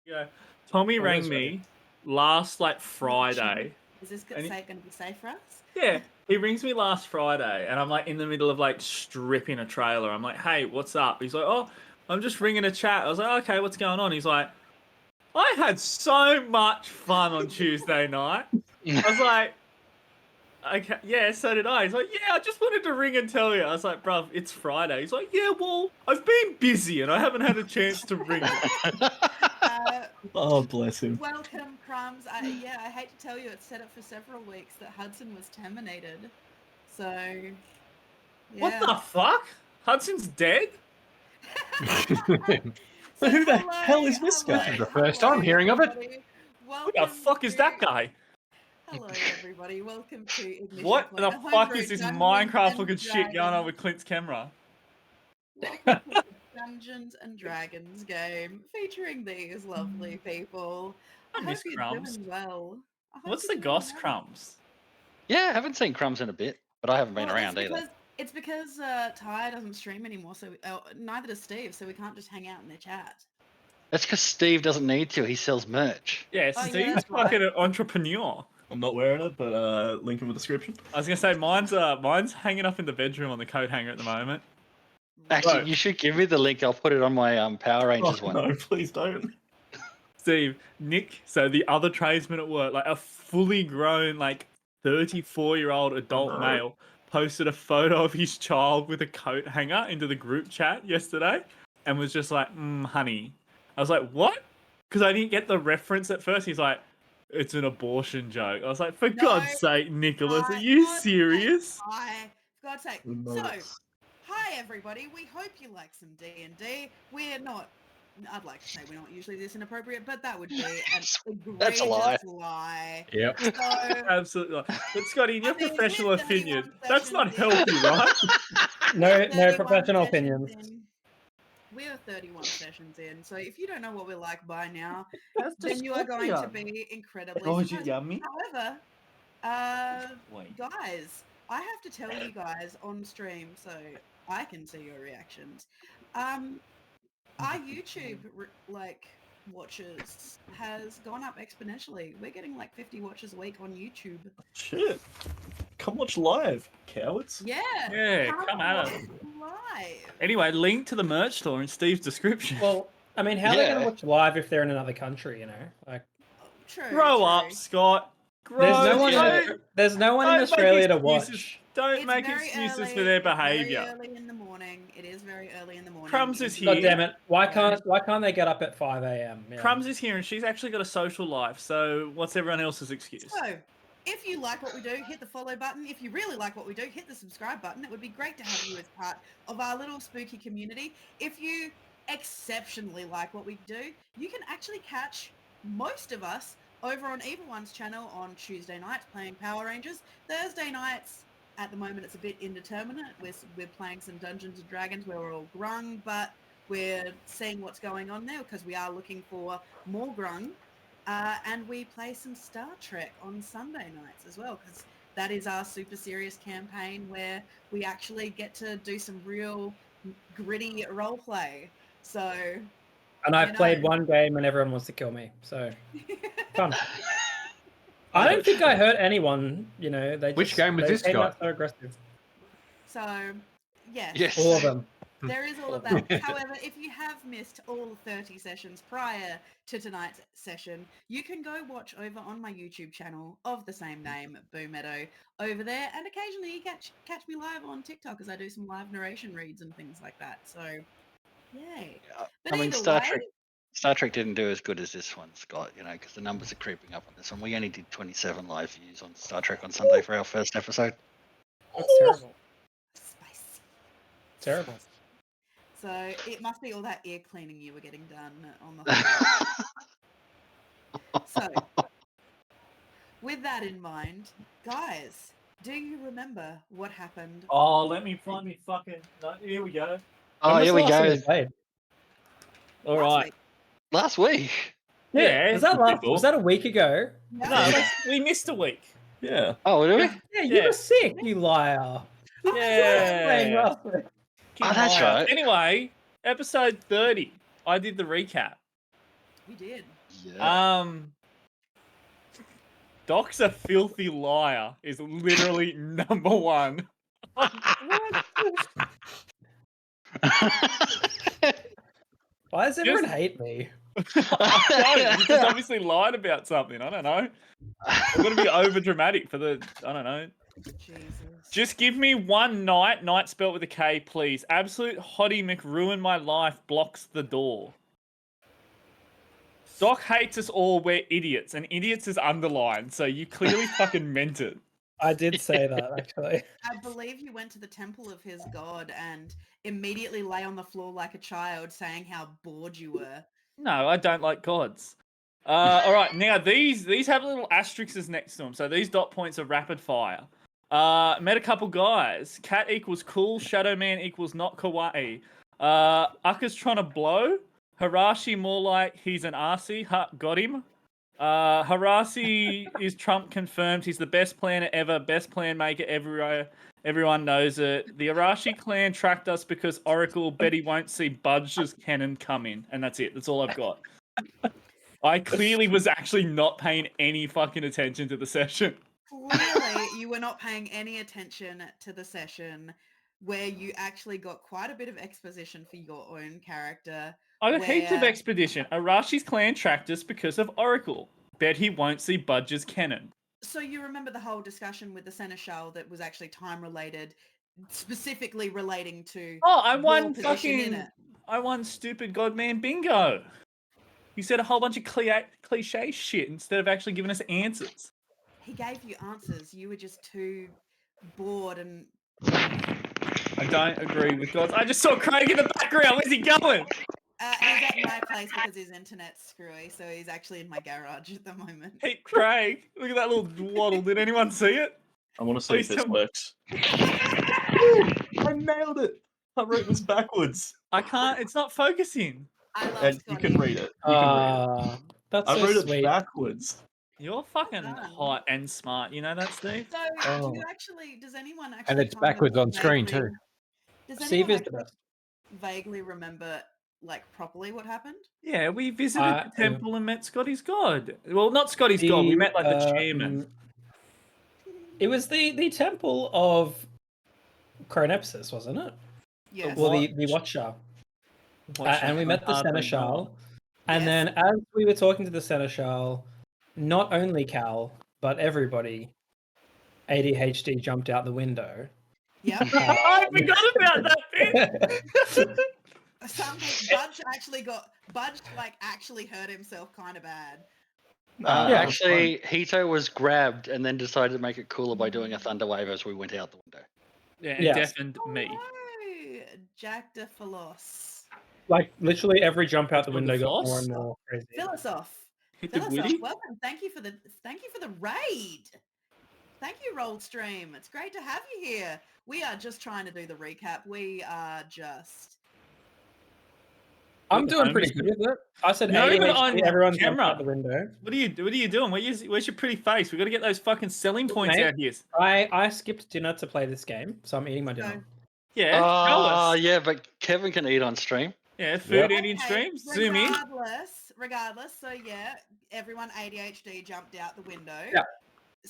Yeah. Tommy rang Always ready. me last Friday. Is this And going to be safe for us? Yeah, he rings me last Friday, and I'm in the middle of stripping a trailer. I'm like, "Hey, what's up?" He's like, "Oh, I'm just ringing a chat." I was like, "Okay, what's going on?" He's like, "I had so much fun on Tuesday night." I was like, "Okay, yeah, so did I." He's like, "Yeah, I just wanted to ring and tell you." I was like, "Bruv, it's Friday." He's like, "Yeah, well, I've been busy and I haven't had a chance to ring you." Oh, bless him. Welcome, Crumbs. I hate to tell you, it's set up for several weeks that Hudson was terminated. So, yeah. What the fuck? Hudson's dead? So Who the hell is this guy? This is the first time hearing of it. Who the fuck is that guy? Hello, everybody. Welcome to Ignition What Point, the home fuck brew is this Dungeons Minecraft and looking shit going on Dragons. with Clint's camera? Welcome to the Dungeons and Dragons game featuring these lovely people. I hope miss you're Crumbs. doing well. What's the Goss Crumbs? Yeah, I haven't seen Crumbs in a bit, but I haven't been around either. It's because Ty doesn't stream anymore, so neither does Steve, so we can't just hang out in their chat. That's because Steve doesn't need to. He sells merch. Yeah, Oh, yeah, Steve's that's fucking right. an entrepreneur. I'm not wearing it, but link in the description. I was gonna say mine's hanging up in the bedroom on the coat hanger at the moment. Actually, Right. you should give me the link. I'll put it on my Power Rangers one. No, please don't. Steve, Nick, so the other tradesman at work, a fully grown 34-year-old adult male, posted a photo of his child with a coat hanger into the group chat yesterday, and was just like, honey. I was like, what? Because I didn't get the reference at first. He's like, it's an abortion joke. I was like, for God's sake, Nicholas, are you serious? For God's sake. So, hi everybody. We hope you like some D&D. We're not, I'd like to say we're not usually this inappropriate, but that would be an That's a lie. lie. Yep. So, Absolutely. But Scotty, in your professional we're 31 opinion, that's not sessions in. healthy, right? No 31 professional sessions opinions. in. We are 31 sessions in, so if you don't know what we're like by now, That's then you are going to be incredibly surprised. yummy. However, guys, I have to tell you guys on stream so I can see your reactions. Our YouTube watches has gone up exponentially. We're getting 50 watches a week on YouTube. Shit. Come watch live, cowards. Yeah. Yeah, come at it. Live. Anyway, link to the merch store in Steve's description. Well, I mean, how are they going to watch live if they're in another country? True. Grow up, Scott. There's no one in Australia to watch. Don't make excuses for their behaviour. Very early in the morning. It is very early in the morning. Crumbs is here. God damn it! Why can't they get up at 5 a.m.? Yeah. Crumbs is here, and she's actually got a social life. So what's everyone else's excuse? So, if you like what we do, hit the follow button. If you really like what we do, hit the subscribe button. It would be great to have you as part of our little spooky community. If you exceptionally like what we do, you can actually catch most of us over on Evil One's channel on Tuesday nights playing Power Rangers. Thursday nights, at the moment, it's a bit indeterminate. We're playing some Dungeons and Dragons where we're all grung, but we're seeing what's going on there because we are looking for more grung. And we play some Star Trek on Sunday nights as well, because that is our super serious campaign where we actually get to do some real gritty role play. So, and I've played one game and everyone wants to kill me. So, fun. I don't think I hurt anyone. Which game was this, Scott? So aggressive. So, yes. Yes. All of them. There is all of that. However, if you have missed all 30 sessions prior to tonight's session, you can go watch over on my YouTube channel of the same name, Boomeadow, over there. And occasionally you catch me live on TikTok as I do some live narration reads and things like that. So, yay. But I mean, Star Trek didn't do as good as this one, Scott, because the numbers are creeping up on this one. We only did 27 live views on Star Trek on Sunday for our first episode. That's terrible. Spicy. Terrible. So it must be all that ear cleaning you were getting done on the So, with that in mind, guys, do you remember what happened? Oh, let me find me fucking... No, here we go. Oh, here we go. All right. Last week. Yeah. Was that a week ago? No, we missed a week. Yeah. Oh, did we? Yeah, you were sick, you liar. Yeah. Oh, that's right. Anyway, episode 30. I did the recap. We did. Yeah. Doc's a filthy liar is literally number one. Why does everyone hate me? I don't. You just obviously lied about something. I don't know. I'm gonna be over dramatic for the. I don't know. Jesus. Just give me one night. Night spelt with a K, please. Absolute hottie McRuin my life blocks the door. Doc hates us all. We're idiots, and idiots is underlined. So you clearly fucking meant it. I did say that, actually. I believe you went to the temple of his god and immediately lay on the floor like a child saying how bored you were. No, I don't like gods. All right, now these have little asterisks next to them. So these dot points are rapid fire. Met a couple guys. Cat equals cool. Shadow Man equals not kawaii. Ukka's trying to blow. Harashi more like he's an arsey. Got him. Harashi is Trump confirmed. He's the best planner ever. Best plan maker everywhere. Everyone knows it. The Arashi clan tracked us because Oracle bet he won't see Budge's cannon come in. And that's it. That's all I've got. I clearly was actually not paying any fucking attention to the session. Clearly, you were not paying any attention to the session where you actually got quite a bit of exposition for your own character. I got heaps of expedition. Arashi's clan tracked us because of Oracle. Bet he won't see Budge's cannon. So you remember the whole discussion with the Seneschal that was actually time related, specifically relating to I won your position in fucking... it. I won stupid Godman bingo. You said a whole bunch of cliche shit instead of actually giving us answers. He gave you answers. You were just too bored and... I don't agree with gods. I just saw Craig in the background. Where's he going? He's at my place because his internet's screwy, so he's actually in my garage at the moment. Hey, Craig, look at that little waddle. Did anyone see it? I want to see if Please this tell me. works. I nailed it. I wrote this backwards. I can't. It's not focusing. I love And you Scotty. can read it. You can read it. That's I so wrote sweet. it backwards. You're fucking done. hot and smart. You know that, Steve? So, does anyone actually... And it's kind of backwards on screen too. Does Steve anyone is the actually best. vaguely remember, like, properly what happened? Yeah, we visited the temple and met Scotty's god. Well, not Scotty's god. We met like the chairman. It was the temple of Chronepsis, wasn't it? Yes. Well, the Watcher. And we met the Seneschal. And Yes. then as we were talking to the Seneschal, not only Cal, but everybody, ADHD jumped out the window. Yep. I forgot about that bit. Budge actually hurt himself kind of bad. Actually, Hito was grabbed and then decided to make it cooler by doing a thunder wave as we went out the window. Yeah, it Yes. deafened me. Oh, Jack de Philos. Like literally every jump out the With window the got more floss? and more crazy. Philosoph. Hit the Philosoph, witty. welcome. Thank you for the raid. Thank you, Rolled Stream. It's great to have you here. We are just trying to do the recap. We are just... I'm doing pretty good with it. I said Not even ADHD, on everyone jumped camera. out the window. What are you doing? Where's your pretty face? We got to get those fucking selling points Mate. out here. I skipped dinner to play this game, so I'm eating my dinner. Yeah, tell us. Yeah, but Kevin can eat on stream. Yeah, food eating Okay, streams. Zoom in. Regardless, so yeah, everyone ADHD jumped out the window. Yeah.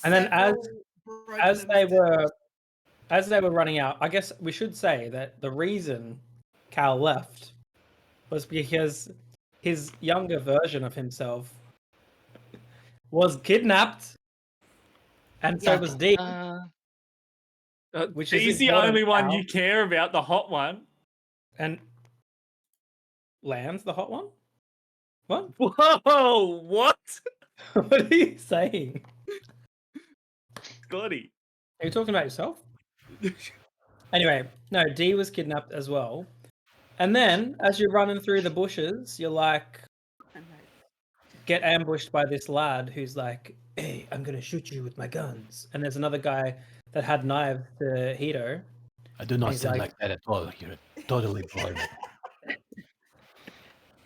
And then as they were running out, I guess we should say that the reason Cal left was because his younger version of himself was kidnapped, and so was Dee. Which is He's the important only one now. you care about, the hot one. And Lamb's the hot one? What? Whoa, what? What are you saying? Scotty. Are you talking about yourself? Anyway, no, Dee was kidnapped as well. And then, as you're running through the bushes, you're like, get ambushed by this lad who's like, hey, I'm going to shoot you with my guns. And there's another guy that had knives to Hito. I do not He's sound like- like that at all. You're totally blind.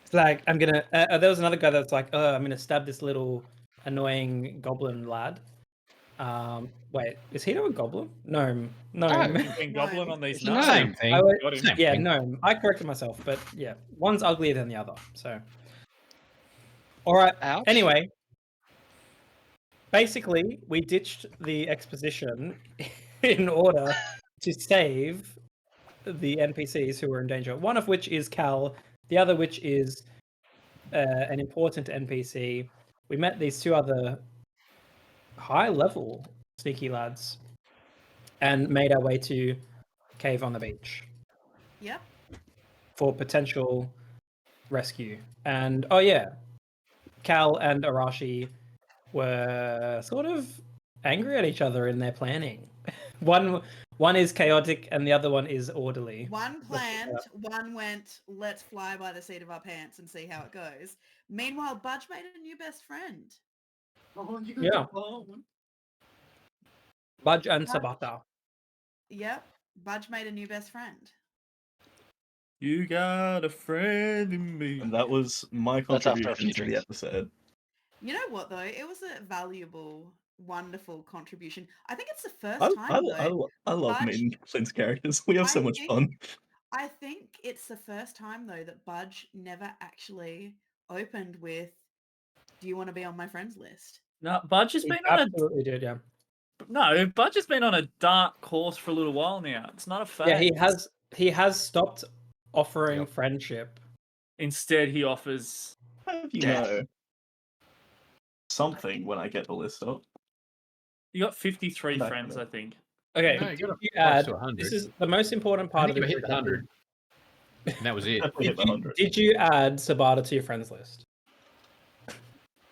It's like, I'm going to... there was another guy that's like, I'm going to stab this little annoying goblin lad. Wait, is Hito a goblin? Gnome. You've been gobbling on these It's the nuts. Same thing. Got him. Same Yeah, thing. gnome. I corrected myself, but yeah, one's uglier than the other. So All right. Ouch. Anyway, basically, we ditched the exposition in order to save the NPCs who were in danger. One of which is Cal, the other which is an important NPC. We met these two other high-level sneaky lads and made our way to Cave on the Beach Yep. for potential rescue. And oh yeah, Cal and Arashi were sort of angry at each other in their planning. One is chaotic and the other one is orderly. One planned, one went, let's fly by the seat of our pants and see how it goes. Meanwhile, Budge made a new best friend. Yeah. Budge and Budge. Sabata. Yep. Budge made a new best friend. You got a friend in me. And that was my That's after a contribution few to the drinks. episode. You know what, though? It was a valuable, wonderful contribution. I think it's the first I, time, though. I love Budge- meeting Clint's characters. We have so I much think- fun. I think it's the first time, though, that Budge never actually opened with, do you want to be on my friends list? No, Budge has He been on absolutely did, yeah. Budge has been on a dark course for a little while now. It's not a phase. Yeah, he has stopped offering Yep. friendship. Instead, he offers. Have you Death. know something when I get the list up? You got 53 Back friends, to I think. Okay, No, you did gotta you close add, to 100. this is the most important part I of the think I hit group. the 100. And that was it. Definitely hit the 100. Did you add Sabata to your friends list?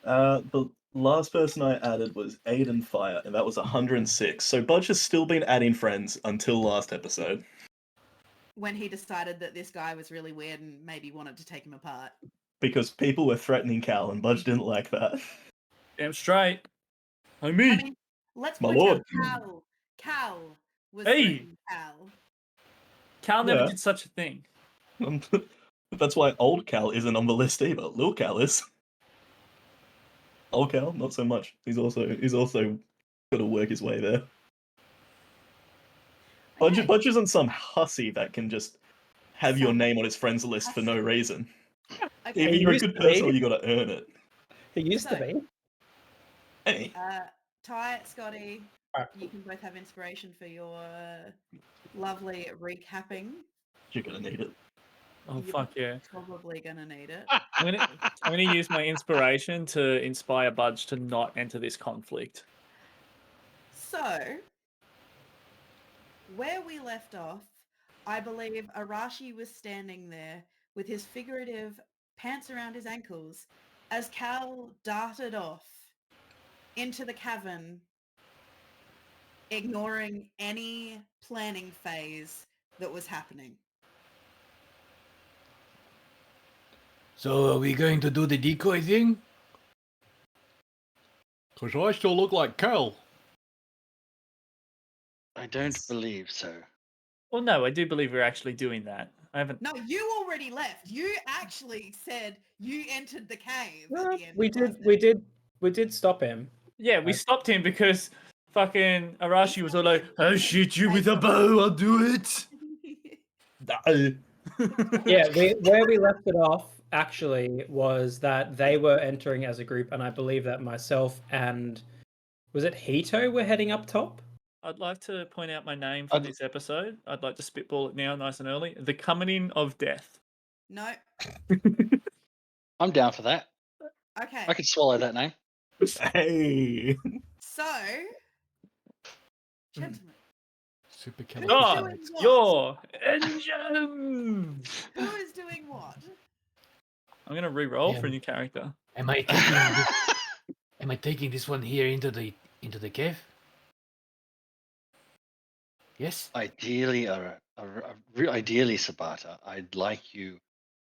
The last person I added was Aiden Fire, and that was 106. So Budge has still been adding friends until last episode. When he decided that this guy was really weird and maybe wanted to take him apart. Because people were threatening Cal, and Budge didn't like that. Damn straight. I mean, let's My point lord. out Cal was Hey! threatening Cal. Cal never Yeah. did such a thing. That's why old Cal isn't on the list either. Lil Cal is. Old Cal, not so much. He's also got to work his way there. Okay. Budge isn't some hussy that can just have your Some name on his friends list for no reason. Okay. Either He you're a used good to be. person or you got to earn it. He used to So- be. Hey, Ty, Scotty, Alright. you can both have inspiration for your lovely recapping. you're gonna need it. Oh, You're fuck yeah. Probably gonna need it. I'm gonna use my inspiration to inspire Budge to not enter this conflict. So, where we left off, I believe Arashi was standing there with his figurative pants around his ankles as Cal darted off into the cavern, ignoring any planning phase that was happening. So are we going to do the decoy thing? Because I still look like Cal. I don't believe so. Well, no, I do believe we're actually doing that. I haven't. No, you already left. You actually said you entered the cave No, at the end. we of did last we did stop him. Yeah, we stopped him because fucking Arashi was all like, "I'll shoot you with a bow. I'll do it." episode. Yeah, where we left it off actually was that they were entering as a group, and I believe that myself and was it Hito were heading up top? I'd like to point out my name for I'd- this episode. I'd like to spitball it now, nice and early. The Coming of Death. No. I'm down for that. Okay. I could swallow that name. Hey, So, gentlemen, Super Who's Oh, doing what? your engine. who is doing what? I'm gonna re-roll for a Yeah. new character. Am I taking this, am I taking this one here into the cave? Yes? Ideally, ideally, Sabata, I'd like you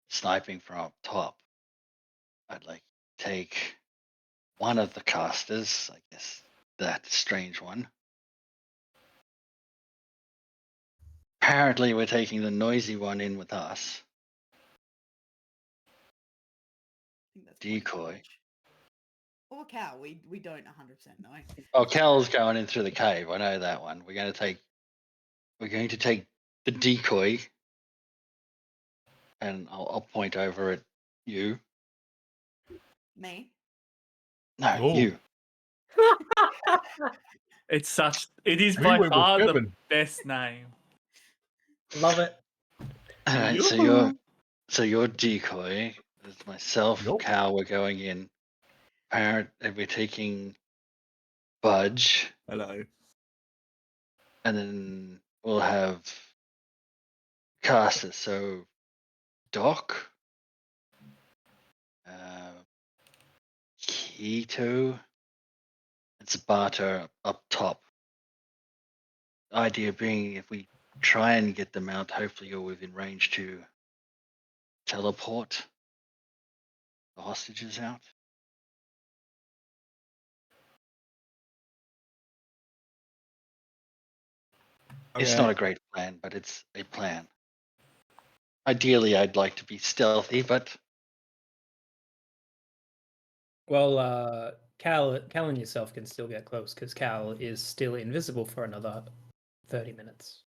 sniping from up top. I'd like to take one of the casters, I guess that strange one. Apparently, we're taking the noisy one in with us. I think that's Decoy. George. Or Cal, we don't 100% know. Oh, Cal's going in through the cave. I know that one. We're going to take the decoy, and I'll point over at you. Me. No, Oh. you. It is We by went with far the Kevin. best name. Love it. All right, so your decoy is myself, Yup. Cal. We're going in. Parrot, and we're taking Budge, Hello. and then we'll have casters. So Doc, Keto, and Sabata up top. Idea being, if we try and get them out, hopefully you're within range to teleport the hostages out. It's not a great plan, but it's a plan. Ideally, I'd like to be stealthy, but Well, Cal and yourself can still get close because Cal is still invisible for another 30 minutes.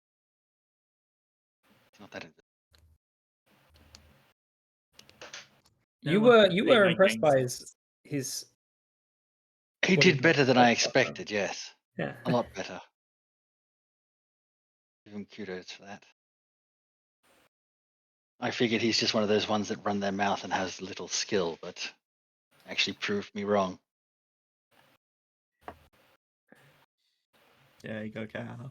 it's not that. You No one were can you see were my impressed gang by senses. his He What do you did better than I think? expected, yes. yeah. A lot better. Give him kudos for that. I figured he's just one of those ones that run their mouth and has little skill, but actually proved me wrong. Yeah, you go, Cal.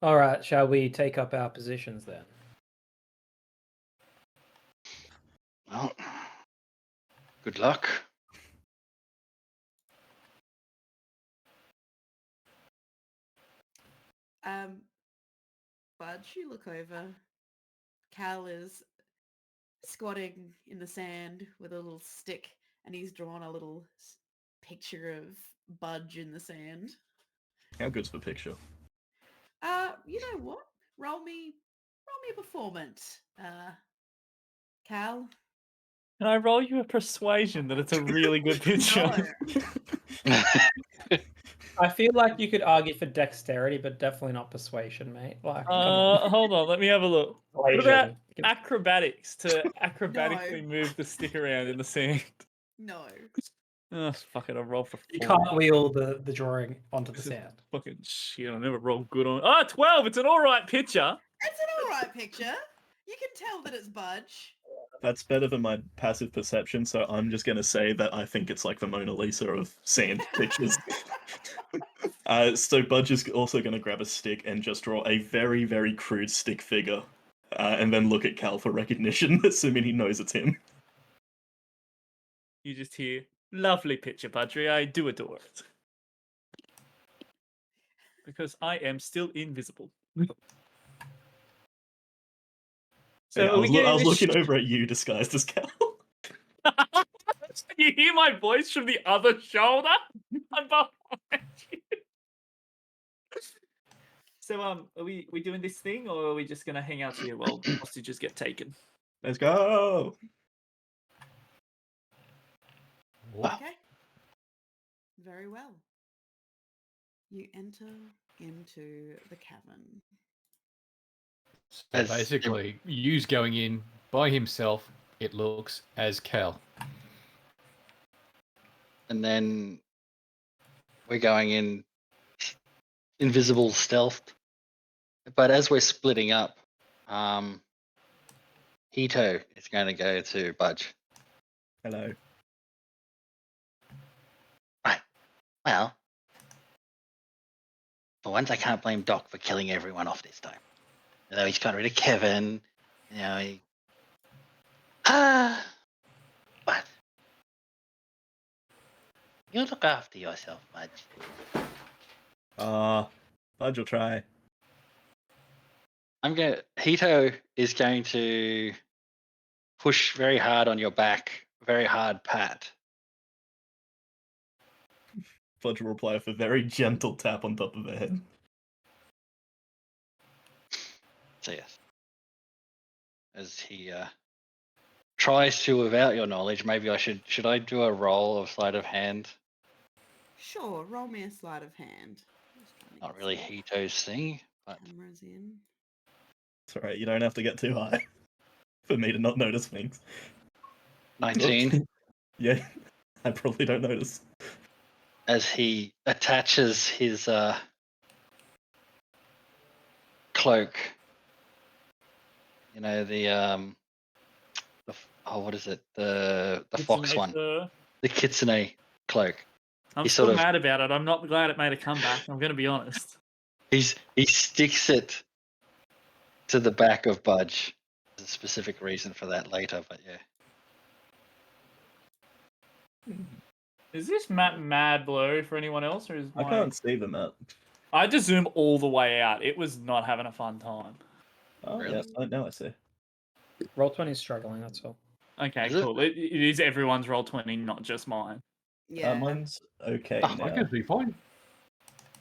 All right, shall we take up our positions then? Well, good luck. Budge, you look over. Cal is squatting in the sand with a little stick, and he's drawn a little picture of Budge in the sand. How good's the picture? You know what? Roll me a performance, Cal. Can I roll you a persuasion that it's a really good picture? No. I feel like you could argue for dexterity, but definitely not persuasion, mate. Like, come on. Hold on, let me have a look. What about Persuasion. acrobatics to acrobatically move the stick around in the sand? No. Oh, fuck it, I'll roll for 4. You can't wheel the drawing onto the This is sand. fucking shit, I never roll good on. Oh, 12, it's an alright picture. It's an alright picture. You can tell that it's Budge. That's better than my passive perception, so I'm just going to say that I think it's like the Mona Lisa of sand pictures. So Budge is also going to grab a stick and just draw a very, very crude stick figure, and then look at Cal for recognition, assuming he knows it's him. You just hear, lovely picture, Padre, I do adore it. Because I am still invisible. So Yeah, are we getting I was this looking over at you disguised as Cal. You hear my voice from the other shoulder? I'm behind you. So are we doing this thing, or are we just gonna hang out here while hostages get taken? Let's go! Okay. Very well. You enter into the cavern. So basically, Yu's going in by himself, it looks, as Cal. And then we're going in invisible stealth. But as we're splitting up, Hito is going to go to Budge. Hello. Right. Well, for once I can't blame Doc for killing everyone off this time. Although he's got rid of Kevin, you know, but you look after yourself, Budge. Budge will try. Hito is going to push very hard on your back, very hard pat. Budge will reply with a very gentle tap on top of the head. So yes, as he tries to, without your knowledge, maybe I should I do a roll of sleight of hand? Sure, roll me a sleight of hand. Just trying to Not get really some Hito's thing, but cameras in. It's alright, you don't have to get too high for me to not notice things. 19. Yeah. I probably don't notice. As he attaches his cloak. You know what is it? The fox one, Sir. the kitsune cloak. I'm He still sort of- mad about it. I'm not glad it made a comeback. I'm going to be honest. He sticks it to the back of Budge. There's a specific reason for that later, but yeah. Is this map mad blurry for anyone else, or is I mine... can't see the map. I had to zoom all the way out. It was not having a fun time. Oh, Really? yes. Now I see. Roll20 is struggling, that's all. Okay, Is it? cool. It is everyone's Roll20, not just mine. Yeah. Mine's okay Oh, now. I can see fine.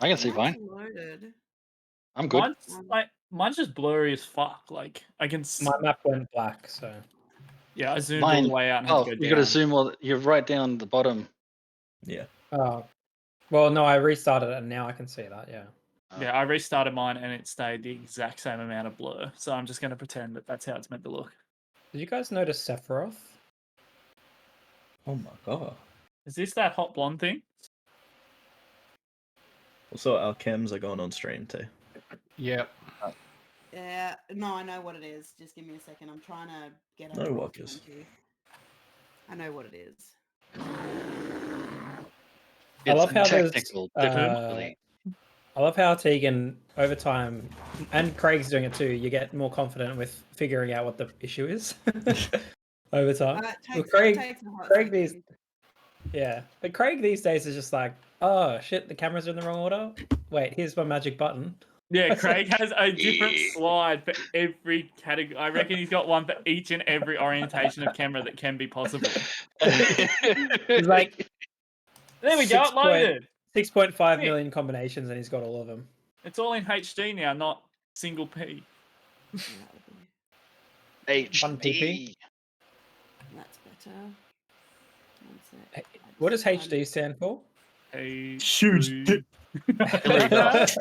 I can see Mine's fine. loaded. I'm good. Mine's just blurry as fuck. Like I can. My map went black, so Yeah, I zoomed all the way out and had to go you down. got to zoom all. You're right down the bottom. Yeah. oh. Well, no, I restarted it and now I can see that, yeah. Yeah, I restarted mine and it stayed the exact same amount of blur. So I'm just going to pretend that that's how it's meant to look. Did you guys notice Sephiroth? Oh my god. Is this that hot blonde thing? Also, our chems are going on stream too. Yeah. Yeah. No, I know what it is. Just give me a second. I'm trying to get No over worries. Roll20. I know what it is. I love how there's, technical uh, difficulty. I love how Tegan, over time, and Craig's doing it too, you get more confident with figuring out what the issue is over time. It Craig- takes a hot Craig second. Yeah, but Craig these days is just like, oh shit, the cameras are in the wrong order. Wait, here's my magic button. Yeah, Craig has a different slide for every category. I reckon he's got one for each and every orientation of camera that can be possible. He's like, There we go, it loaded. 6.5 million combinations, and he's got all of them. It's all in HD now, not single P. HD. That's better. One sec. What does HD stand for? Huge dick. Hillary Duff.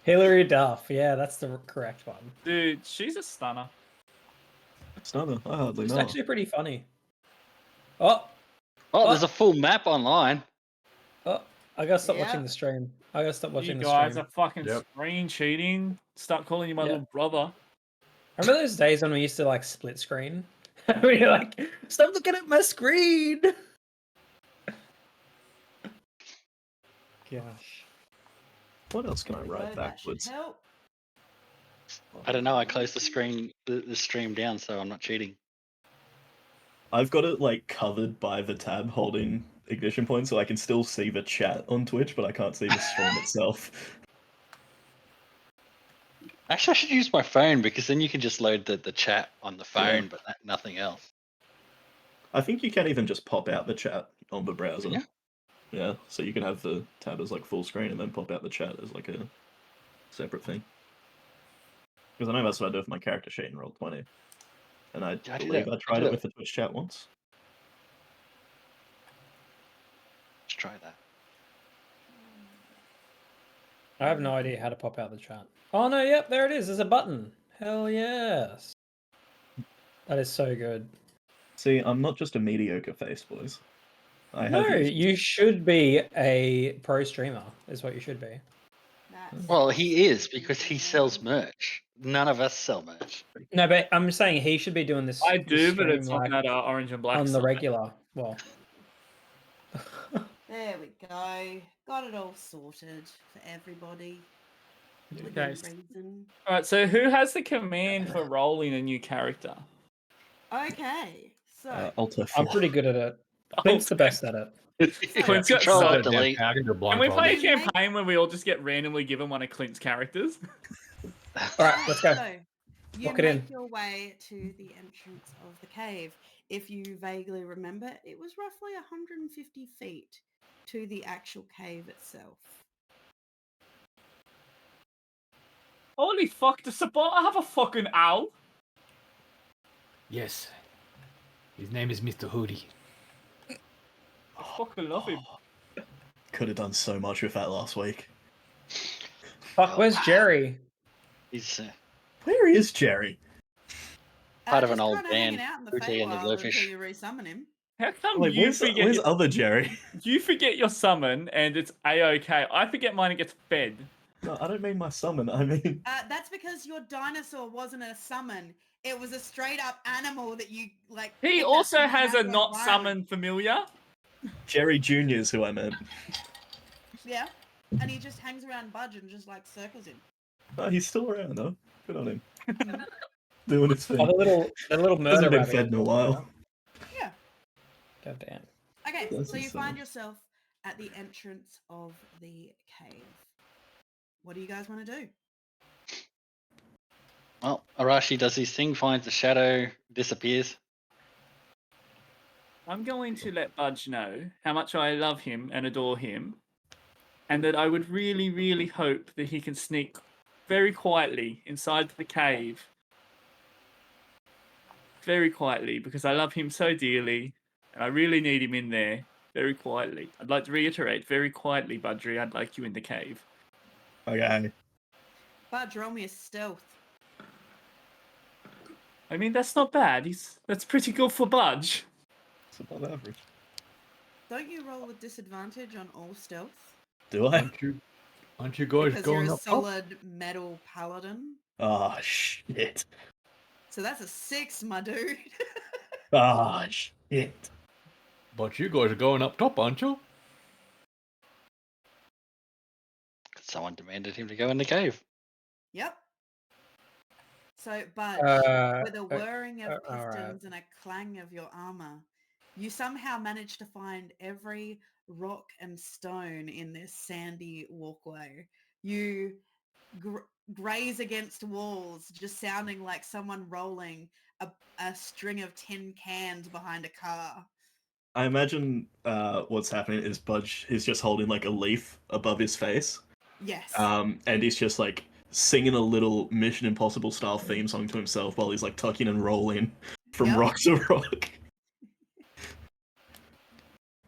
Hillary Duff. Yeah, that's the correct one. Dude, she's a stunner. Stunner. I hardly It's know. actually pretty funny. Oh, Oh, there's a full map online. I gotta stop Yeah. watching the stream. I gotta stop You watching the guys stream. are fucking Yep. screen cheating. Start calling you my Yeah. little brother. Remember those days when we used to like split screen? We were like, stop looking at my screen. Gosh. What else can I There we go, write that should backwards? help. I don't know. I closed the screen, the stream down, so I'm not cheating. I've got it like covered by the tab holding ignition point, so I can still see the chat on Twitch, but I can't see the stream itself. Actually, I should use my phone because then you can just load the chat on the phone, but nothing else. I think you can even just pop out the chat on the browser. Yeah. Yeah, so you can have the tab as like full screen and then pop out the chat as like a separate thing. Because I know that's what I do with my character sheet in Roll20. And I Yeah, I did believe that- I I tried did it it. with the Twitch chat once. Let's try that. I have no idea how to pop out the chat. Oh no, yep, there it is. There's a button. Hell yes. That is so good. See, I'm not just a mediocre face, boys. I No, have you should be a pro streamer, is what you should be. That's Well, he is because he sells merch. None of us sell merch. No, but I'm saying he should be doing this. I this do, but stream, it's on like, that orange and black on the side. regular. Well, There we go. Got it all sorted for everybody. Within Okay. reason. All right, so who has the command for rolling a new character? Okay, so Alto I'm 4. pretty good at it. Clint's the best at it. Clint's got Control so- Alt Delete. Can we play a campaign where we all just get randomly given one of Clint's characters? All right, let's go. So, you Lock it make in. your way to the entrance of the cave. If you vaguely remember, it was roughly 150 feet to the actual cave itself. Holy fuck, does Sabata have a fucking owl? Yes. His name is Mr. Hoodie. I fucking love him. Could have done so much with that last week. Fuck, where's Jerry? He's Where is Jerry? Part of Just an old kinda hanging band, out in the Ute and the Feywild until Blowfish. you resummon him. How come Wait, you forget where's other Jerry? you forget your summon and it's a-okay? I forget mine and gets fed. No, I don't mean my summon. I mean That's because your dinosaur wasn't a summon. It was a straight up animal that you like. He picked up also from the has a natural not environment. summon familiar. Jerry Jr. is who I meant. Yeah, and he just hangs around Budge and just like circles him. Oh, he's still around though. Good on him. Mhm. Doing his thing. Oh, the little murder Hasn't been rabbit fed in a is while. also Yeah. God damn. Okay, That's so you insane. find yourself at the entrance of the cave. What do you guys want to do? Well, Arashi does his thing, finds the shadow, disappears. I'm going to let Budge know how much I love him and adore him, and that I would really, really hope that he can sneak very quietly inside the cave. Very quietly, because I love him so dearly, and I really need him in there very quietly. I'd like to reiterate, very quietly, Budgie, I'd like you in the cave. Okay. Budge, roll me a stealth. I mean, that's not bad. That's pretty good for Budge. It's above average. Don't you roll with disadvantage on all stealth? Do I? Aren't you guys Because you're going a up top? solid metal paladin. Oh shit. So that's a 6, my dude. Oh shit. But you guys are going up top, aren't you? Someone demanded him to go in the cave. Yep. So, Budge, with a whirring of alright. pistons and a clang of your armor, you somehow manage to find every rock and stone in this sandy walkway. You graze against walls, just sounding like someone rolling a string of tin cans behind a car. I imagine what's happening is Budge is just holding like a leaf above his face. Yes. And he's just like singing a little Mission Impossible style theme song to himself while he's like tucking and rolling from Yep. rock to rock.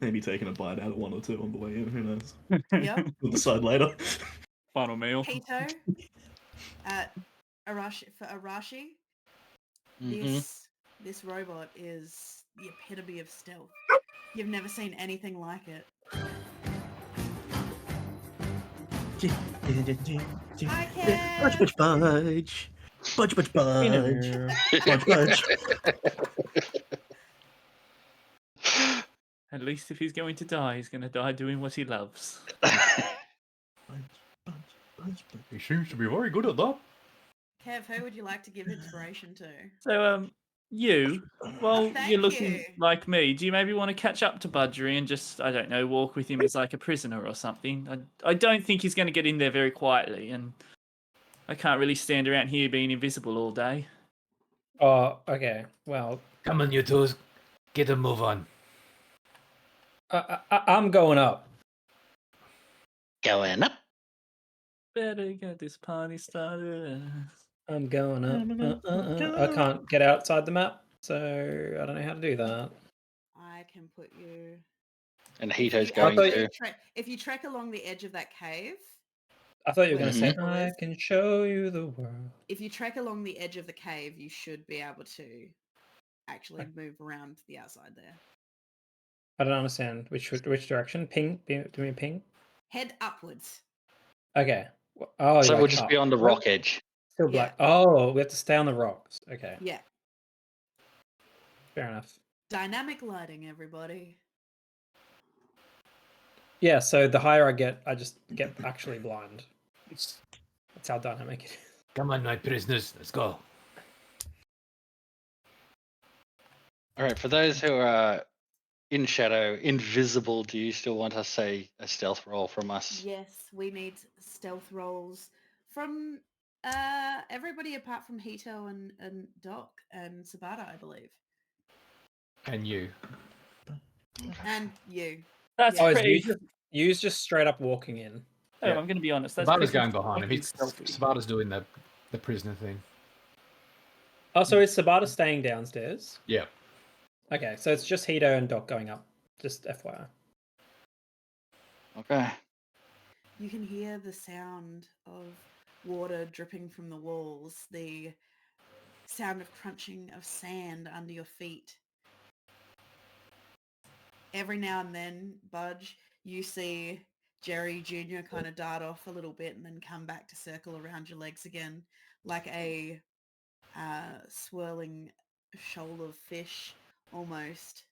Maybe taking a bite out of one or two on the way in, who knows? Yep. We'll decide later. Final meal. Hito, for Arashi, Mhm. this robot is the epitome of stealth. You've never seen anything like it. I can. Budge, budge, budge. Budge, budge, budge. Budge, budge. At least if he's going to die, he's going to die doing what he loves. Budge, budge, budge, budge. He seems to be very good at that. Kev, who would you like to give inspiration to? So, you, well, Thank you're looking you. like me. Do you maybe want to catch up to Budgery and just, I don't know, walk with him as like a prisoner or something? I don't think he's going to get in there very quietly, and I can't really stand around here being invisible all day. Oh, okay. Well, Come on, you two. Get a move on. I'm going up. Going up. Better get this party started. I'm going up. I can't get outside the map, so I don't know how to do that. I can put you. And Hito's If going thought to. If you trek along the edge of that cave, I thought you were where going to the say, temple I is, can show you the world. if you trek along the edge of the cave, you should be able to actually move around the outside there. I don't understand which direction. Ping? Do me a ping? Head upwards. Okay. Oh, So yeah, we'll just up. be on the rock edge. Still black. Oh, we have to stay on the rocks. Okay, Yeah. fair enough. Dynamic lighting, everybody. Yeah, so the higher I get, I just get actually blind. That's how dynamic it is. Come on, my prisoners. Let's go. All right, for those who are in shadow, invisible, do you still want to say a stealth roll from us? Yes, we need stealth rolls from everybody apart from Hito and Doc and Sabata, I believe. And you. And you. That's Oh, is pretty. Yu's just straight up walking in. Oh, I'm going to be honest. That's Sabata's pretty going behind him. fucking He's stealthy. Sabata's doing the prisoner thing. Oh, so is Sabata staying downstairs? Yeah. Okay, so it's just Hito and Doc going up. Just FYI. Okay. You can hear the sound of water dripping from the walls, the sound of crunching of sand under your feet. Every now and then, Budge, you see Jerry Jr. kind of dart off a little bit and then come back to circle around your legs again like a swirling shoal of fish almost.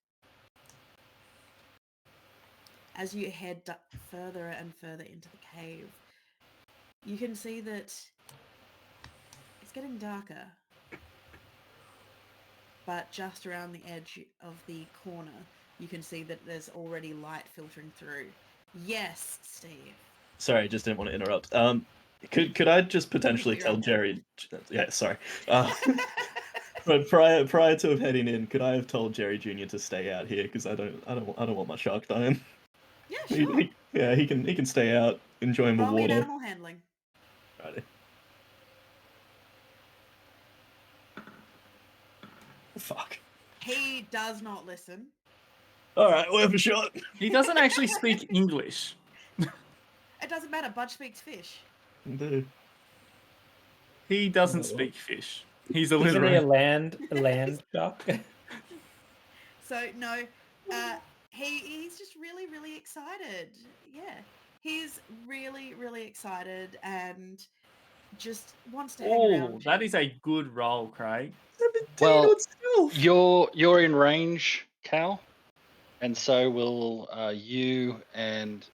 As you head further and further into the cave, you can see that it's getting darker. But just around the edge of the corner, you can see that there's already light filtering through. Yes, Steve. Sorry, just didn't want to interrupt. Could I just potentially tell Jerry? Yeah, sorry. But prior to heading in, could I have told Jerry Jr. to stay out here because I don't want my shark dying. Yeah, sure. He can stay out enjoying the Roll me an water. animal handling. Righty. Fuck. He does not listen. All right, we'll have a shot. He doesn't actually speak English. It doesn't matter. Budge speaks fish. Indeed. He doesn't speak fish. He's Isn't he a illiterate. land shark? So no, he's just really, really excited. Yeah, he's really, really excited and just wants to hang around. Oh, that is a good roll, Craig. Well, you're in range, Cal, and so will you and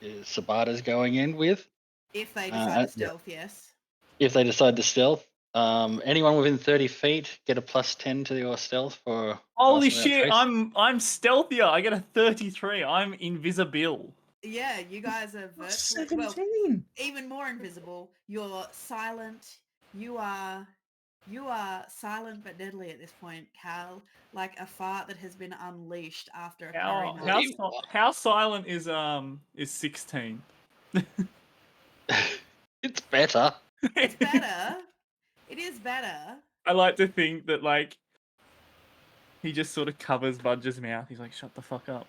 Sabata's going in with. If they decide to stealth, yes. If they decide to stealth, anyone within 30 feet get a +10 to your stealth for. Holy passing shit! without I'm stealthier. I get a 33. I'm invisible. Yeah, you guys are virtually 17. even more invisible. You're silent. You are silent but deadly at this point, Cal. Like a fart that has been unleashed after a parry knife. How silent is 16? It's better. It's better. It is better. I like to think that like he just sort of covers Budge's mouth. He's like, "Shut the fuck up."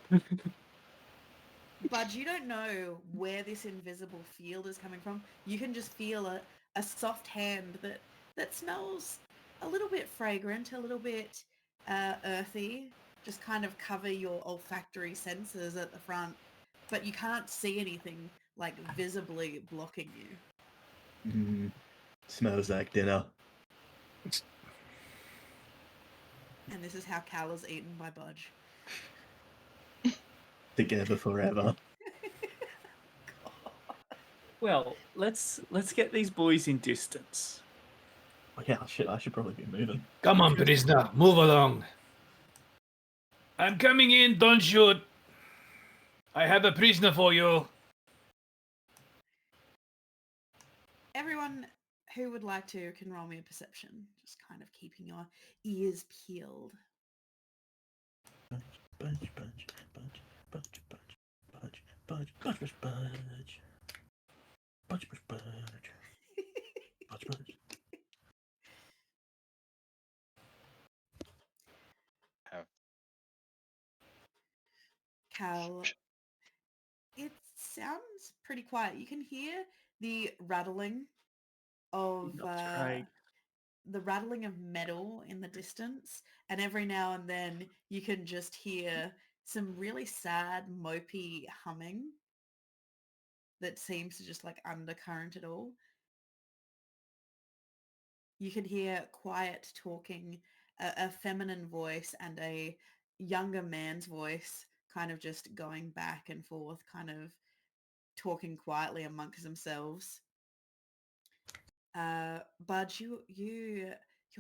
But you don't know where this invisible field is coming from. You can just feel a soft hand that smells a little bit fragrant, a little bit earthy, just kind of cover your olfactory senses at the front, but you can't see anything like visibly blocking you. Smells like dinner. And this is how Cal is eaten by Budge. Together forever. Well, let's get these boys in distance. Oh, yeah, shit, I should probably be moving. Come on, prisoner, move along. I'm coming in, don't shoot. I have a prisoner for you. Everyone who would like to can roll me a perception, just kind of keeping your ears peeled. Budge. Cal, it sounds pretty quiet. You can hear the rattling of metal in the distance, and every now and then you can just hear some really sad, mopey humming that seems to just like undercurrent it all. You can hear quiet talking, a feminine voice and a younger man's voice kind of just going back and forth, kind of talking quietly amongst themselves. But you're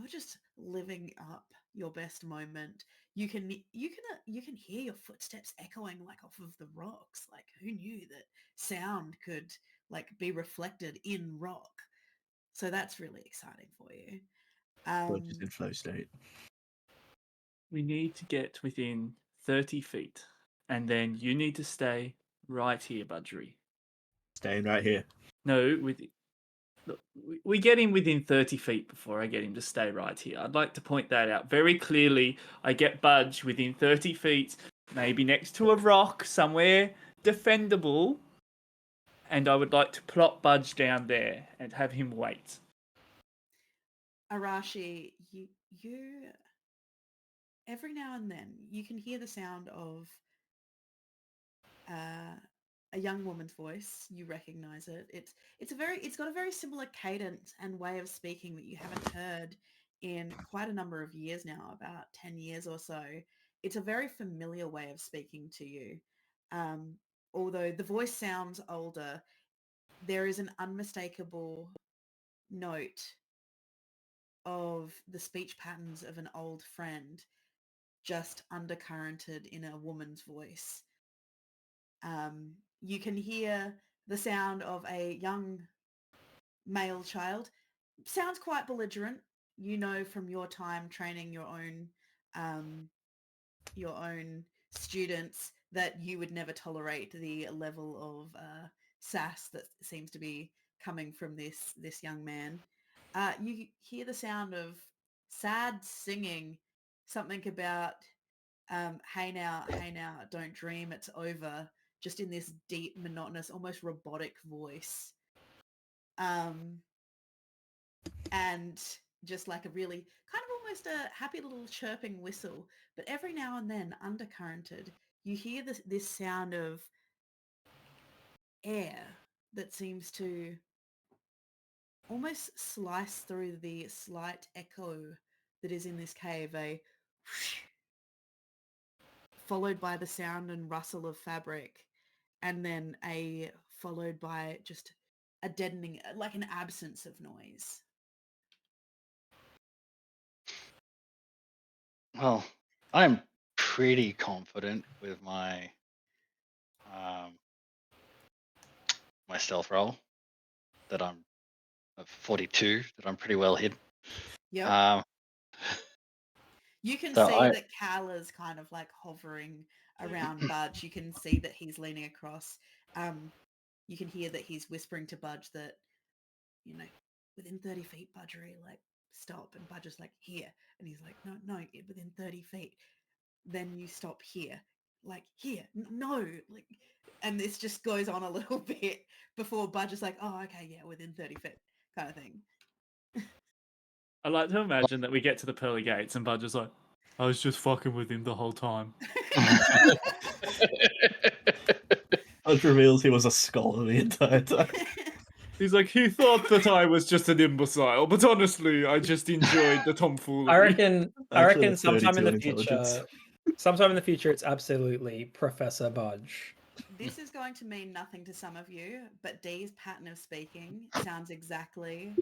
just living up your best moment. You can hear your footsteps echoing like off of the rocks. Like who knew that sound could like be reflected in rock? So that's really exciting for you. Budge is in flow state. We need to get within 30 feet, and then you need to stay right here, Budgery. Staying right here. No, we get him within 30 feet before I get him to stay right here. I'd like to point that out very clearly. I get Budge within 30 feet, maybe next to a rock, somewhere defendable, and I would like to plop Budge down there and have him wait. Arashi, you every now and then you can hear the sound of a young woman's voice. You recognize it. It's got a very similar cadence and way of speaking that you haven't heard in quite a number of years now, about 10 years or so. It's a very familiar way of speaking to you. Although the voice sounds older, there is an unmistakable note of the speech patterns of an old friend just undercurrented in a woman's voice. You can hear the sound of a young male child. Sounds quite belligerent. You know from your time training your own students that you would never tolerate the level of sass that seems to be coming from this young man. You hear the sound of sad singing, something about hey now, don't dream, it's over, just in this deep, monotonous, almost robotic voice. And just like a really kind of almost a happy little chirping whistle. But every now and then, undercurrented, you hear this sound of air that seems to almost slice through the slight echo that is in this cave, a followed by the sound and rustle of fabric, and then followed by just a deadening, like an absence of noise. Well, I'm pretty confident with my my stealth roll that I'm at 42, that I'm pretty well hidden. Yep. You can so see I- that Cal is kind of like hovering around Budge. You can see that he's leaning across. You can hear that he's whispering to Budge that, you know, within 30 feet, Budgery, like, stop. And Budge is like, here. And he's like, no, within 30 feet. Then you stop here. Like, here. No. Like, and this just goes on a little bit before Budge is like, oh, okay, yeah, within 30 feet kind of thing. I like to imagine that we get to the pearly gates and Budge is like, I was just fucking with him the whole time. Budge reveals he was a scholar the entire time. He's like, he thought that I was just an imbecile, but honestly, I just enjoyed the tomfoolery. I reckon Actually, a sometime in 32 the intelligence. future, it's absolutely Professor Budge. This is going to mean nothing to some of you, but Dee's pattern of speaking sounds exactly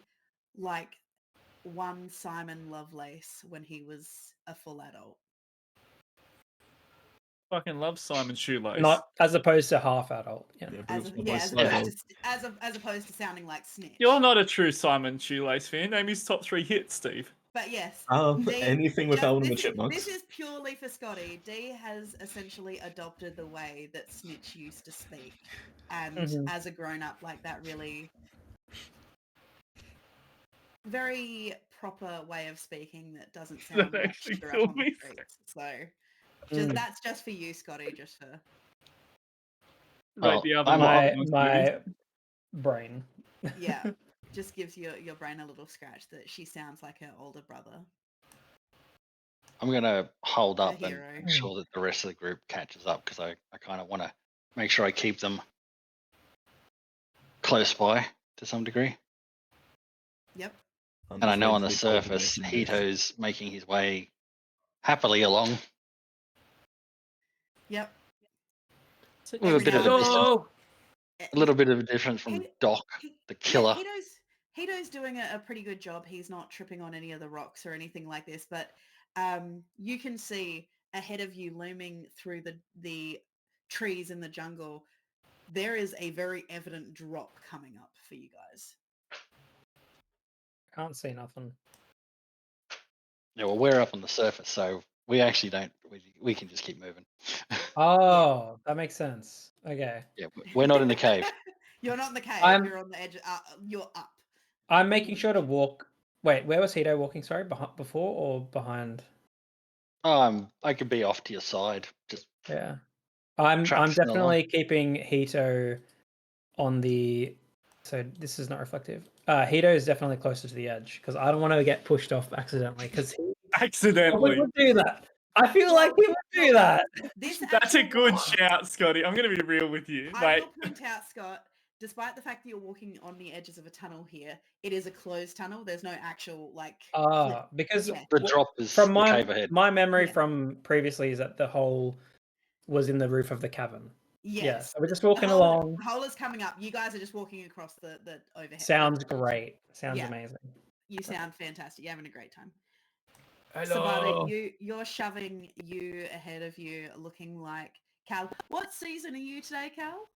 like one Simon Lovelace when he was a full adult. Fucking love Simon Shoelace. Not as opposed to half adult. Yeah. As opposed to sounding like Snitch. You're not a true Simon Shoelace fan. Name his top 3 hits, Steve. But yes, Anything with Alvin and the this Chipmunks. is purely for Scotty. Dee has essentially adopted the way that Snitch used to speak, and as a grown-up, like that really very proper way of speaking that doesn't sound like actually you're killed up on the me. streets. So that's just for you, Scotty. Just for Like the other my brain. yeah, just gives your brain a little scratch that she sounds like her older brother. I'm going to hold up and hero. make sure that the rest of the group catches up, because I kind of want to make sure I keep them close by to some degree. Yep. And I know on the surface, Hito's making his way happily along. Yep. With a bit of a distance, a little bit of a difference from Doc, the killer. Yeah, Hito's doing a pretty good job. He's not tripping on any of the rocks or anything like this, but you can see ahead of you, looming through the trees in the jungle, there is a very evident drop coming up for you guys. Can't see nothing. Yeah, well, we're up on the surface, so we actually don't. We can just keep moving. Oh, that makes sense. Okay. Yeah, we're not in the cave. You're not in the cave. You're on the edge. You're up. I'm making sure to walk. Wait, where was Hito walking? Sorry, before or behind? I could be off to your side. Just yeah. I'm definitely keeping Hito on the. So this is not reflective. Hito is definitely closer to the edge because I don't want to get pushed off accidentally. Because accidentally would do that. I feel like he would do that. This That's a actual good walk- shout, Scotty. I'm going to be real with you. I Like, will point out, Scott, despite the fact that you're walking on the edges of a tunnel here, it is a closed tunnel. There's no actual Because Yeah. The w- drop is from the cave ahead. my memory Yeah. from previously is that the hole was in the roof of the cavern. Yeah, yes. so we're just The walking hole, along. the hole is coming up. You guys are just walking across the overhead. Sounds great. Sounds Yeah. amazing. You sound fantastic. You're having a great time. Hello. Sabata, you're shoving you ahead of you, looking like Cal. What season are you today, Cal?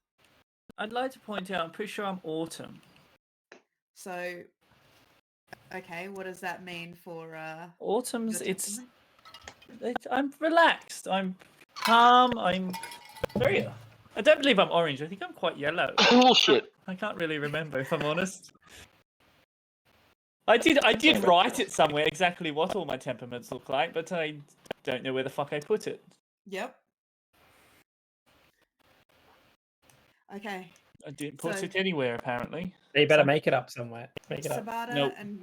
I'd like to point out, I'm pretty sure I'm autumn. So, okay, what does that mean for Autumn's, your it's, temperament? I'm relaxed. I'm calm. I'm very. I don't believe I'm orange. I think I'm quite yellow. Bullshit. I can't really remember if I'm honest. I did write it somewhere exactly what all my temperaments look like, but I don't know where the fuck I put it. Yep. Okay. I didn't put So- it anywhere apparently. You better So- make it up somewhere. Make it up. Sabata Nope. and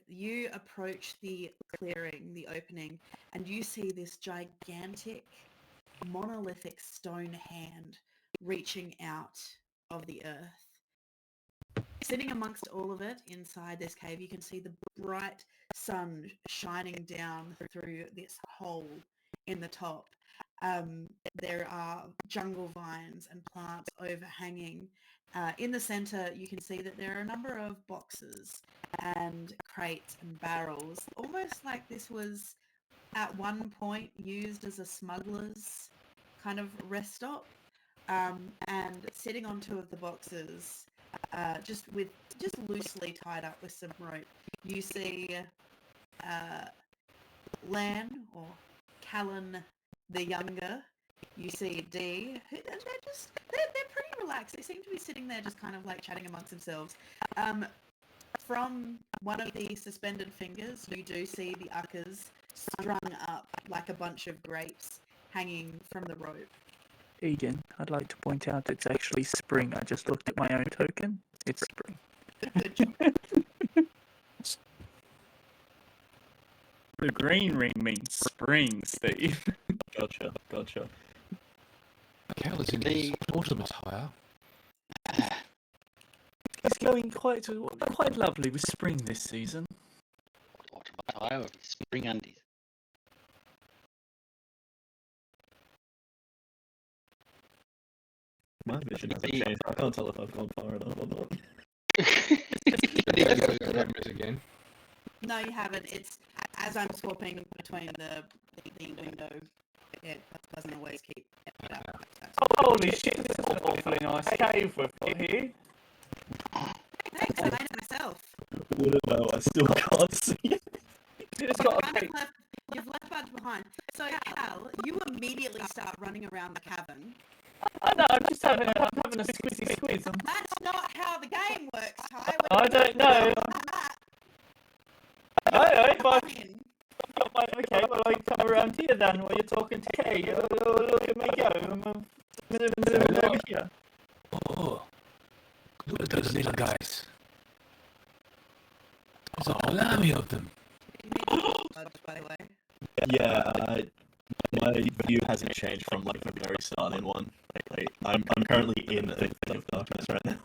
you approach the clearing, the opening, and you see this gigantic monolithic stone hand reaching out of the earth. Sitting amongst all of it inside this cave, you can see the bright sun shining down through this hole in the top. There are jungle vines and plants overhanging. In the center, you can see that there are a number of boxes and crates and barrels, almost like this was at one point used as a smuggler's kind of rest stop. And sitting on two of the boxes, just loosely tied up with some rope, you see Lan or Callan the Younger. You see Dee. They're pretty relaxed. They seem to be sitting there just kind of like chatting amongst themselves. From one of the suspended fingers, you do see the uckers strung up like a bunch of grapes hanging from the rope. Egan, I'd like to point out it's actually spring. I just looked at my own token. It's spring. The green ring means spring, Steve. Gotcha. Cal is in his autumn attire. It's going quite lovely with spring this season. Autumn attire of his spring undies. My vision hasn't changed. I can't tell if I've gone far enough or not. Again. No, you haven't. It's as I'm swapping between the window. It doesn't always keep it up. Holy shit, this is an awfully nice cave we've got here. Thanks, I made it myself. Wouldn't know. I still can't see it. It's got a big... You've left Budge behind. So, Cal, you immediately start running around the cavern. I know, I'm just having a squizzy squiz. That's not how the game works, Ty. I don't know. If I In. got my... Okay, well, I come around here then while you're talking to Kay. Look at me go. I'm over here. Oh, look at those little guys. There's a whole army of them. Budge, by the way. Yeah, my view hasn't changed from like the very start in one. Like, I'm currently in a thing of darkness right now.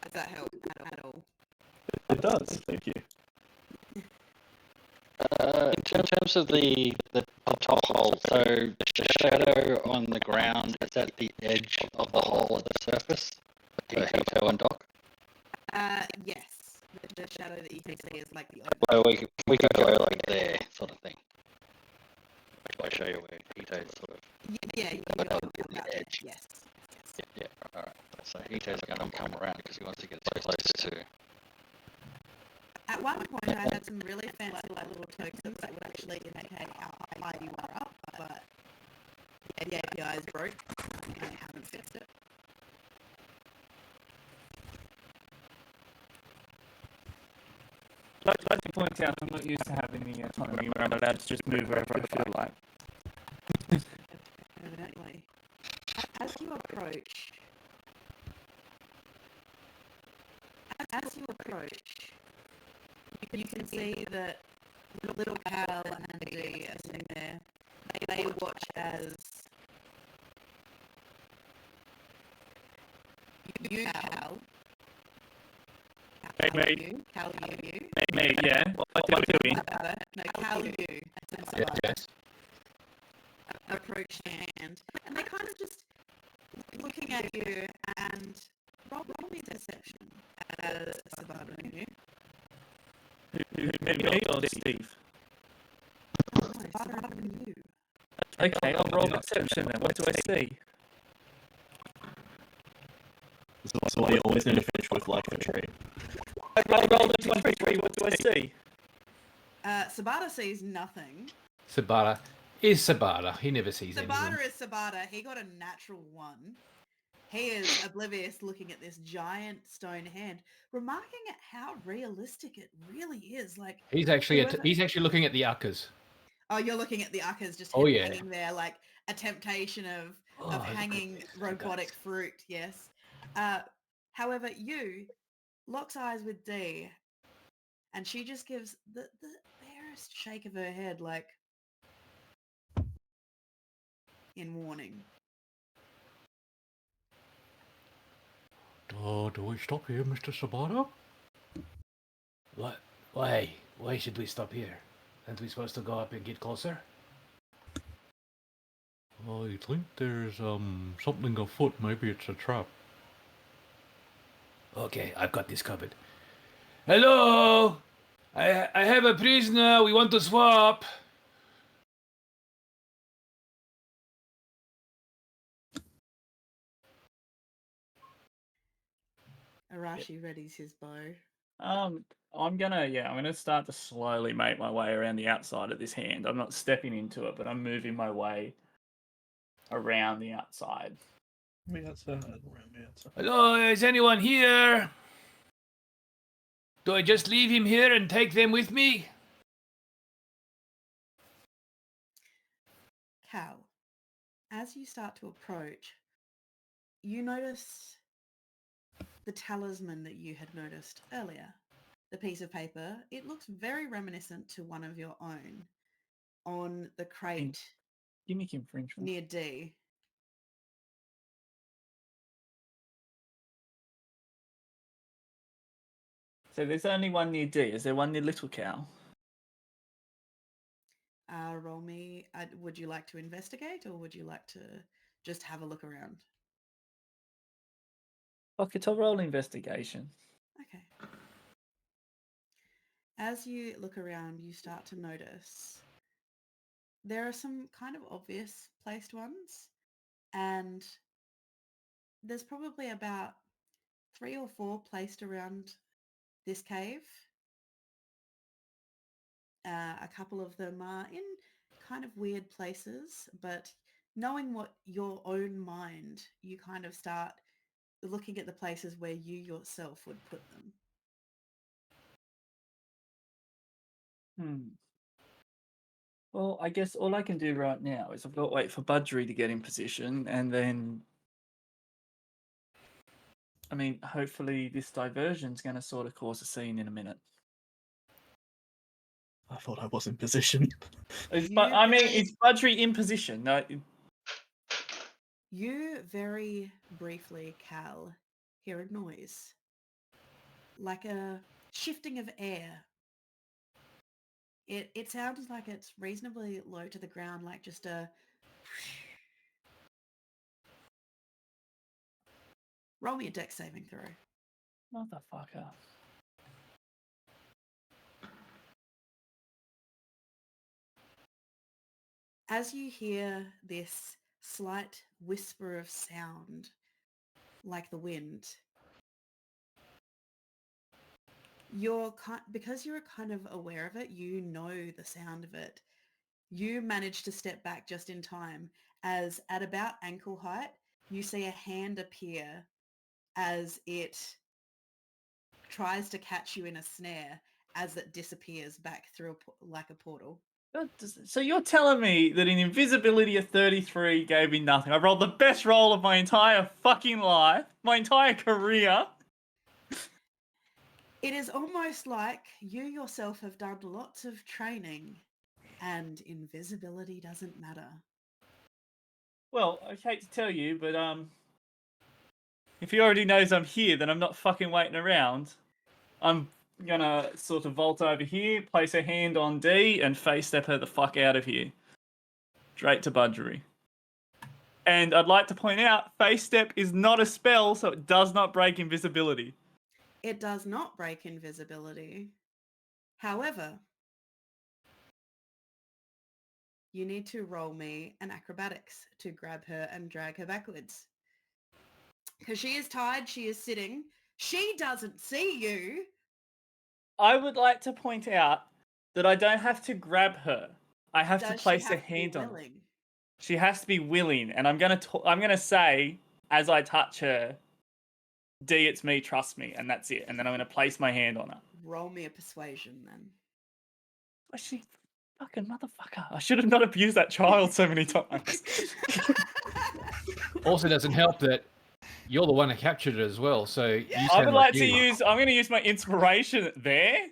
Does that help at all? It does. Thank you. In terms of the top hole, so the shadow on the ground is at the edge of the hole at the surface. Hito and Doc. Yes. The shadow that you can see is like the Well, we could go like there, sort of thing. I'll show you where Hito's sort of. Yeah, you But go on about the that. edge. Yes. Yeah. All right. So Hito's going to come around because he wants to get close to. At one point, I had some really fancy like little tokens that would actually indicate how high you are up, but the API is broke. I haven't fixed it. I'd like to point out I'm not used to having the autonomy where I'm allowed to just move wherever I feel like. Evidently. As you approach, you can see that little Cal and Dee are sitting there. they watch as you, Cal. Cal, you. Me, yeah. What am I doing? No, Cal, you. Yes. Approach hand, and they kind of just looking at you and roll me perception as Sabata and you. Me or Steve? No, Sabata and you. Okay, I'll roll perception then. What do I see? So why you always need to finish with like a tree. I rolled a 23. What do I see? Sabata sees nothing. Sabata is Sabata. He never sees anything. Sabata is Sabata. He got a natural 1. He is oblivious looking at this giant stone hand, remarking at how realistic it really is. Like He's actually whoever- he's actually looking at the uckers. Oh, you're looking at the uckers just Oh, yeah. hanging there, like a temptation of hanging robotic fruit, yes. However, you locks eyes with Dee, and she just gives the barest shake of her head, like in warning. Do we stop here, Mr. Sabata? What? Why? Why should we stop here? Aren't we supposed to go up and get closer? I think there's something afoot. Maybe it's a trap. Okay, I've got this covered. Hello! I have a prisoner. We want to swap. Arashi readies his bow. I'm gonna start to slowly make my way around the outside of this hand. I'm not stepping into it, but I'm moving my way around the outside. Hello, is anyone here? Do I just leave him here and take them with me? Cal, as you start to approach, you notice the talisman that you had noticed earlier. The piece of paper, it looks very reminiscent to one of your own on the crate Gimmick infringement. near D. So there's only one near D. Is there one near Little Cow? Roll me. Would you like to investigate, or would you like to just have a look around? Okay, I'll roll investigation. Okay. As you look around, you start to notice there are some kind of obvious placed ones, and there's probably about 3 or 4 placed around this cave. A couple of them are in kind of weird places, but knowing what your own mind, you kind of start looking at the places where you yourself would put them. Well, I guess all I can do right now is I've got to wait for Budgery to get in position, and then, I mean, hopefully this diversion's going to sort of cause a scene in a minute. I thought I was in position. Is Budgery in position? No. You very briefly, Cal, hear a noise, like a shifting of air. It sounds like it's reasonably low to the ground, like just a... Roll me a dex saving throw. Motherfucker. As you hear this slight whisper of sound, like the wind, because you're kind of aware of it, you know the sound of it. You manage to step back just in time as at about ankle height, you see a hand appear as it tries to catch you in a snare as it disappears back through like a portal. So you're telling me that an invisibility of 33 gave me nothing? I rolled the best roll of my entire fucking life, my entire career. It is almost like you yourself have done lots of training And invisibility doesn't matter. Well, I hate to tell you, but if he already knows I'm here, then I'm not fucking waiting around. I'm gonna sort of vault over here, place a hand on D, and face step her the fuck out of here. Straight to Budgery. And I'd like to point out, face step is not a spell, so it does not break invisibility. It does not break invisibility. However, you need to roll me an acrobatics to grab her and drag her backwards. Because she is tied, she is sitting. She doesn't see you. I would like to point out that I don't have to grab her. I have to Does she place a have to be hand on her. willing? She has to be willing, and I'm gonna say as I touch her, D, it's me, trust me, and that's it. And then I'm gonna place my hand on her. Roll me a persuasion then. Oh, she fucking motherfucker! I should have not abused that child so many times. Also, doesn't help that you're the one who captured it as well. So you I sound would like like to you. use. I'm gonna use my inspiration there.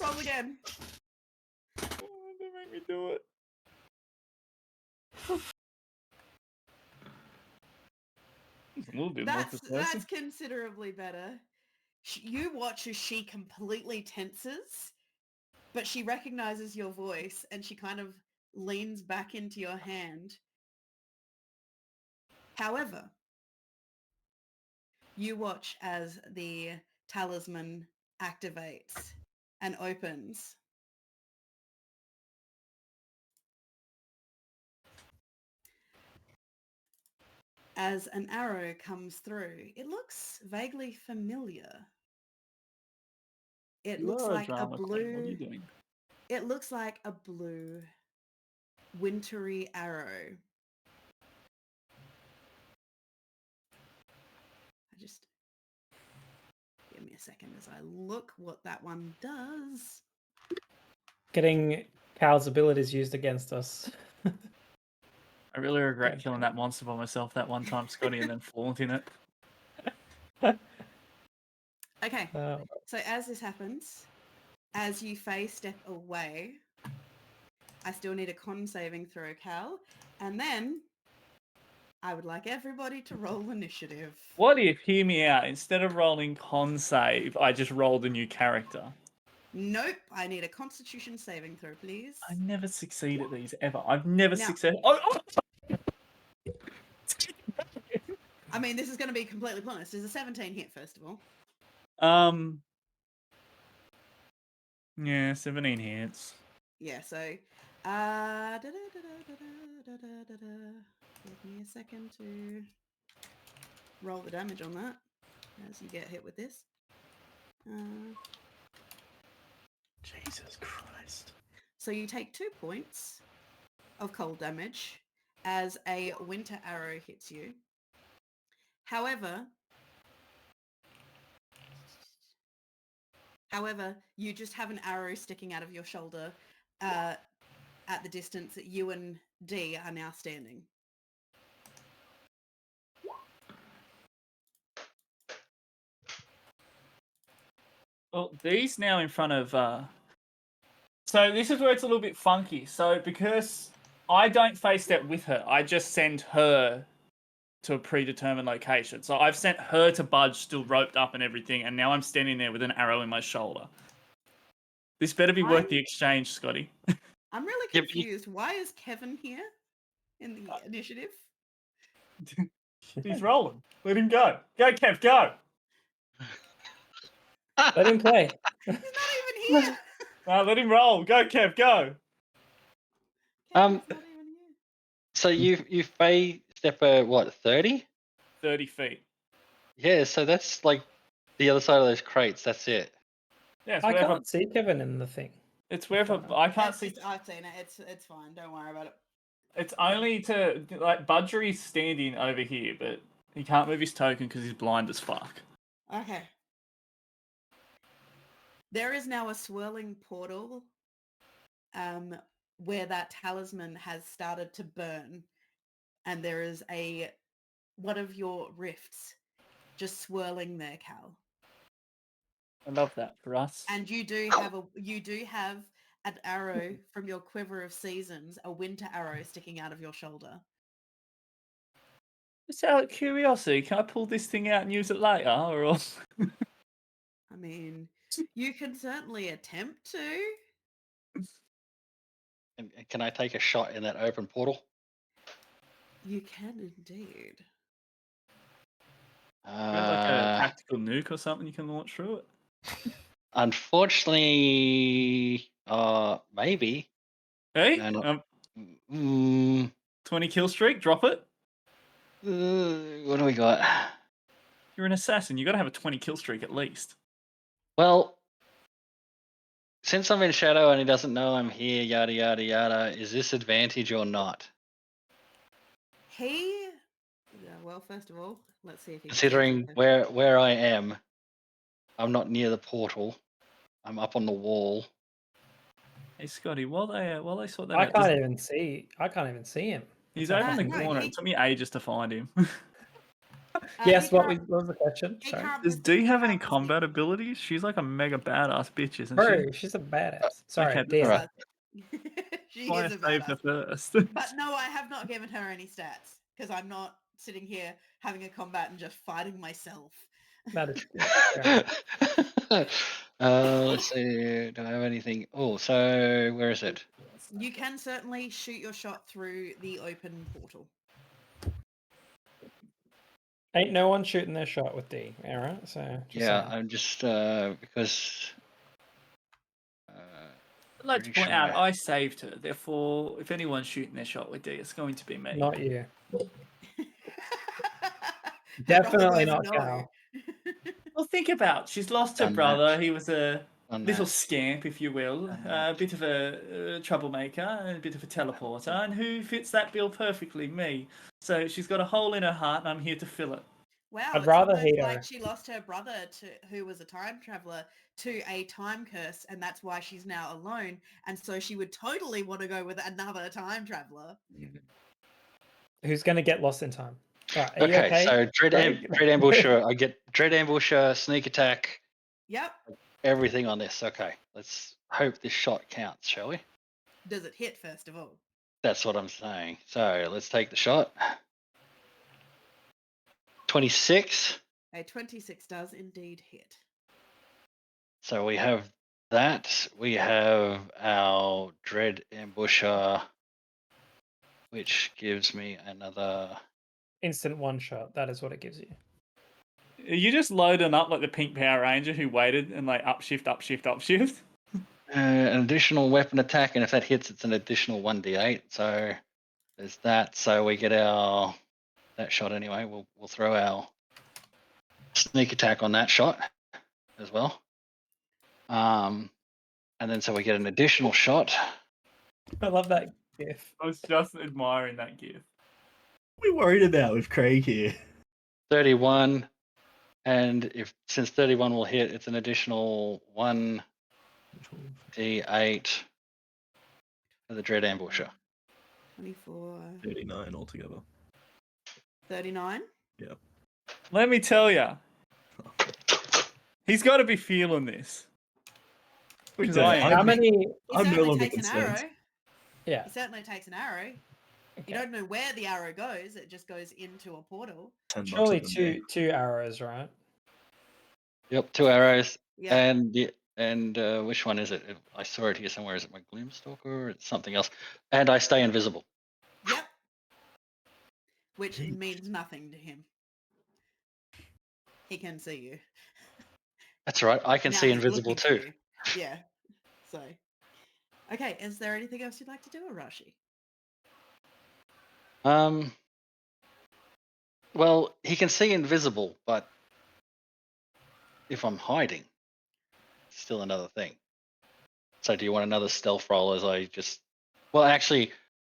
Roll again. Oh, don't make me do it. A little bit more That's persuasive. considerably better. You watch as she completely tenses, but she recognizes your voice and she kind of leans back into your hand. However, you watch as the talisman activates and opens. As an arrow comes through, it looks vaguely familiar. It looks You're like a drama queen. What are you blue. doing? It looks like a blue, wintry arrow. Just give me a second as I look what that one does. Getting Cal's abilities used against us. I really regret killing that monster by myself that one time, Scotty, and then flaunting it. Okay, Oh, so as this happens, as you phase step away, I still need a con saving throw, Cal, and then I would like everybody to roll initiative. What if, hear me out, instead of rolling con save, I just rolled a new character? Nope, I need a constitution saving throw, please. I never succeed at these ever. I've never Now- succeeded. Oh! I mean, this is going to be completely honest. Is a 17 hit, first of all? Yeah, 17 hits. Yeah, so... Give me a second to roll the damage on that as you get hit with this. Jesus Christ. So you take 2 points of cold damage as a winter arrow hits you. However, you just have an arrow sticking out of your shoulder at the distance that you and D are now standing. Well, D's now in front of... So this is where it's a little bit funky. So because I don't face step with her, I just send her to a predetermined location. So I've sent her to Budge, still roped up and everything, and now I'm standing there with an arrow in my shoulder. This better be worth the exchange, Scotty. I'm really Yeah, but confused. Why is Kevin here in the initiative? He's rolling. Let him go. Go, Kev, go. let him play. He's not even here. Let him roll. Go, Kev, go. Kevin's not even here. So you phase step what 30? 30 feet. Yeah, so that's like the other side of those crates. That's it. Yeah, it's I wherever. can't see Kevin in the thing. It's wherever. I can't see. I've seen it. It's fine. Don't worry about it. It's only to like Budgery's standing over here, but he can't move his token because he's blind as fuck. Okay. There is now a swirling portal where that talisman has started to burn, and there is one of your rifts just swirling there, Cal. I love that for us. And you do have an arrow from your quiver of seasons, a winter arrow sticking out of your shoulder. Just out of curiosity, can I pull this thing out and use it later? Or I mean, you can certainly attempt to. And can I take a shot in that open portal? You can indeed. you have like a tactical nuke or something you can launch through it? Unfortunately, maybe. Hey, No, not. 20 kill streak, drop it. What do we got? You're an assassin. You got to have a 20 kill streak at least. Well, since I'm in shadow and he doesn't know I'm here, yada yada yada, is this advantage or not? Well, first of all, let's see if he Considering where I am, I'm not near the portal. I'm up on the wall. Hey Scotty, while they sort that I out, can't even see him. he's What's over in the happening? corner. It took me ages to find him. Yes, what was the question? Sorry. Does Dee have any combat abilities? She's like a mega badass bitch, isn't Bro, she? she's a badass. Sorry, okay, Dee. Alright. She Why I is a saved her badass. first. But no, I have not given her any stats because I'm not sitting here having a combat and just fighting myself. That is fair. Let's see. Do I have anything? Oh, so where is it? You can certainly shoot your shot through the open portal. Ain't no one shooting their shot with D, alright? So just Yeah, saying. I'm just because. I'd like to Pretty point out sure. I saved her. Therefore, if anyone's shooting their shot with D, it's going to be me. Not you. It Definitely probably not was Cal. Well, think about it. She's lost her Done brother. that. He was a Done little that. scamp, if you will, Done a that. bit of a troublemaker, and a bit of a teleporter, and who fits that bill perfectly? Me. So she's got a hole in her heart, and I'm here to fill it. Wow, I'd it's rather almost hate her. like she lost her brother who was a time traveler to a time curse, and that's why she's now alone. And so she would totally want to go with another time traveler. Who's going to get lost in time? Alright, are you Okay, okay? so dread ambusher. I get dread ambusher, sneak attack, Yep. everything on this. Okay, let's hope this shot counts, shall we? Does it hit first of all? That's what I'm saying. So let's take the shot. 26. A 26 does indeed hit. So we have that. We have our dread ambusher, which gives me another. Instant one shot. That is what it gives you. Are you just loading up like the pink Power Ranger who waited and like upshift, upshift, upshift? An additional weapon attack, and if that hits, it's an additional 1d8. So there's that. So we get our that shot anyway. We'll throw our sneak attack on that shot as well. And then so we get an additional shot. I love that gif. I was just admiring that gif. What are we worried about with Craig here? 31, and since 31 will hit, it's an additional 1d8 for the dread ambusher. 24, 39 altogether. 39. Let me tell you, he's got to be feeling this. Because I am. How many? He I'm no certainly longer takes an concerned. arrow. Yeah. He certainly takes an arrow. You Okay. don't know where the arrow goes. It just goes into a portal. 10 bucks Surely a day. two arrows, right? Yep, 2 arrows. Yeah. And which one is it? I saw it here somewhere. Is it my Gloomstalker or it's something else? And I stay invisible. Yep. Which Yeesh. means nothing to him. He can see you. That's right. I can Now see he's invisible looking for too. you. Yeah. So. Okay, is there anything else you'd like to do, Arashi? Well, he can see invisible, but if I'm hiding, it's still another thing. So do you want another stealth roll as I just... Well, actually,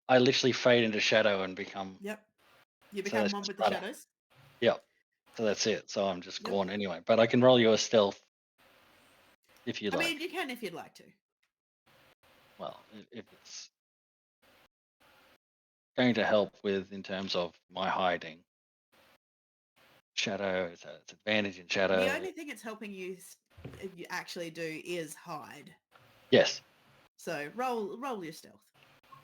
I literally fade into shadow and become... Yep. You So become that's one just with the better. shadows. Yep. So that's it. So I'm just Yep. gone anyway. But I can roll you a stealth if you'd I like. mean, you can if you'd like to. Well, if it's going to help with in terms of my hiding. Shadow, it's advantage in shadow. The only thing it's helping you you actually do is hide. Yes. So roll your stealth.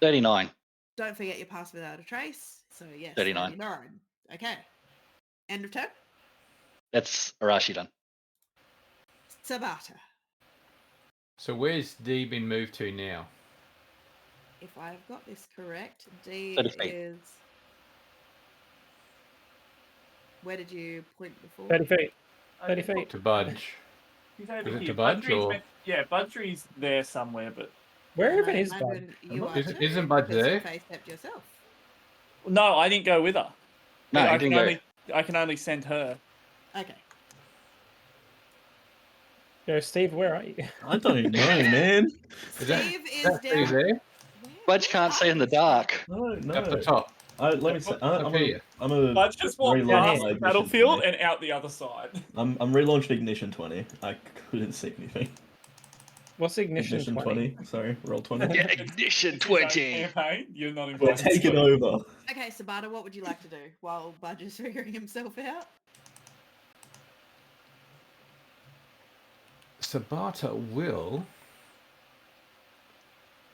39. Don't forget your pass without a trace. So yes, 39. Okay. End of turn. That's Arashi done. Sabata. So where's D been moved to now? If I've got this correct, D 30 feet. is. Where did you point before? 30 feet. 30 feet. To Budge. He's over Is it here. to Budge, Budgerie's or- meant- Yeah, Budgerie's there somewhere, but Where And even I is Bud? imagine you are Isn't too, Bud because there? you face-stepped yourself. no, I didn't go with her. No, I you didn't go. I can only send her. Okay. Yo, Steve, where are you? I don't know, man. Is that- Steve is Is down. there? Where- Budge where can't are see in the you, Steve? dark. No, no. Up the top. Let me say, Up I'm here. a Budge just walked down relaunch past here. the Ignition battlefield 20. and out the other side. I'm relaunched Ignition 20. I couldn't see anything. What's ignition, 20? Sorry, roll 20. Yeah, Ignition It's his own 20. campaign. You're not We're invited. taking over. Okay, Sabata, what would you like to do while Budge is figuring himself out? Sabata will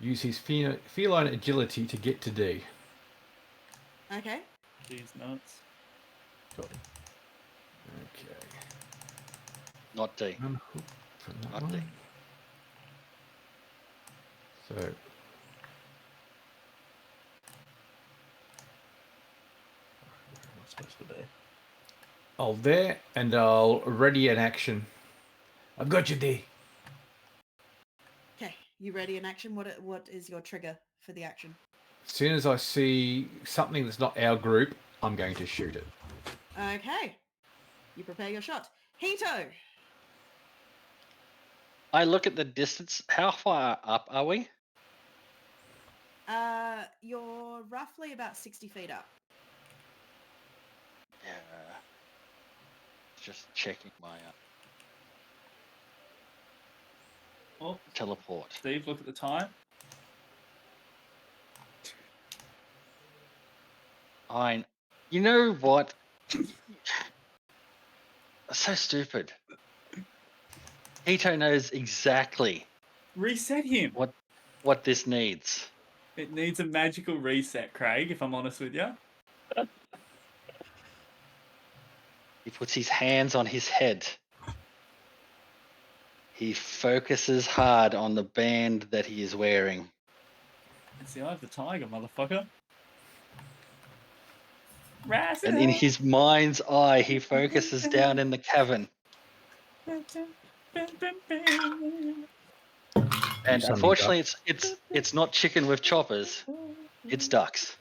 use his feline agility to get to D. Okay. These nuts. Okay. Not D. Unhook from that Not D. one. So What's supposed to be? I'll there and I'll ready an action. I've got you, D. Okay, you ready in action? What is your trigger for the action? As soon as I see something that's not our group, I'm going to shoot it. Okay. You prepare your shot. Hito! I look at the distance. How far up are we? You're roughly about 60 feet up. Yeah. Just checking my Oh, teleport. Steve, look at the time. You know what? So stupid. Hito knows exactly Reset him. what this needs. It needs a magical reset, Craig, if I'm honest with you. He puts his hands on his head. He focuses hard on the band that he is wearing. It's the eye of the tiger, motherfucker. And in his mind's eye, he focuses down in the cavern. And Some unfortunately, it's not chicken with choppers. It's ducks.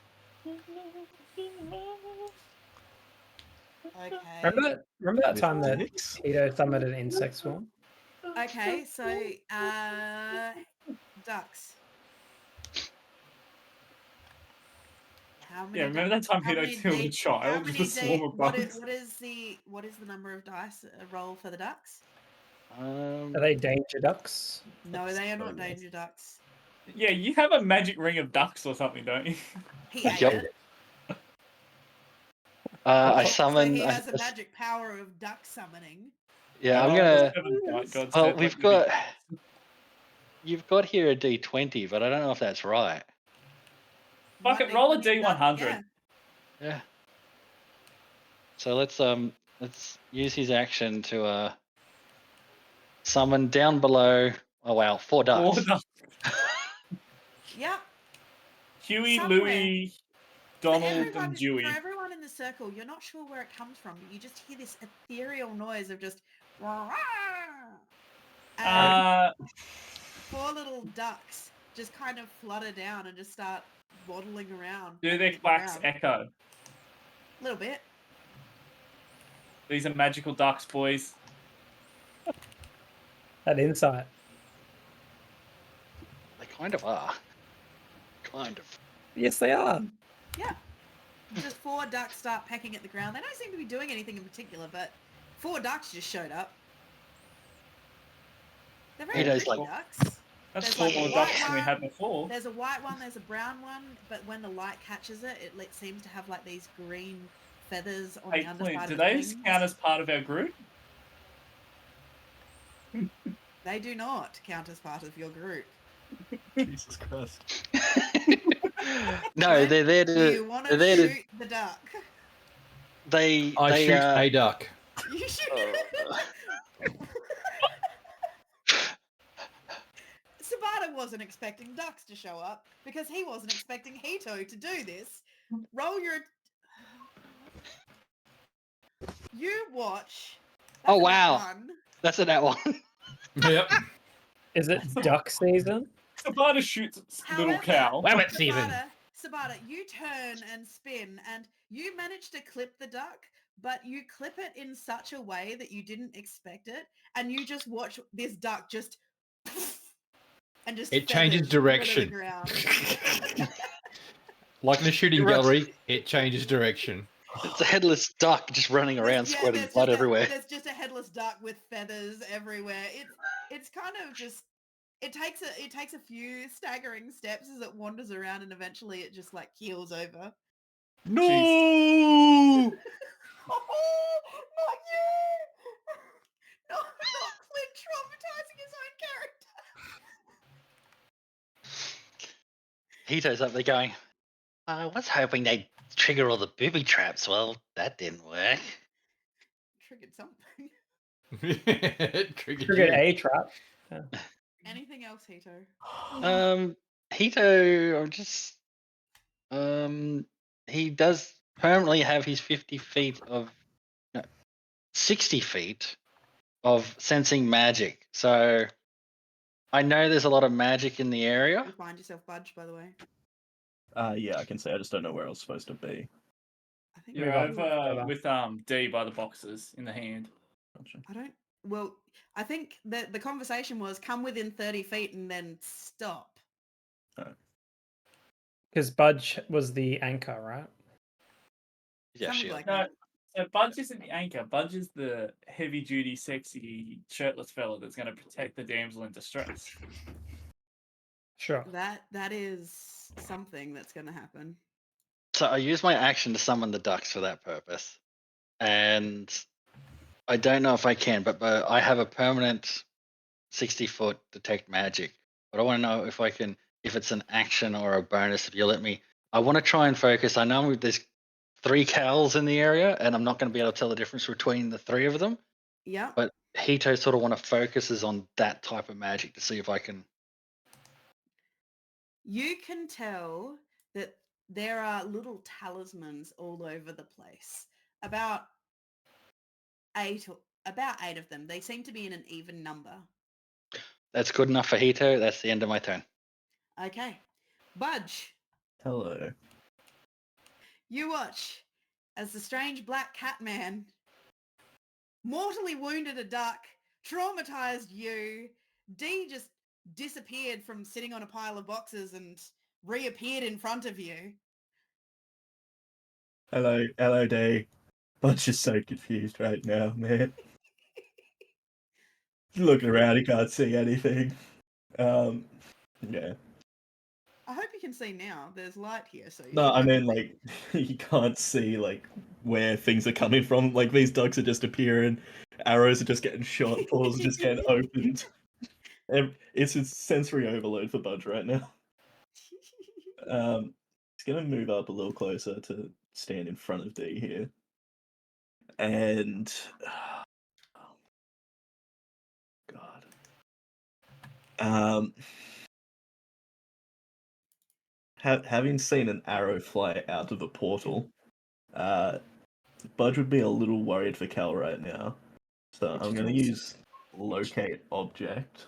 Okay. Remember that time that Dicks? Hito summoned an insect swarm? Okay, so, ducks. How many Yeah, remember that ducks- time how Hito many killed a D- how child with many a swarm D- of what bugs? what is the number of dice roll for the ducks? Are they danger ducks? No, they are not so nice. danger ducks. Yeah, you have a magic ring of ducks or something, don't you? He ate Yep. it. I So summon. he has a magic power of duck summoning. Yeah, I'm Oh, gonna. seven gods Well, said, we've like, got. You've got here a D20, but I don't know if that's right. Fuck it, Might roll a be duck- D100. yeah. Yeah. So let's use his action to summon down below. Oh wow, 4 ducks. Or the Yep. Huey, Somewhere. Louie, For Donald, everyone, and Dewey. for everyone in the circle, you're not sure where it comes from, but you just hear this ethereal noise of just. And 4 little ducks just kind of flutter down and just start waddling around. Do their walking quacks around. echo? A little bit. These are magical ducks, boys. That insight. They kind of are. Kind of. Yes, they are. Just 4 ducks start pecking at the ground. They don't seem to be doing anything in particular, but 4 ducks just showed up. They're very Hito's pretty like- ducks. That's There's 4 like a more white ducks than we one. had before. There's a white one, there's a brown one, but when the light catches it, it seems to have like these green feathers on Hey, the underside Clint, do of the they wings. count as part of our group? They do not count as part of your group. Jesus Christ. No, When they're there do you to. want They're to there to. shoot the duck? I They shoot a duck. You shoot. uh, Sabata wasn't expecting ducks to show up because he wasn't expecting Hito to do this. Roll your... You watch... Oh, That's a nat wow. one. That's a that one. Yep. Is it duck season? Sabata shoots little However, cow. Rabbit season. Sabata, you turn and spin and you manage to clip the duck, but you clip it in such a way that you didn't expect it, and you just watch this duck just and just It changes feathers over the direction. ground. Like in a shooting You're right. gallery, it changes direction. It's a headless duck just running around, squirting there's blood just everywhere. There's just a headless duck with feathers everywhere. It's kind of just it takes a few staggering steps as it wanders around, and eventually it just like keels over. No! Oh, not you! Not Clint traumatizing his own character. Hito's up there going, I was hoping they'd trigger all the booby traps. Well, that didn't work. Triggered something. Triggered Triggered you. a trap. Anything else, Hito? Hito, I'm just he does permanently have his 50 feet of 60 feet of sensing magic. So I know there's a lot of magic in the area. You find yourself Budge, by the way. Yeah, I can say. I just don't know where I was supposed to be. I think You're Move up over further. with D by the boxes in the hand. Gotcha. I don't. Well, I think that the conversation was come within 30 feet and then stop. Because Budge was the anchor, right? Yeah, Something shield. like No, that. so Budge isn't the anchor. Budge is the heavy-duty, sexy, shirtless fella that's going to protect the damsel in distress. Sure. That is something that's going to happen. So I use my action to summon the ducks for that purpose. And I don't know if I can, but I have a permanent 60-foot detect magic. But I want to know if I can, if it's an action or a bonus, if you let me. I want to try and focus. I know there's 3 cows in the area, and I'm not going to be able to tell the difference between the 3 of them. Yeah. But Hito sort of want to focuses on that type of magic to see if I can. You can tell that there are little talismans all over the place. About 8 of them. They seem to be in an even number. That's good enough for Hito. That's the end of my turn. Okay. Budge, Hello. you watch as the strange black cat man mortally wounded a duck, traumatized you. D just disappeared from sitting on a pile of boxes and reappeared in front of you. Hello, D. Bunch is so confused right now, man. Looking around, he can't see anything. Yeah. I hope you can see now. There's light here, so you No, should I be mean, able to like, you can't see, like, where things are coming from. Like, these ducks are just appearing, arrows are just getting shot, portals are just getting opened. It's a sensory overload for Budge right now. see. He's gonna move up a little closer to stand in front of D here. And... God. Having seen an arrow fly out of the portal, Budge would be a little worried for Cal right now. So I'm going to use locate object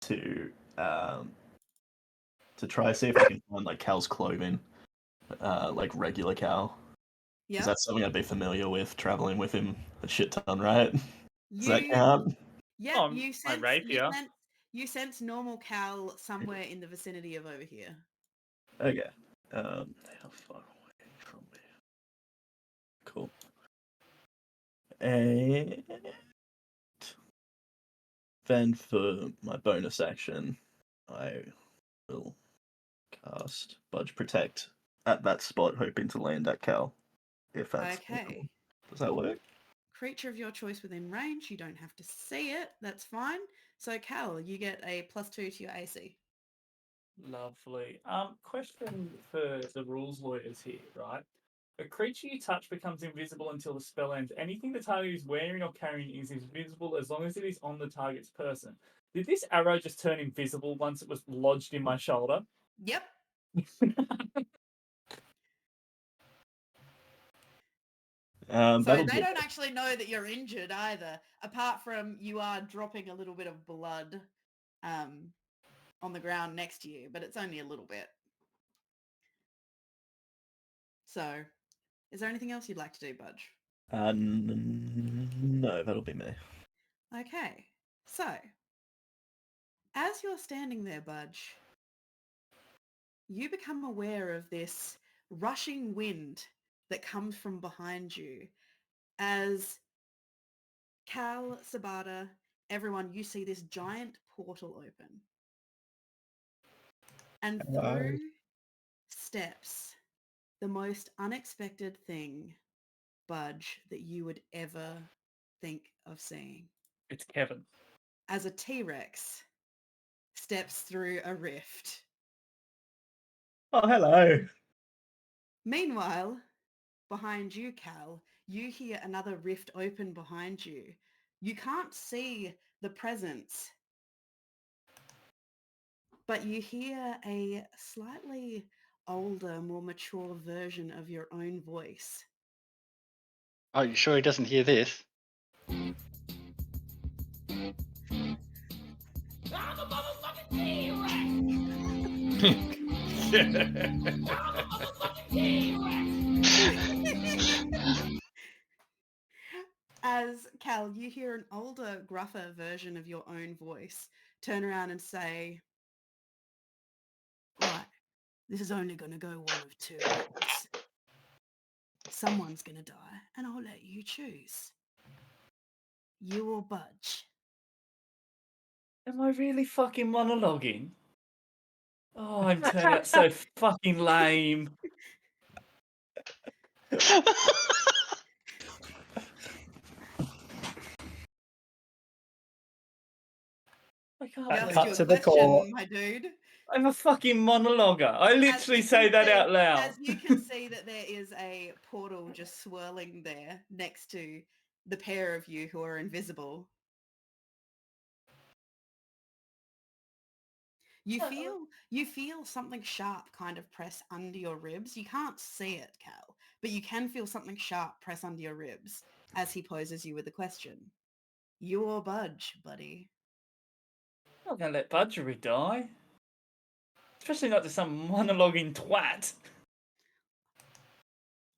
to try see if I can find like Cal's clothing, like regular Cal. Yeah. Because that's something I'd be familiar with traveling with him a shit ton, right? Does that You, count? yeah, Oh, you my sense, rapier. you sense normal Cal somewhere in the vicinity of over here. Okay. How far away from me? Cool. And then for my bonus action, I will cast Budge Protect at that spot, hoping to land at Cal. If that's Okay. Does that work? creature of your choice within range. You don't have to see it. That's fine. So, Cal, you get a +2 to your AC. Lovely. Question for the rules lawyers here, right? A creature you touch becomes invisible until the spell ends. Anything the target is wearing or carrying is invisible as long as it is on the target's person. Did this arrow just turn invisible once it was lodged in my shoulder? Yep. So That'll they do. don't actually know that you're injured either, apart from you are dropping a little bit of blood on the ground next to you, but it's only a little bit. So, is there anything else you'd like to do, Budge? No, that'll be me. Okay, so as you're standing there, Budge, you become aware of this rushing wind that comes from behind you as Cal, Sabata, everyone, you see this giant portal open. And Hello. through steps the most unexpected thing, Budge, that you would ever think of seeing. It's Kevin. As a T-Rex steps through a rift. Oh, hello. Meanwhile, behind you, Cal, you hear another rift open behind you. You can't see the presence, but you hear a slightly older, more mature version of your own voice. Oh, you sure he doesn't hear this? As Cal, you hear an older, gruffer version of your own voice turn around and say, right, this is only going to go one of two ways. Someone's going to die, and I'll let you choose. You or Budge. Am I really fucking monologuing? Oh, I'm turned out so fucking lame. I can't I Cut asked believe you a to the question, core. my dude. I'm a fucking monologuer. I literally As you say can that see- out loud. As you can see that there is a portal just swirling there next to the pair of you who are invisible. You feel something sharp kind of press under your ribs. You can't see it, Cal, but you can feel something sharp press under your ribs as he poses you with the question. You or Budge, buddy? I'm not going to let Budgery die. Especially not to some monologuing twat.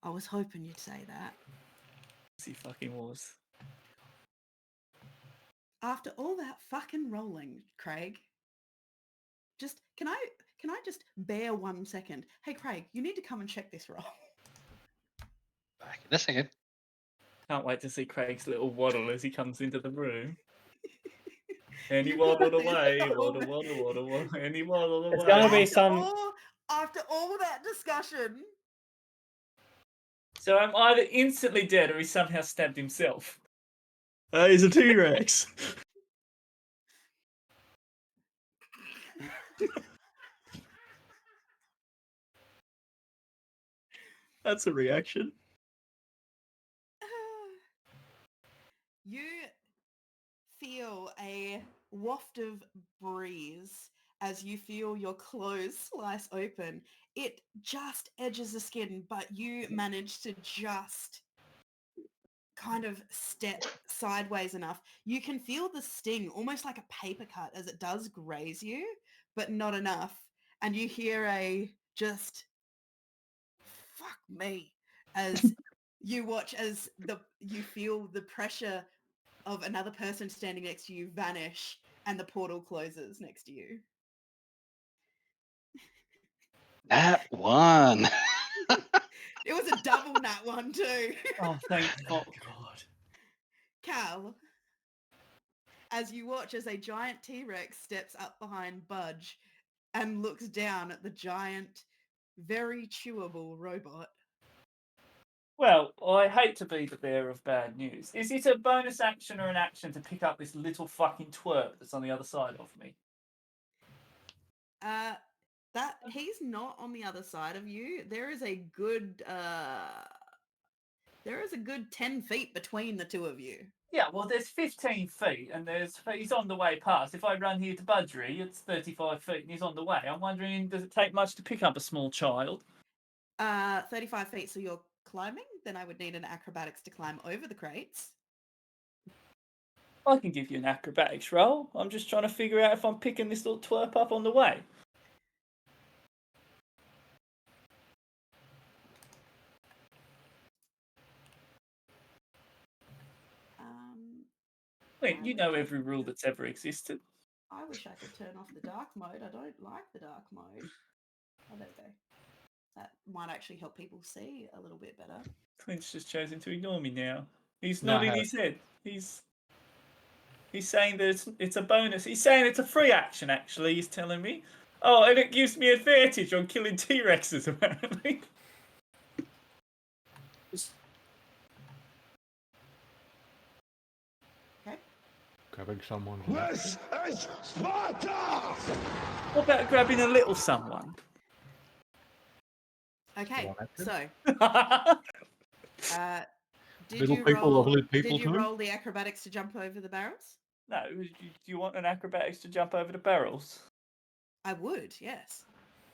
I was hoping you'd say that. Yes, he fucking was. After all that fucking rolling, Craig, just can I just bear 1 second? Hey Craig, you need to come and check this roll. Back in a second. Can't wait to see Craig's little waddle as he comes into the room. And he You got waddled this. away, Oh, waddle, waddle, waddle, waddle, and he waddled It's away. gonna be some. After all that discussion, So I'm either instantly dead or he somehow stabbed himself. He's a T-Rex. That's a reaction. you feel a waft of breeze as you feel your clothes slice open. It just edges the skin, but you manage to just kind of step sideways enough. You can feel the sting, almost like a paper cut, as it does graze you, but not enough. And you hear a just, fuck me, as you watch as you feel the pressure of another person standing next to you vanish and the portal closes next to you. That one. It was a double nat one too. Oh, thank God. Cal, as you watch as a giant T-Rex steps up behind Budge and looks down at the giant, very chewable robot. Well, I hate to be the bearer of bad news. Is it a bonus action or an action to pick up this little fucking twerp that's on the other side of me? That he's not on the other side of you. There is a good 10 feet between the two of you. Yeah, well, there's 15 feet, and he's on the way past. If I run here to Budgery, it's 35 feet, and he's on the way. I'm wondering, does it take much to pick up a small child? 35 feet, so you're climbing? Then I would need an acrobatics to climb over the crates. I can give you an acrobatics roll. I'm just trying to figure out if I'm picking this little twerp up on the way. Wait, you know every rule that's ever existed. I wish I could turn off the dark mode. I don't like the dark mode. Oh, there we go. That might actually help people see a little bit better. Clint's just chosen to ignore me now. He's No, I nodding haven't. his head. He's saying that it's a bonus. He's saying it's a free action, actually, he's telling me. Oh, and it gives me advantage on killing T-Rexes, apparently. Okay. Grabbing someone. This is Sparta! What about grabbing a little someone? Okay, want to? so did Little you people roll? of little people did you too? roll the acrobatics to jump over the barrels? No, do you want an acrobatics to jump over the barrels? I would, yes.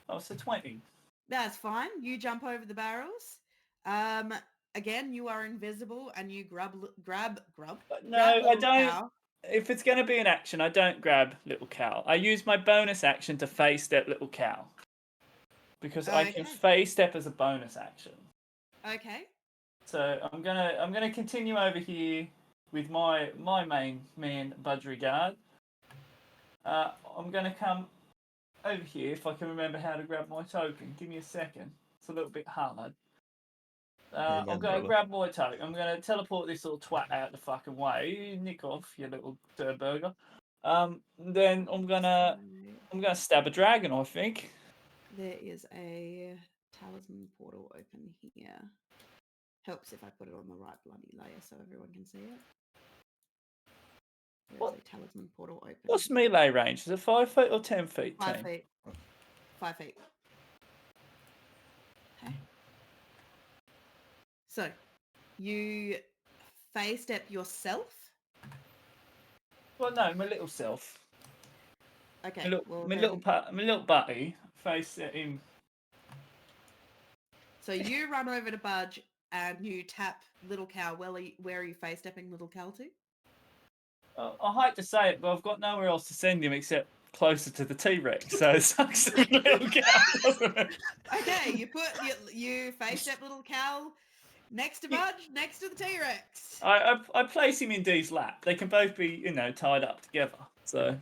Oh, it's a 20. That's fine. You jump over the barrels. Again, you are invisible, and you grab. No, grab I little don't. cow. If it's going to be an action, I don't grab little cow. I use my bonus action to face step little cow. Because I can Okay. face step as a bonus action. Okay. So I'm gonna continue over here with my main man Budgery Guard. I'm gonna come over here if I can remember how to grab my token. Give me a second. It's a little bit hard. I'm Amen, gonna brother. grab my token. I'm gonna teleport this little twat out the fucking way. You nick off, you little dirt burger. Then I'm gonna stab a dragon, I think. There is a talisman portal open here. Helps if I put it on the right bloody layer so everyone can see it. There's What? a talisman portal open. What's melee range? Is it 5 feet or 10 feet? 5 team? feet. 5 feet. Okay. So, you face step yourself. Well, no, my little self. Okay. My little, well, my then- little, my little buddy. Face it in. So you run over to Budge and you tap little cow. Where are you face stepping little cow to? I hate to say it, but I've got nowhere else to send him except closer to the T-Rex. So it sucks to be little cow, doesn't it? Okay, you face step little cow next to Budge, next to the T-Rex. I place him in Dee's lap. They can both be, tied up together. So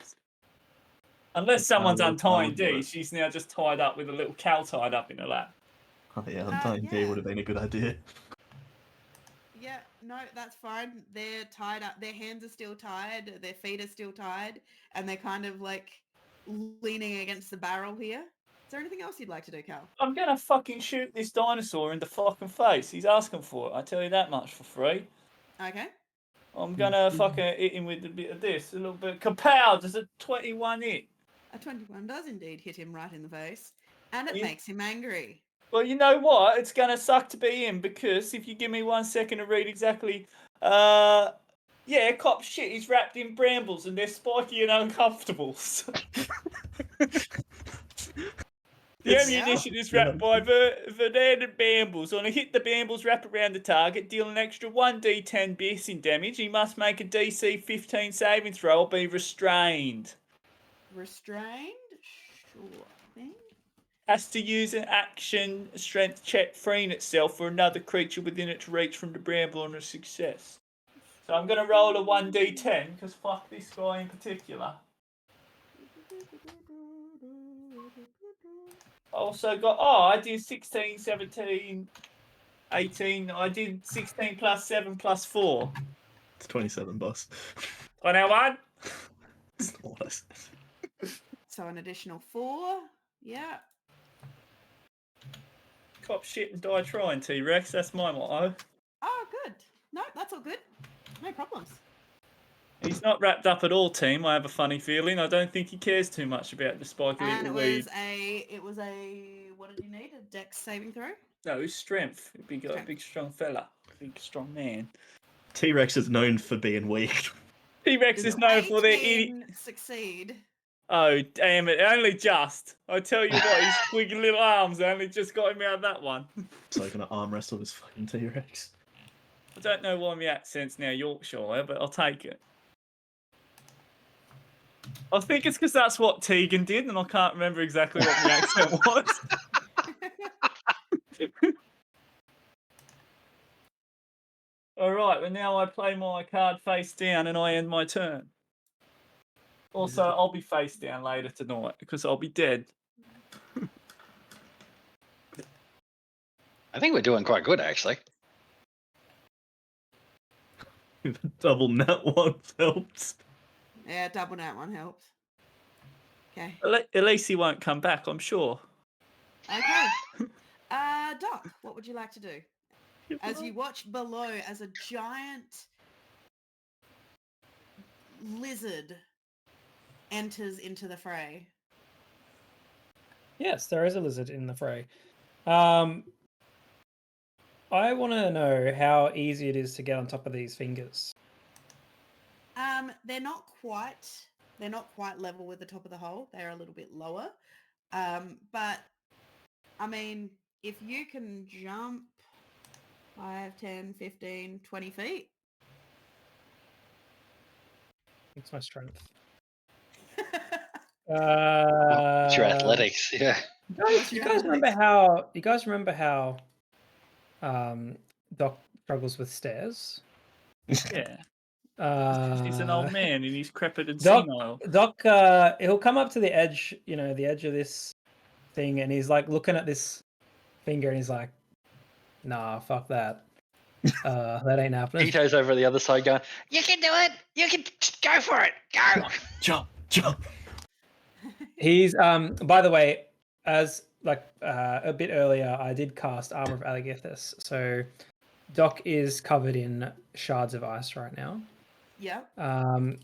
unless someone's untying Dee, she's now just tied up with a little cow tied up in her lap. Oh yeah, untying D yeah. would have been a good idea. Yeah, no, that's fine. They're tied up. Their hands are still tied. Their feet are still tied. And they're kind of like leaning against the barrel here. Is there anything else you'd like to do, Cal? I'm gonna fucking shoot this dinosaur in the fucking face. He's asking for it. I tell you that much for free. Okay. I'm gonna fucking hit him with a bit of this. A little bit. Kapow! Does a 21 hit? A 21 does indeed hit him right in the face. And it Yeah. makes him angry. Well, you know what? It's gonna suck to be him because if you give me 1 second to read exactly, yeah, cop shit. He's wrapped in brambles and they're spiky and uncomfortable. So- The ammunition is wrapped by verdant brambles. On a hit, the brambles wrap around the target, deal an extra 1d10 piercing damage. He must make a DC 15 saving throw or be restrained. Restrained? Sure thing. Has to use an action strength check freeing itself for another creature within its reach from the bramble on a success. So I'm going to roll a 1d10 because fuck this guy in particular. I also got, I did 16, 17, 18. I did 16 plus 7 plus 4. It's 27, boss. 21. It's not what I said. So an additional 4. Yeah. Cop shit and die trying, T-Rex. That's my motto. Oh, good. No, that's all good. No problems. He's not wrapped up at all, team. I have a funny feeling. I don't think he cares too much about the spiky And little it weed. was a, what did you need? A dex saving throw? No, his strength. Big, Strength. big strong fella. Big strong man. T-Rex is known for being weak. T-Rex is known for their idiot. 18 succeed. Oh, damn it. Only just. I tell you what, his squiggy little arms only just got him out of that one. So I'm gonna arm wrestle this fucking T-Rex. I don't know why my accent's now Yorkshire, but I'll take it. I think it's because that's what Tegan did, and I can't remember exactly what my accent was. All right, well now I play my card face down and I end my turn. Also, I'll be face down later tonight because I'll be dead. I think we're doing quite good, actually. Double nat one helps. Yeah, double nat one helps. Okay. At least he won't come back, I'm sure. Okay. Doc, what would you like to do? As you watch below as a giant lizard enters into the fray. Yes, there is a lizard in the fray. I want to know how easy it is to get on top of these fingers. They're not quite level with the top of the hole. They're a little bit lower. But I mean, if you can jump 5, 10, 15, 20 feet. It's my strength. It's your athletics, yeah. You guys remember how Doc struggles with stairs? Yeah. He's an old man and he's crepit and Doc, senile. Doc, he'll come up to the edge, the edge of this thing, and he's like looking at this finger, and he's like, "Nah, fuck that. That ain't happening." Tito's over the other side going, "You can do it! You can go for it! Go!" Jump, jump. He's by the way, as a bit earlier, I did cast Armor of Alagithus, so Doc is covered in shards of ice right now. Yeah.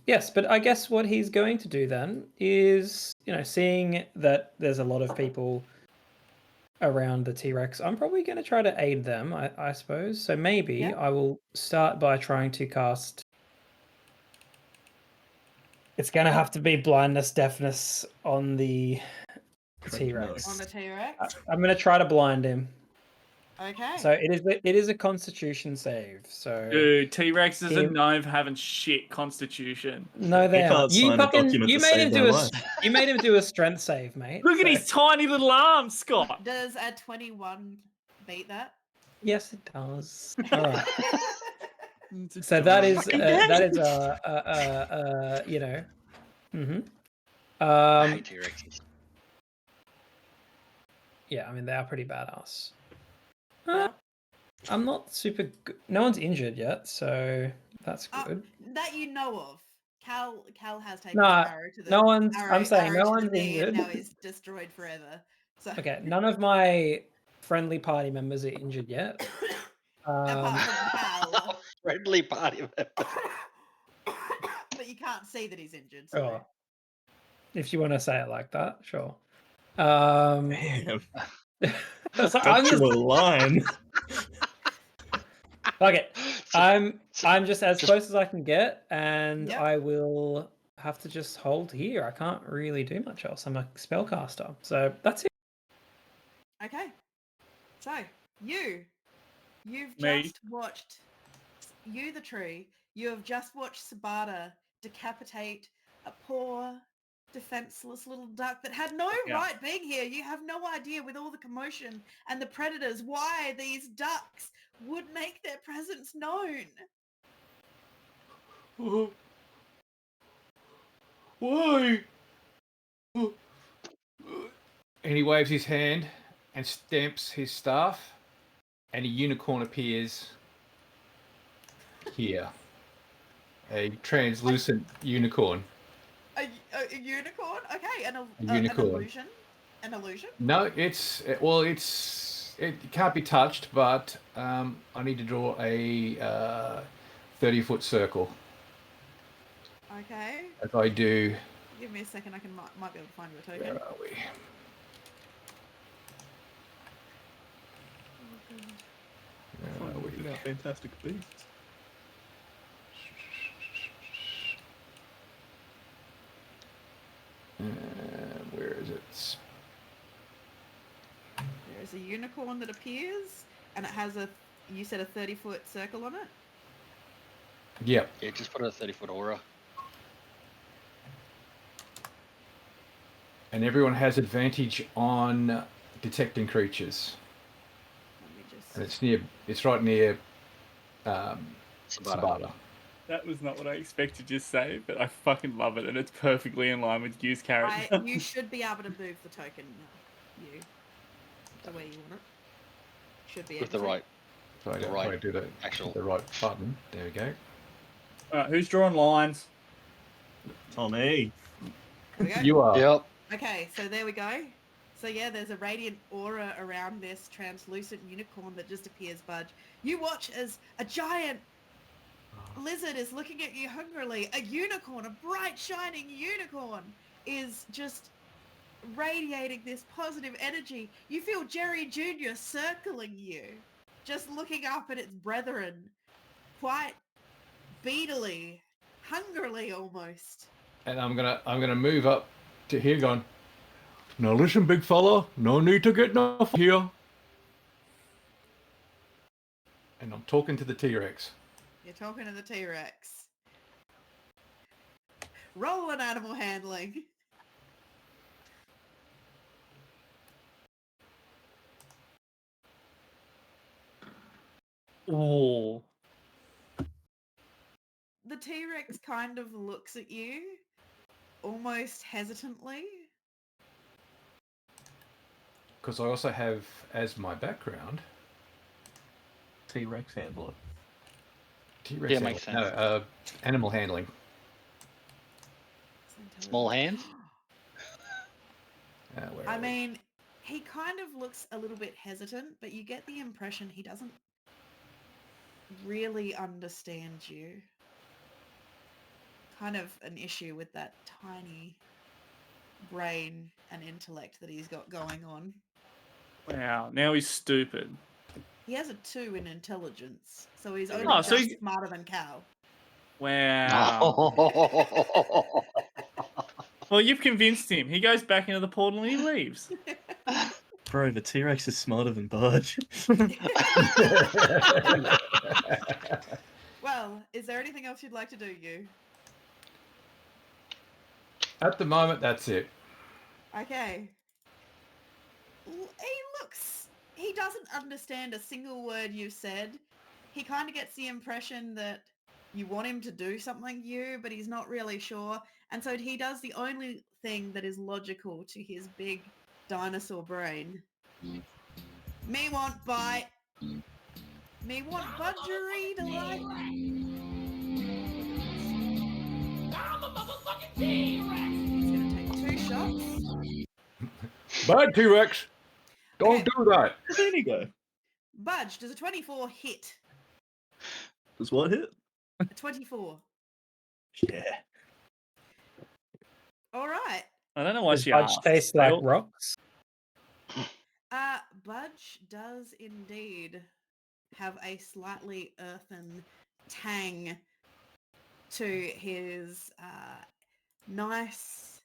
Yes, but I guess what he's going to do then is, seeing that there's a lot of people around the T-Rex, I'm probably going to try to aid them, I suppose. So maybe I will start by trying to cast. It's going to have to be blindness, deafness on the T-Rex. On the T-Rex. I'm going to try to blind him. Okay. So it is a Constitution save. So Dude, T-Rexes are known for having shit constitution. no, they can't sign a document to save their life. You made him do a strength save, mate. Look at his tiny little arms, Scott. Does a 21 beat that? Yes, it does. All right. So that is I hate T-Rexes. Yeah, I mean they are pretty badass. Yeah. I'm not super good. No one's injured yet, so that's good. That you know of. Cal has taken No, an arrow to the no one's. arrow, I'm saying arrow no to the one's knee, and injured. now he's destroyed forever. So Okay, none of my friendly party members are injured yet. apart from Cal. Friendly party member. But you can't see that he's injured. So. Sure. If you want to say it like that, sure. Damn. So Got I'm you just, a line. fuck it. I'm just as just- close as I can get, and Yep. I will have to just hold here. I can't really do much else. I'm a spellcaster, so that's it. Okay. So you've Me. just watched the tree. You have just watched Sabata decapitate a poor, defenseless little duck that had no Yeah. right being here. You have no idea, with all the commotion and the predators, why these ducks would make their presence known. Why? And he waves his hand and stamps his staff, and a unicorn appears here. A translucent unicorn. A unicorn? Okay, an unicorn. illusion. An illusion? No, it's it can't be touched, but I need to draw a 30-foot circle. Okay. As I do. Give me a second. I might be able to find you a token. Where are we? Where are we? Fantastic beasts. Where is it? There is a unicorn that appears, and it has you said a 30-foot circle on it? Yep. Yeah, just put a 30-foot aura. And everyone has advantage on detecting creatures. Let me just... And it's right near Sabata. Sabata. That was not what I expected you to say, but I fucking love it, and it's perfectly in line with Yu's character. You should be able to move the token, the way you want it. Should be With able the to. right. So I The don't right do the actual- the right button. There we go. Alright, who's drawing lines? Tommy. There we go. You are. Yep. Okay, so there we go. So yeah, there's a radiant aura around this translucent unicorn that just appears, Budge. You watch as a giant lizard is looking at you hungrily. A unicorn, a bright shining unicorn, is just radiating this positive energy. You feel Jerry Jr. circling you, just looking up at its brethren, quite beadily, hungrily almost. And I'm gonna move up to here going, now listen, big fella, no need to get enough here. And I'm talking to the T-Rex. You're talking to the T-Rex. Roll an animal handling. Oh. The T-Rex kind of looks at you, almost hesitantly. Because I also have as my background T-Rex handler. T-Rex. Yeah, makes handling. sense. No, animal handling. Small hands? Where I are we? mean, he kind of looks a little bit hesitant, but you get the impression he doesn't really understand you. Kind of an issue with that tiny brain and intellect that he's got going on. Wow, now he's stupid. He has a 2 in intelligence, so he's only Oh, just so he- smarter than Cal. Wow. Well, you've convinced him. He goes back into the portal and he leaves. Bro, the T-Rex is smarter than Budge. Well, is there anything else you'd like to do, you? At the moment, that's it. Okay. He doesn't understand a single word you said. He kind of gets the impression that you want him to do something, you, but he's not really sure. And so he does the only thing that is logical to his big dinosaur brain. Me want bite. Me want budgery to like. I'm a motherfucking T-Rex! He's going to take 2 shots. Bad T-Rex! Don't Okay. do that! There you go. Budge, does a 24 hit? Does what hit? A 24. Yeah. All right. I don't know why Does she Budge asked. taste They like all- rocks? Budge does indeed have a slightly earthen tang to his nice,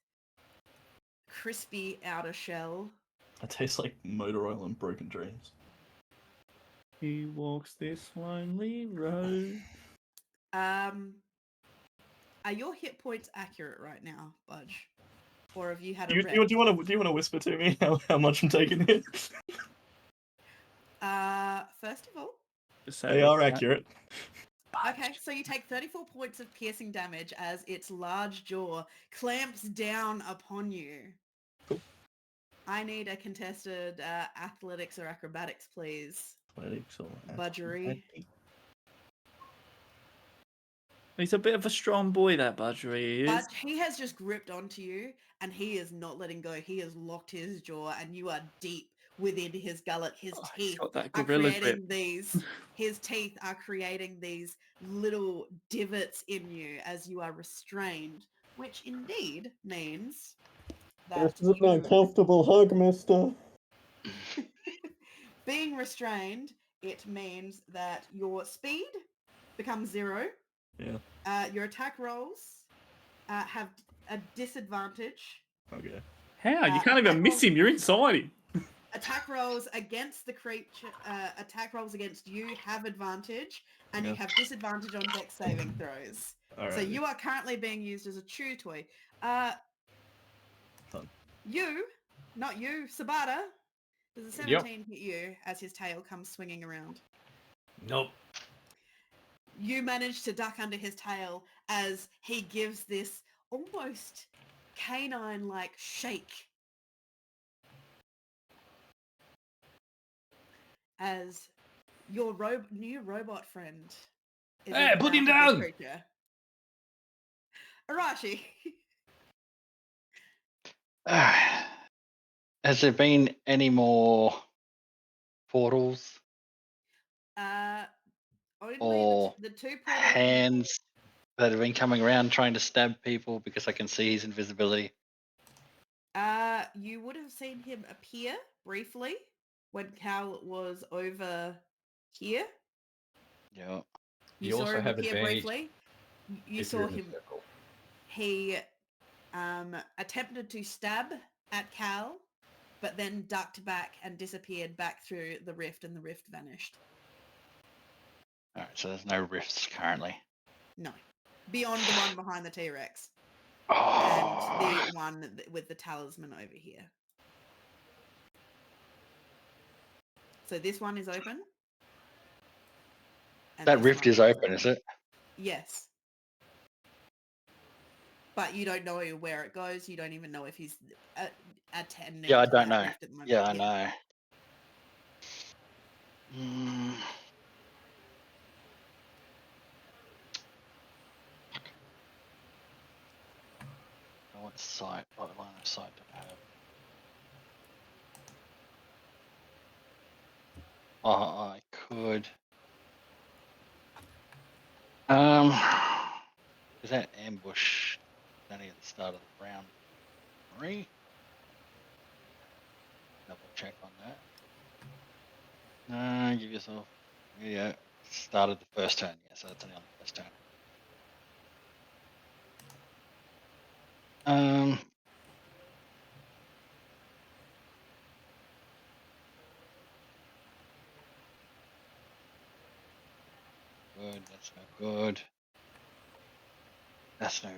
crispy outer shell. It tastes like motor oil and broken dreams. He walks this lonely road. Are your hit points accurate right now, Budge? Or have you had a Do rep? you want to whisper to me how much I'm taking here? First of all, They are accurate. okay, so you take 34 points of piercing damage as its large jaw clamps down upon you. Cool. I need a contested athletics or acrobatics, please. Athletics or Budgery. He's a bit of a strong boy, that Budgery is. But he has just gripped onto you and he is not letting go. He has locked his jaw and you are deep within his gullet. His Oh, he's teeth got that are gorilla creating grip. these. His teeth are creating these little divots in you as you are restrained, which indeed means that This is an you, uncomfortable hug, mister. being restrained, it means that your speed becomes 0. Yeah. Your attack rolls have a disadvantage. Okay. How? You can't even attack miss rolls- him. You're inside him. Attack rolls against the creature, attack rolls against you have advantage, and you Yeah. have disadvantage on dex saving throws. All So right. you are currently being used as a chew toy. Fun. You, not you, Sabata, does a 17 hit you as his tail comes swinging around? Nope. You manage to duck under his tail as he gives this almost canine-like shake as your new robot friend is Hey, put him encountering down! this creature. Arashi. Has there been any more portals Only or the two portals. hands that have been coming around trying to stab people because I can see his invisibility? You would have seen him appear briefly when Cal was over here. Yeah. You You saw also him have appear advantage briefly. You if you're saw in the him. circle. He attempted to stab at Cal, but then ducked back and disappeared back through the rift, and the rift vanished. All right. So there's no rifts currently. No, beyond the one behind the T-Rex Oh. and the one with the talisman over here. So this one is open. and That this rift one is open, is it? Yes. But you don't know where it goes. You don't even know if he's attending Yeah, I to don't that know. rift at the moment. Yeah, I know. Mm. What sight? What line of sight do I have? Oh, I could. Is that ambush only at the start of the round 3? Double check on that. Give yourself. Yeah, started the first turn. Yeah, so it's only on the first turn. Good. That's no good. That's no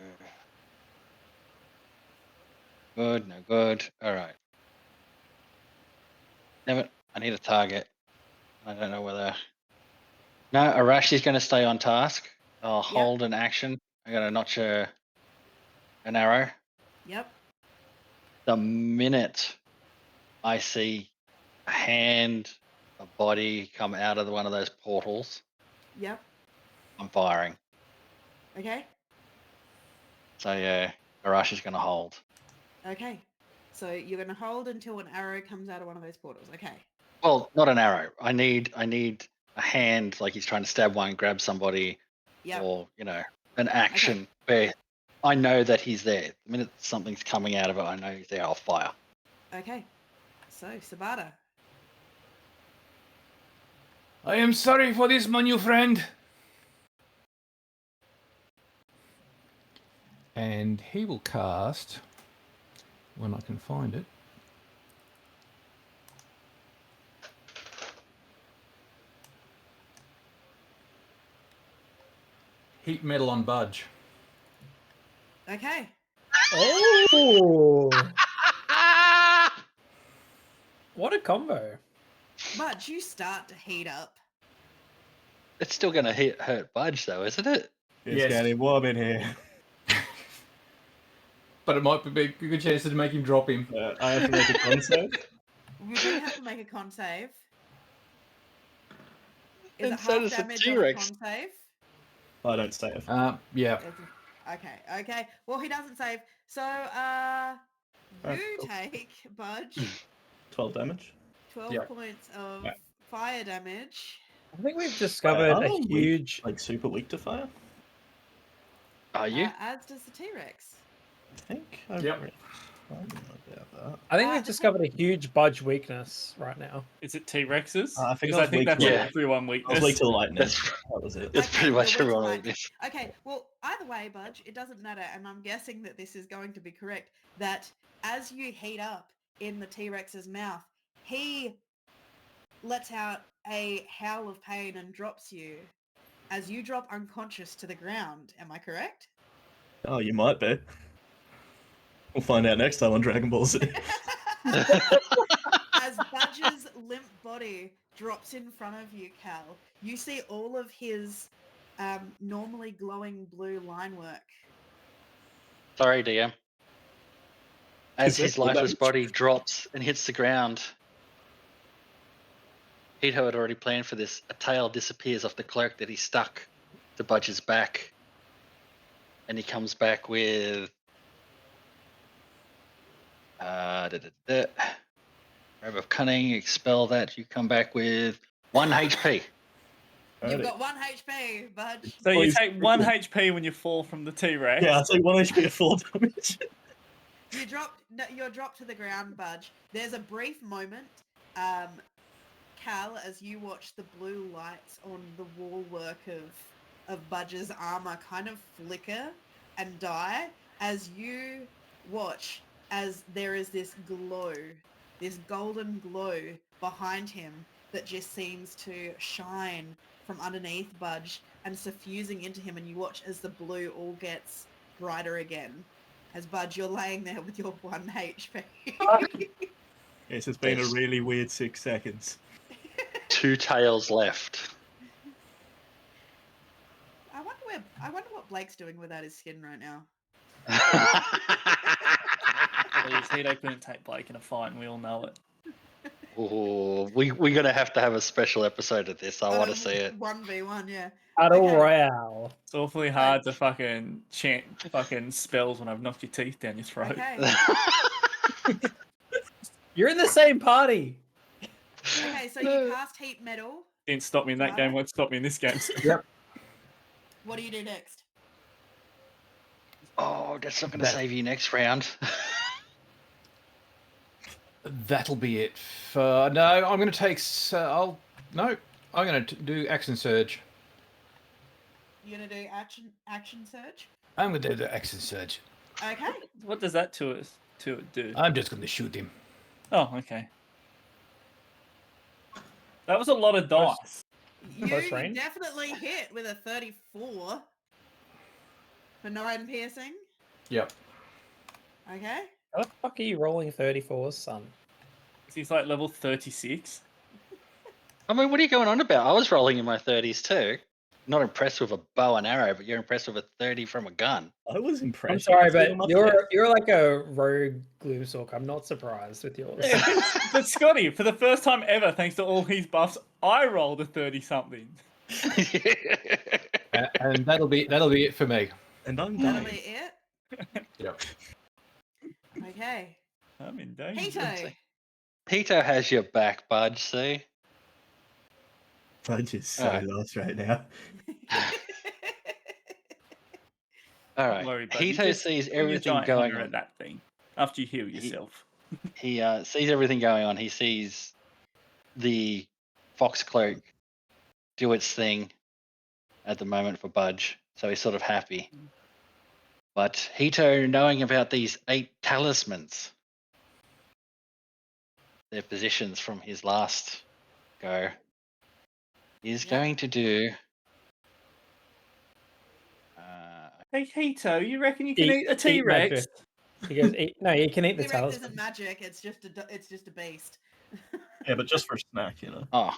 good. No good. All right. Damn it! I need a target. I don't know whether. No, Arashi's going to stay on task. I'll hold an action. I'm going to notch an arrow. Yep. The minute I see a hand, a body come out of one of those portals, Yep. I'm firing. Okay. So yeah, Arashi's going to hold. Okay. So you're going to hold until an arrow comes out of one of those portals. Okay. Well, not an arrow. I need a hand, like he's trying to stab one, grab somebody, Yep. or an action where I know that he's there. The minute something's coming out of it, I know he's there. I'll fire. Okay. So Sabata. I am sorry for this, my new friend. And he will cast, when I can find it, heat metal on Budge. Okay. Oh, what a combo! But you start to heat up. It's still going to hurt Budge, though, isn't it? It's Yes. getting warm in here. But it might be a good chance to make him drop him. I have to make a con save. We do have to make a con save. Is And it so half does the damage on a T-Rex. con save? I don't save. Yeah. Okay. Okay. Well, he doesn't save. So, you cool. take, Budge, 12 damage. 12 Yep. points of Yeah. fire damage. I think we've Wait, discovered are a they weak, huge. like super weak to fire? Are you? As does the T-Rex. I think I've Yep. read something about that. I think we've the discovered a huge budge weakness right now. Is it T-Rexes? I think Because I I was think weak that's to- everyone I was weakness. weak to lightning. That's That was it. It's pretty much you're weak to everyone lightning. weakness. Okay, well, either way, Budge, it doesn't matter, and I'm guessing that this is going to be correct, that as you heat up in the T-Rex's mouth, he lets out a howl of pain and drops you as you drop unconscious to the ground. Am I correct? Oh, you might be. We'll find out next time on Dragon Ball Z. As Budge's limp body drops in front of you, Cal, you see all of his normally glowing blue line work. Sorry, DM. As Is his that full lifeless damage? body drops and hits the ground, Hito had already planned for this. A tail disappears off the cloak that he stuck to Budge's back. And he comes back with... Grab of Cunning, expel that. You come back with 1 HP. You've Alrighty. got 1 HP, Budge. So you Please, take 1 quickly. HP when you fall from the T-Rex. Yeah, I'll take 1 HP of 4 damage. You're dropped to the ground, Budge. There's a brief moment, Cal, as you watch the blue lights on the wall work of Budge's armor kind of flicker and die as you watch as there is this glow, this golden glow behind him that just seems to shine from underneath Budge and suffusing into him, and you watch as the blue all gets brighter again. As Budge, you're laying there with your 1 HP. Yes, it's been a Yes. really weird 6 seconds. 2 tails left. I wonder what Blake's doing without his skin right now. Please, Hito couldn't take Blake in a fight, and we all know it. Oh, we're going to have a special episode of this. I want to see it. 1v1, yeah. Battle Okay. Royale. It's awfully hard to fucking chant fucking spells when I've knocked your teeth down your throat. Okay. You're in the same party. Okay, so you cast Heat Metal. Didn't stop me in that game, won't stop me in this game. What do you do next? Oh, that's not going to save you next round. That'll be it for... No, I'm going to take... I'm going to do Action Surge. You're gonna do action surge? I'm going to do the Action Surge. Okay. What does that to it do? I'm just going to shoot him. Oh, okay. That was a lot of dice. You Close range? definitely hit with a 34 for 9 piercing. Yep. Okay. How the fuck are you rolling 34s, son? He's like level 36. I mean, what are you going on about? I was rolling in my 30s too. Not impressed with a bow and arrow, but you're impressed with a 30 from a gun. I was impressed. I'm sorry, I but feel much you're like a rogue Gloomstalk. I'm not surprised with yours. Yeah, but Scotty, for the first time ever, thanks to all his buffs, I rolled a 30-something. And that'll be it for me. And I'm That'll dying. be it. Yep. Okay. I'm in danger. Hito. Hito has your back, Budge, see? Budge is so Alright. lost right now. All Don't right. worry, buddy. Hito Just sees put your everything giant going hammer on. at that thing after you heal yourself. He sees everything going on. He sees the fox cloak do its thing at the moment for Budge, so he's sort of happy. But Hito, knowing about these 8 talismans, their positions from his last go, is Yep. going to do. Hey, Hito, you reckon you can Eat- eat a eat T-Rex? magic. He goes, no, you can eat the T-Rex talisman. isn't magic. It's just a beast. Yeah, but just for a snack, you know. Oh,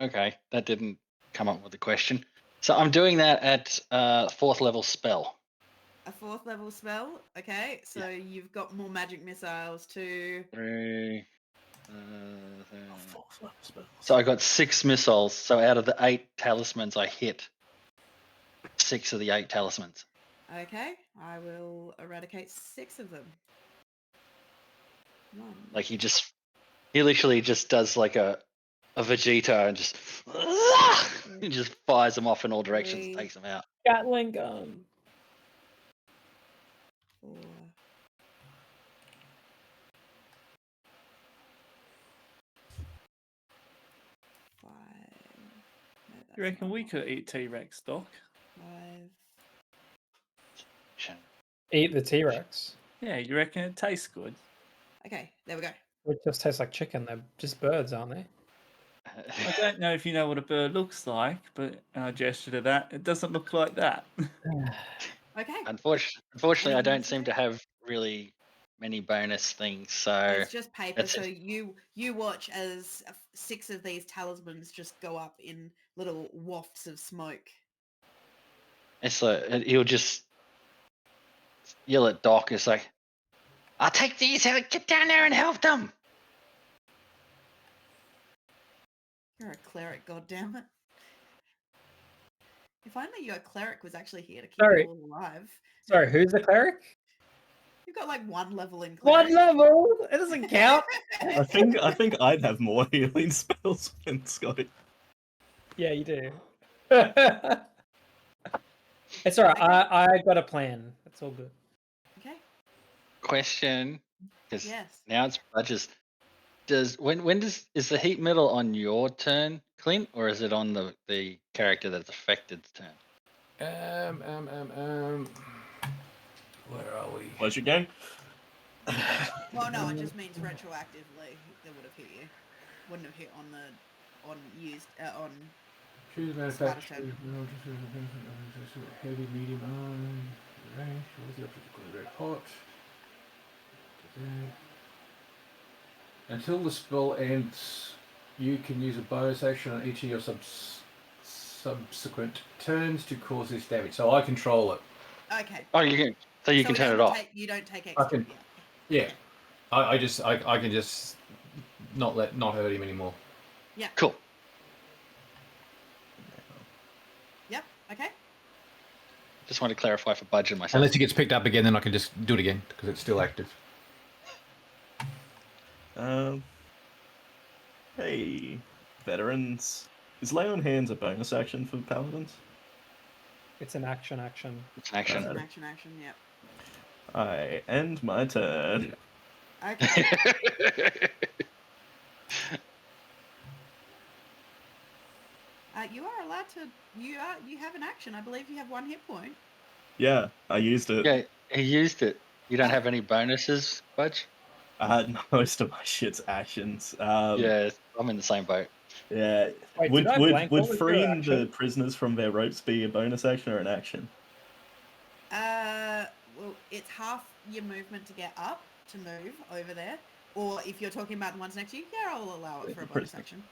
okay. That didn't come up with a question. So I'm doing that at 4th level spell. A 4th level spell. Okay, so you've got more magic missiles to. 3. So I got 6 missiles. So out of the 8 talismans, I hit 6 of the 8 talismans. Okay, I will eradicate 6 of them. 1. Like he just He literally just does like a Vegeta and just he just fires them off in all directions and Three. takes them out. Gatling gun. 4. 5. No, that's You reckon not we one. could eat T-Rex, Doc? 5. Eat the T-Rex. Yeah, you reckon it tastes good? Okay, there we go. It just tastes like chicken. They're just birds, aren't they? I don't know if you know what a bird looks like, but I gesture to that. It doesn't look like that. Okay. Unfortunately, I Anything don't else to seem do? to have really many bonus things, so It's just paper, that's so it. you watch as 6 of these talismans just go up in little wafts of smoke. It's like he'll just yell at Doc. It's like, "I'll take these out. Get down there and help them." You're a cleric, goddammit. If only your cleric was actually here to keep Sorry. you all alive. Sorry, who's the cleric? You've got like 1 level in cleric. One level. It doesn't count. I think I'd have more healing spells than Scotty. Yeah, you do. It's all right. I got a plan. It's all good. Okay. Question, because Yes. now it's Budges. Is the heat metal on your turn, Clint, or is it on the character that's affected's turn? Where are we? Pleasure game. Well, no, it just means retroactively they would have hit you. Wouldn't have hit on on Choose Splatter manufacturer. turn. Heavy, medium, range. What's the option? Red hot. Until the spell ends, you can use a bonus action on each of your subsequent turns to cause this damage. So I control it. Okay. Oh, you can. So you can turn it off. You don't take extra. can- Yeah. Yeah. I can just not hurt him anymore. Cool. Yep. Okay. Just want to clarify for Budge and myself. Unless he gets picked up again, then I can just do it again because it's still active. Hey, veterans. Is lay on hands a bonus action for paladins? It's an action. It's an action. Action. Yep. I end my turn. Okay. You are allowed to. You have an action. I believe you have 1 hit point. Yeah, I used it. Yeah, he used it. You don't have any bonuses, Budge? Most of my shit's actions. Yeah, I'm in the same boat. Yeah. Wait, Would did I blank? What was your freeing action? the prisoners from their ropes be a bonus action or an action? Well, it's half your movement to get up to move over there, or if you're talking about the ones next to you, yeah, I'll allow it for a bonus action.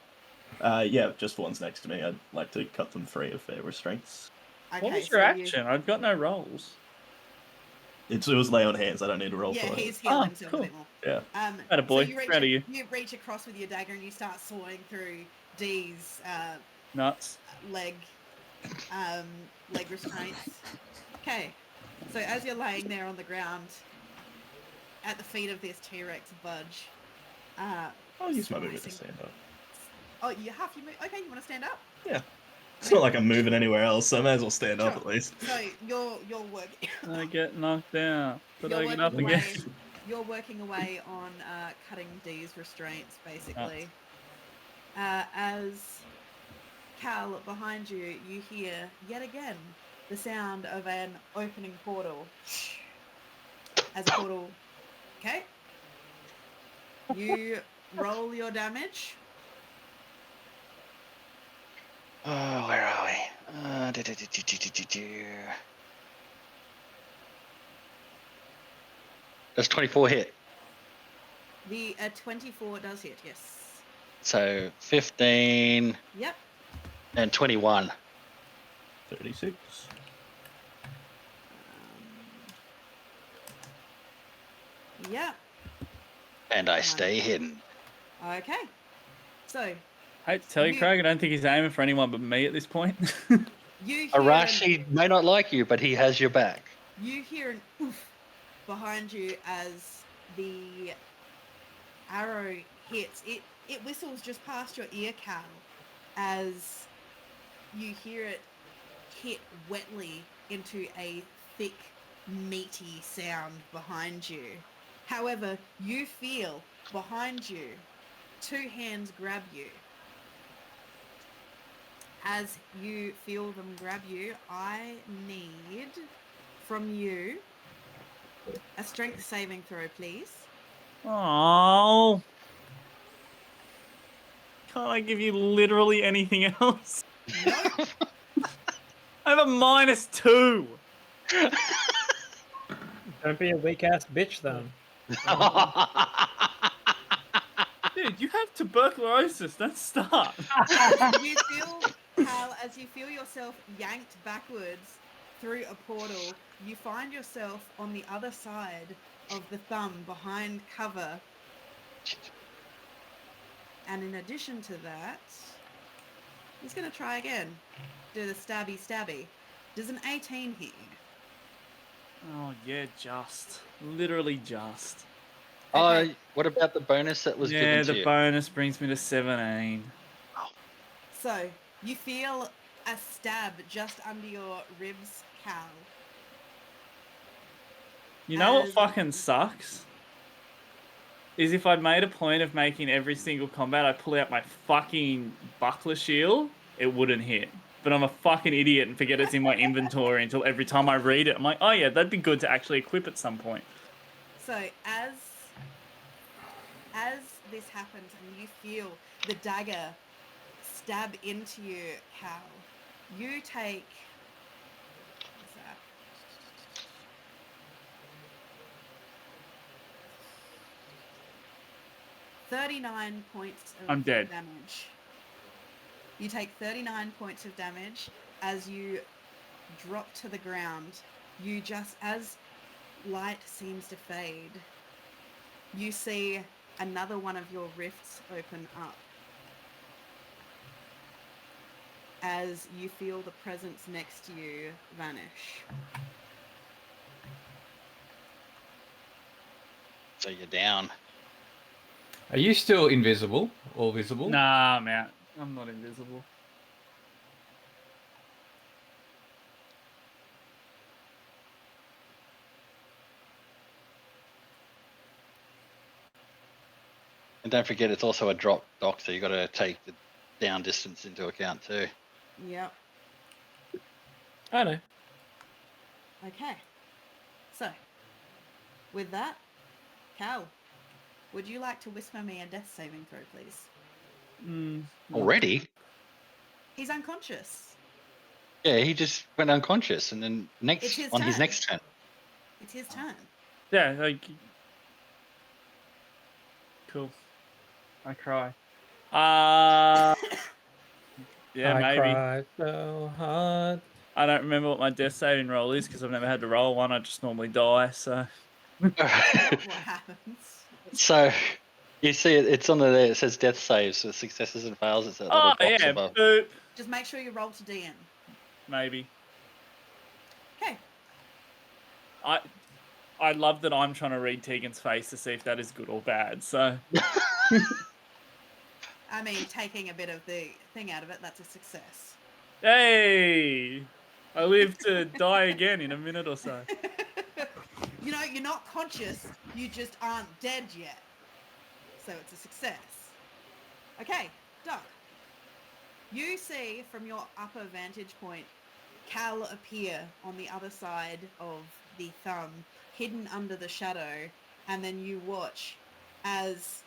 Yeah, just the ones next to me. I'd like to cut them free of their restraints. Okay, What was so your action? I've got no rolls. It was lay on hands. I don't need to roll Yeah, for it. he's healed Oh, himself cool. a bit more. Yeah. Attaboy, So you reach, proud of you. you reach across with your dagger and you start sawing through Dee's Nuts. leg restraints. Okay, so as you're laying there on the ground at the feet of this T-Rex Budge, I'll use my movement to stand up. oh, you have you move. Okay, you want to stand up? Yeah. It's not like I'm moving anywhere else, so I may as well stand up Sure. at least. So you're working. I get knocked out, but You're I get working up again. away. You're working away on cutting Dee's restraints, basically. As Cal, behind you, you hear yet again the sound of an opening portal. As a portal. Okay. You roll your damage. Oh, where are we? Does 24 hit? The 24 does hit, yes. So 15 Yep. and 21. 36. Yep. And I stay hidden. Okay. So I hate to tell you, You- Craig, I don't think he's aiming for anyone but me at this point. you hear Arashi may not like you, but he has your back. You hear an oof behind you as the arrow hits. It whistles just past your ear, Cal, as you hear it hit wetly into a thick, meaty sound behind you. However, you feel behind you 2 hands grab you. As you feel them grab you, I need from you a strength saving throw, please. Oh. Can't I give you literally anything else? Nope. I have a -2. Don't be a weak ass bitch then. Dude, you have tuberculosis. Don't start. You feel, Cal, as you feel yourself yanked backwards through a portal, you find yourself on the other side of the thumb behind cover. And in addition to that, he's going to try again. Do the stabby. Does an 18 hit you? Oh, yeah, just. Literally just. Okay. What about the bonus that was Yeah, given to the you? bonus brings me to 17. So, you feel a stab just under your ribs, Cal. You know what As- fucking sucks? Is if I'd made a point of making every single combat I pull out my fucking buckler shield, it wouldn't hit. But I'm a fucking idiot and forget it's in my inventory until every time I read it, I'm like, oh yeah, that'd be good to actually equip at some point. So, as this happens and you feel the dagger stab into you, Cal, you take... What's that? $39 points of I'm dead. damage. You take 39 points of damage as you drop to the ground. You just, as light seems to fade, you see another one of your rifts open up as you feel the presence next to you vanish. So you're down. Are you still invisible or visible? Nah, I'm out. I'm not invisible. And don't forget, it's also a drop dock, so you got to take the down distance into account too. Yep. I know. Okay. So, with that, Cal, would you like to whisper me a death saving throw, please? Already? He's unconscious. Yeah, he just went unconscious, and then It's his his turn. next turn. It's his turn. Yeah, like... Cool. I cry. Yeah, I maybe. cried so hard. I don't remember what my death saving roll is because I've never had to roll one. I just normally die, so... What happens? So you see it's on there. It says death saves with successes and fails. It's that little Oh, box yeah, above. boop. Just make sure you roll to DM. Maybe. Okay. I love that I'm trying to read Tegan's face to see if that is good or bad, so... I mean, taking a bit of the thing out of it, that's a success. Hey! I live to die again in a minute or so. You know, you're not conscious, you just aren't dead yet. So it's a success. Okay, Doc. You see from your upper vantage point Cal appear on the other side of the thumb, hidden under the shadow, and then you watch as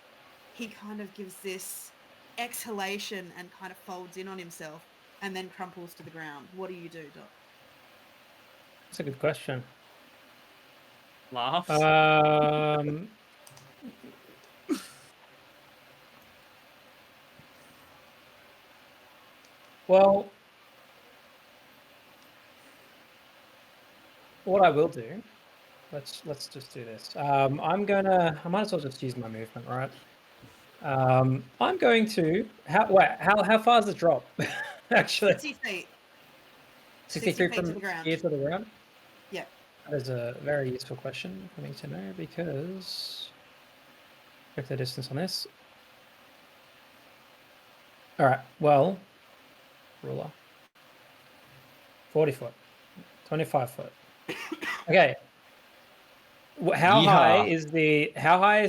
he kind of gives this exhalation and kind of folds in on himself and then crumples to the ground. What do you do, Doc? That's a good question. Laughs. Well, what I will do, let's just do this. I might as well just use my movement, right? I'm going to how far is the drop? Actually, 60 feet. 60 feet feet to from the ground. here to the ground. Yeah. That is a very useful question for me to know because check the distance on this. All right. Well, ruler. 40 foot. 25 foot. Okay. How high Yeehaw. is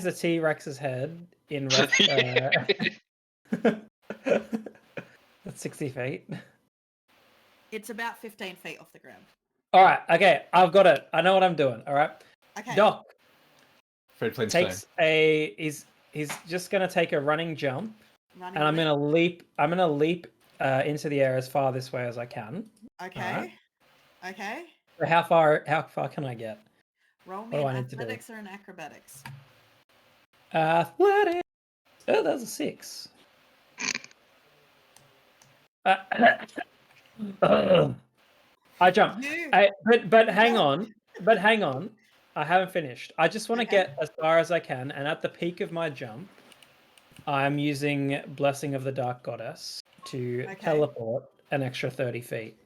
the T-Rex's head in ref? That's 60 feet. It's about 15 feet off the ground. All right. Okay. I've got it. I know what I'm doing. All right. Okay. Doc Fred Flintstone. takes a. He's just gonna take a running jump, Running and I'm leap. gonna leap. I'm gonna leap into the air as far this way as I can. Okay. Okay. So how far can I get? Roll What me do an I need to do? athletics or an acrobatics. Athletics. Oh, that's a 6. I jump. You. But hang on. But hang on. I haven't finished. I just want to Okay. get as far as I can, and at the peak of my jump, I'm using Blessing of the Dark Goddess to Okay. teleport an extra 30 feet.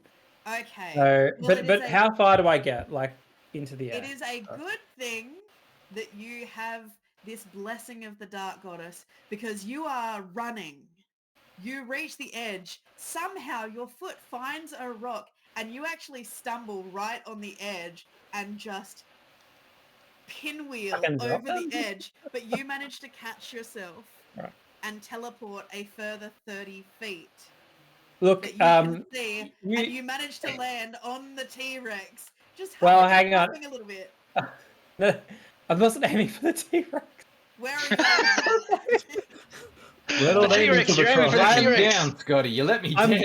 Okay. So, Well, it is but a- how far do I get, like, into the air? It is a good thing that you have this blessing of the Dark Goddess because you are running. You reach the edge. Somehow your foot finds a rock and you actually stumble right on the edge and just pinwheel Fucking drop over the it. edge. But you manage to catch yourself Right. and teleport a further 30 feet. Look, That you can see, and you- you manage to land on the T-Rex. Just Well, hovering and hang on. flapping a little bit. I wasn't aiming for the T-Rex. Where are you aiming? We're not The aiming T-Rex, for the you're aiming for the truck. I'm T-Rex. down, Scotty. You let me I'm down.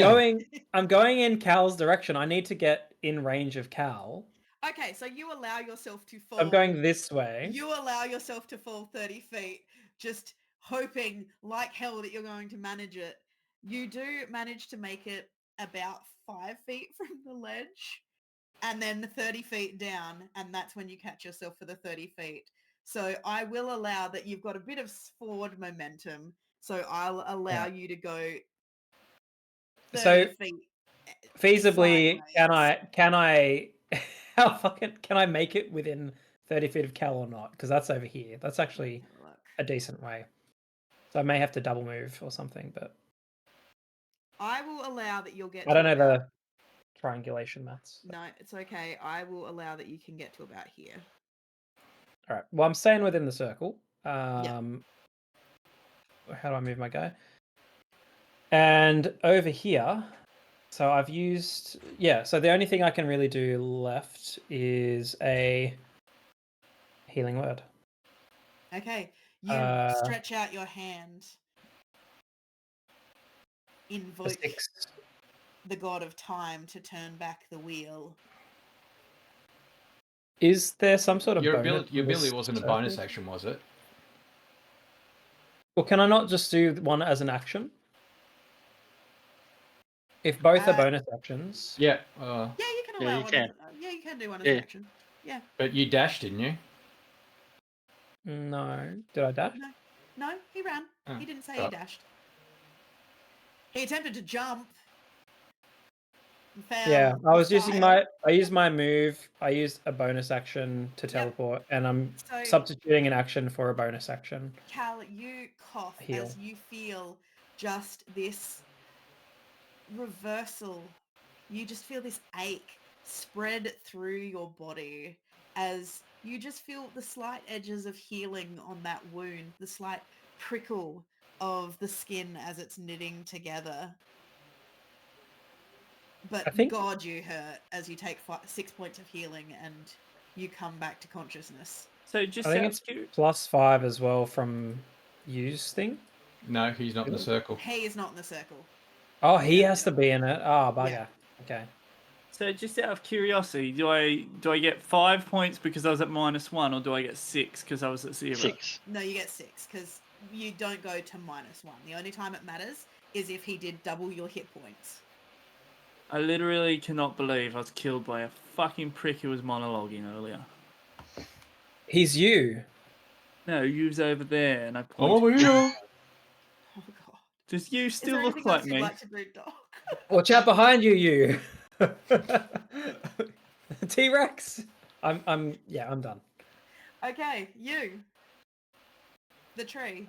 going in Cal's direction. I need to get in range of Cal. Okay, so you allow yourself to fall. I'm going this way. You allow yourself to fall 30 feet, just hoping like hell that you're going to manage it. You do manage to make it about 5 feet from the ledge and then 30 feet down, and that's when you catch yourself for the 30 feet. So I will allow that you've got a bit of forward momentum, so I'll allow you to go 30 So, feet. Feasibly, sideways. can I how fucking can I make it within 30 feet of Cal or not? Because that's over here. That's actually Have a look. a decent way. So I may have to double move or something, but I will allow that you'll get I don't know to about... the triangulation maths. No, it's okay. I will allow that you can get to about here. All right. Well, I'm staying within the circle. Yeah. How do I move my guy? And over here, so I've used... Yeah, so the only thing I can really do left is a healing word. Okay. You stretch out your hand. A Invoke 6. the god of time to turn back the wheel. Is there some sort of Your bonus ability, your on this ability wasn't a circle? bonus action, was it? Well, can I not just do one as an action? If both are bonus actions. Yeah. Yeah, you can Yeah, allow you one. can. Yeah, you can do one as Yeah. an action. Yeah. But you dashed, didn't you? No. Did I dash? No, he ran. Oh, He didn't say oh. he dashed. He attempted to jump. And failed Yeah, I was using style. I used my move. I used a bonus action to teleport, and I'm So- substituting an action for a bonus action. Cal, you cough Heal. as you feel just this reversal. You just feel this ache spread through your body as you just feel the slight edges of healing on that wound, the slight prickle of the skin as it's knitting together. But I think- God, you hurt as you take 6 points of healing and you come back to consciousness. So just I think out it's of curi- +5 as well from use thing. No, he's not in the circle. He is not in the circle. Oh, he has to be in it. Oh, bugger. Yeah. Okay. so just out of curiosity, do I get 5 points because I was at -1, or do I get 6 because I was at 0? 6. No, you get 6 because you don't go to -1. The only time it matters is if he did double your hit points. I literally cannot believe I was killed by a fucking prick who was monologuing earlier. He's you. No, you's over there, and I Oh, point. yeah. Oh God. Does you Is still there look anything like else you'd me? like to do, Doc? Watch out behind you, you. T-Rex. I'm done. Okay, you. The tree.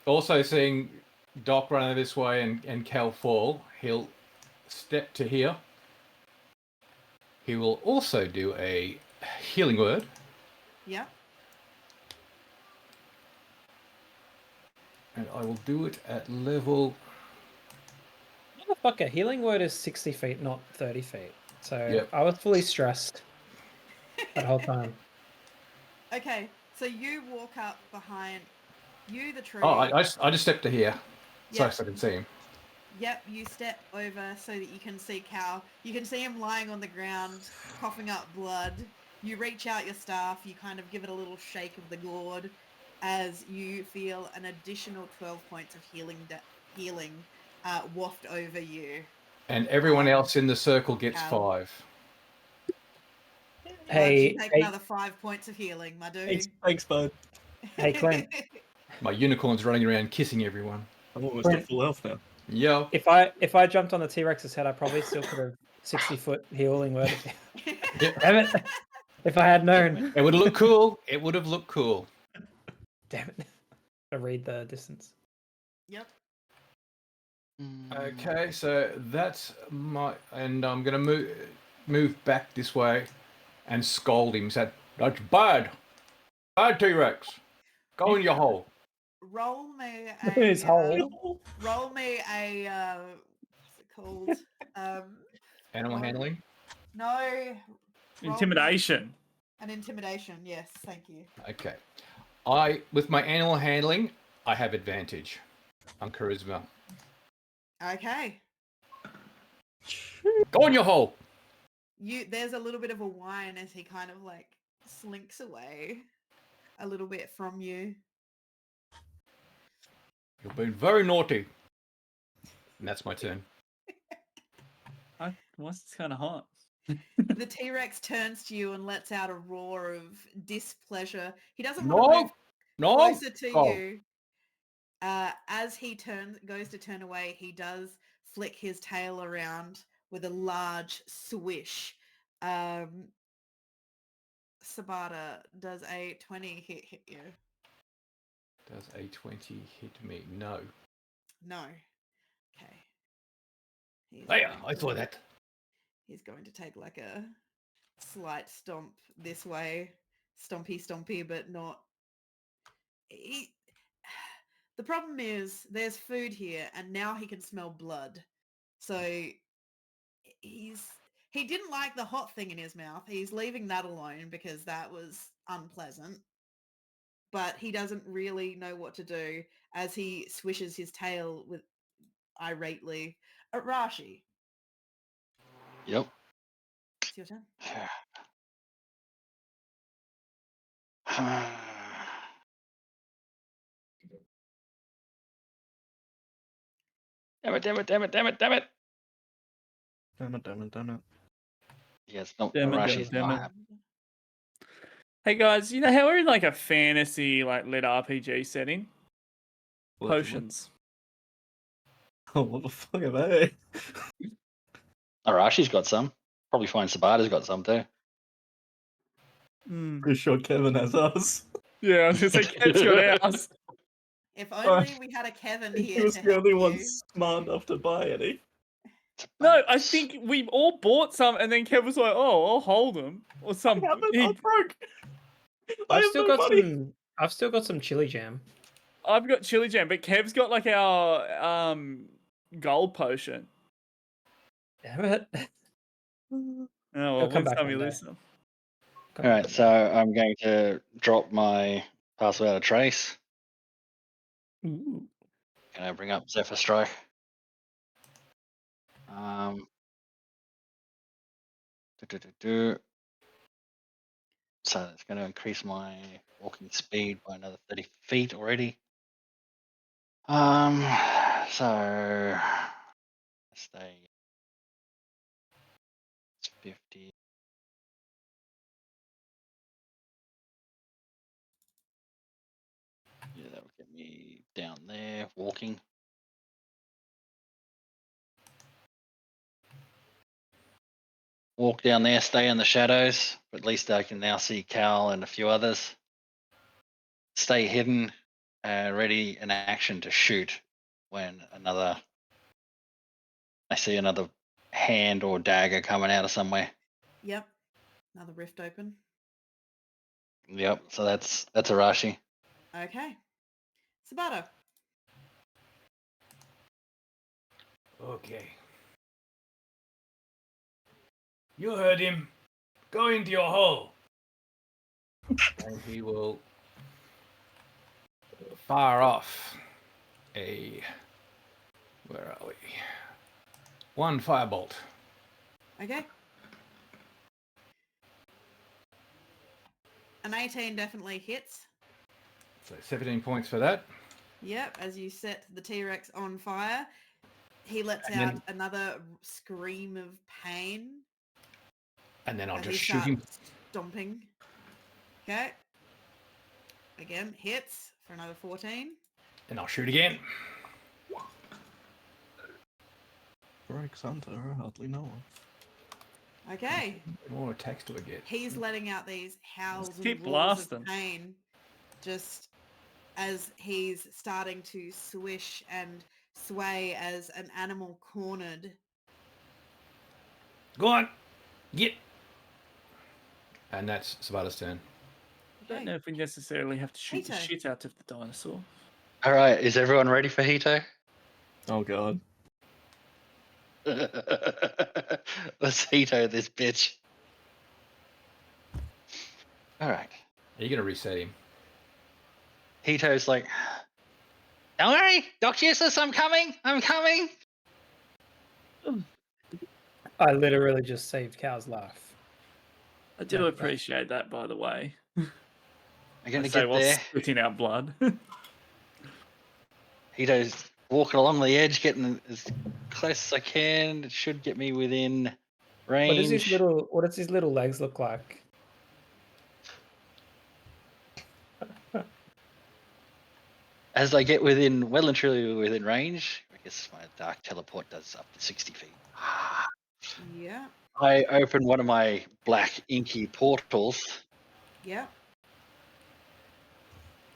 Also seeing Doc run over this way and Cal fall, he'll step to here. He will also do a healing word. Yep. And I will do it at level... Motherfucker, healing word is 60 feet, not 30 feet. So Yep. I was fully stressed that whole time. Okay, so you walk up behind you, the tree. Oh, I just stepped to here. Yep. So I can see him. Yep, you step over so that you can see Cal. You can see him lying on the ground, coughing up blood. You reach out your staff, you kind of give it a little shake of the gourd as you feel an additional 12 points of healing waft over you. And everyone else in the circle gets Cal. 5. Hey, you take hey, another 5 points of healing, my dude. Thanks, bud. Hey, Clint. My unicorn's running around kissing everyone. I'm almost at full health now. Yo. if I jumped on the T-Rex's head, I probably still could have 60-foot healing word. Damn it! If I had known. It would have looked cool. It would have looked cool. Damn it! I read the distance. Yep. Okay, so that's my... And I'm going to move back this way and scold him. Said, that's bad. Bad T-Rex. Go in your hole. Roll me His hole. roll me a what's it called? Animal roll- handling. No. roll me Intimidation. An intimidation, yes, thank you. Okay. With my animal handling, I have advantage on charisma. Okay. Go in your hole. There's a little bit of a whine as he kind of like slinks away a little bit from you. You've been very naughty. And that's my turn. What's kind of hot? The T-Rex turns to you and lets out a roar of displeasure. He doesn't No. want to move No. closer to Oh. you. As he goes to turn away, he does flick his tail around with a large swish. Sabata, does a 20 hit you? Does a 20 hit me? No. No. Okay. Hey, I saw that. He's going to take like a slight stomp this way. Stompy, but not... The problem is there's food here and now he can smell blood. So he didn't like the hot thing in his mouth. He's leaving that alone because that was unpleasant. But he doesn't really know what to do as he swishes his tail with irately. Rashi, Yep. it's your turn. Damn it. Damn it. Yeah, it's not Damn it, Rashi's damn it. not happy. Hey guys, you know how we're in like a fantasy like lit RPG setting? Potions. Oh, what the fuck are they? Arashi's got some. Probably find Sabata's got some too. Pretty sure Kevin has us. Yeah, I was gonna say Kev's got ours. If only we had a Kevin He here was to the help only one you. smart enough to buy any. No, I think we all bought some, and then Kev was like, "Oh, I'll hold them," or some. I broke. I I've have still no got money. some chili jam. I've got chili jam, but Kev's got like our gold potion. Damn it! Oh well, come next back time one you day. listen. All right, so I'm going to drop my Pass Without a Trace. Ooh. Can I bring up Zephyr Strike? So it's going to increase my walking speed by another 30 feet already. So stay. It's 50. Yeah, that would get me down there walking. Walk down there, stay in the shadows, but at least I can now see Cal and a few others. Stay hidden, ready in action to shoot when I see another hand or dagger coming out of somewhere. Yep. Another rift open. Yep. So that's Arashi. Okay. Sabata. Okay. You heard him. Go into your hole. And he will fire off where are we? One firebolt. Okay. An 18 definitely hits. So 17 points for that. Yep, as you set the T-Rex on fire, he lets And out then- another scream of pain And then I'll as just he shoot him. starts stomping. Okay. Again, hits for another 14. And I'll shoot again. Breaks Hunter, I hardly know him. Okay. More attacks do I get? He's letting out these howls Just and keep roars blasting. of pain just as he's starting to swish and sway as an animal cornered. Go on. Get. And that's Sabata's turn. I don't know if we necessarily have to shoot the Hito. shit out of the dinosaur. All right. Is everyone ready for Hito? Oh god. Let's Hito this bitch. All right. Are you going to reset him? Hito's like, don't worry, Dr. Useless, I'm coming. I literally just saved Cow's life. I do Yeah. appreciate that, by the way. I'm going I to say get while there. spitting out blood. Hito's walking along the edge, getting as close as I can. It should get me within range. What does his little legs look like? As I get within, well and truly within range, I guess my dark teleport does up to 60 feet. Yeah, I open one of my black inky portals, yeah.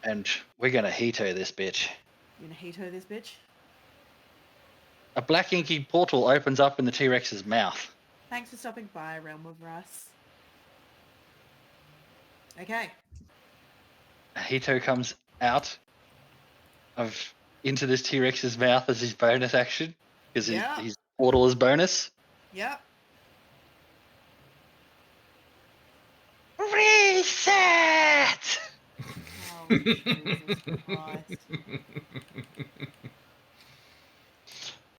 and we're going to Hito this bitch. You gonna Hito this bitch? A black inky portal opens up in the T-Rex's mouth. Thanks for stopping by, Realm of Russ. Okay. Hito comes out into this T-Rex's mouth as his bonus action, because Yeah. his portal is bonus. Yep. Reset! Oh, Jesus Christ.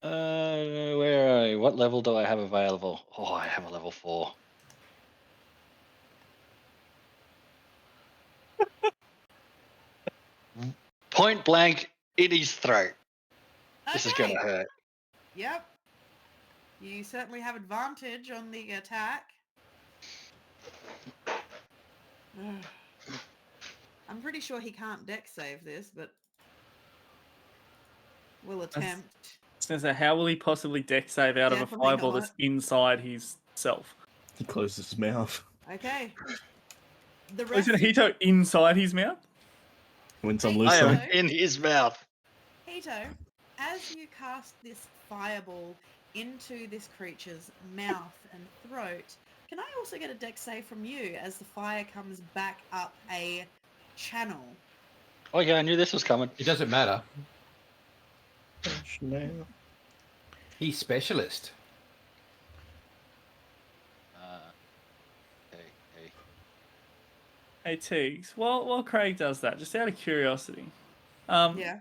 Where are I? What level do I have available? Oh, I have a level 4. Point blank in his throat. This is Okay. gonna hurt. Yep. You certainly have advantage on the attack. I'm pretty sure he can't dex save this, but we'll attempt. So how will he possibly dex save out of a Definitely fireball not. that's inside his self? He closes his mouth. Okay. The Is rest it Hito inside his mouth? Win some, Hey, lose I some. am in his mouth. Hito, as you cast this fireball into this creature's mouth and throat, can I also get a dex save from you as the fire comes back up a channel? Oh yeah, I knew this was coming. It doesn't matter. Now. He's specialist. Okay. Hey Teagues, while Craig does that, just out of curiosity, Yeah.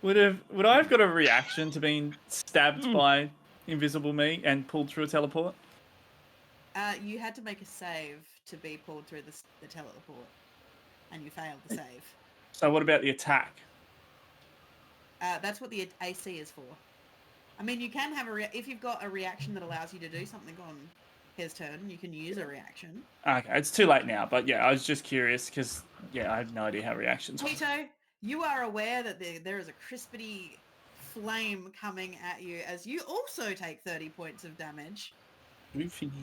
would I have got a reaction to being stabbed by invisible me and pulled through a teleport? You had to make a save to be pulled through the teleport, and you failed the save. So what about the attack? That's what the AC is for. I mean, you can have if you've got a reaction that allows you to do something on his turn, you can use a reaction. Okay, it's too late now, but yeah, I was just curious because I have no idea how reactions work. Hito, you are aware that there is a crispity flame coming at you as you also take 30 points of damage.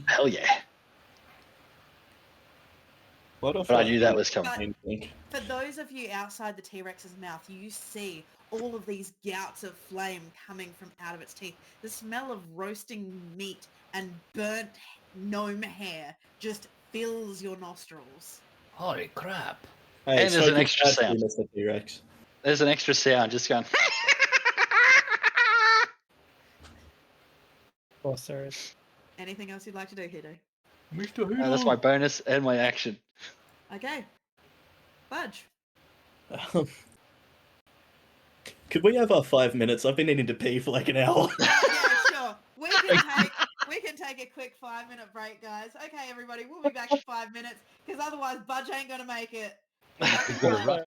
Hell yeah. What if But I knew that was coming. But- think? For those of you outside the T-Rex's mouth, you see all of these gouts of flame coming from out of its teeth. The smell of roasting meat and burnt gnome hair just fills your nostrils. Holy crap. Hey, And there's an extra sound. Mr. T-Rex. There's an extra sound just going. Of course there is. Anything else you'd like to do, Hito? Mr. That's my bonus and my action. Okay. Budge. Um, could we have our 5 minutes? I've been needing to pee for like an hour. Yeah, sure. We can take a quick 5-minute break, guys. Okay, everybody, we'll be back in 5 minutes because otherwise Budge ain't gonna make it. Be back in Gotta 5. run.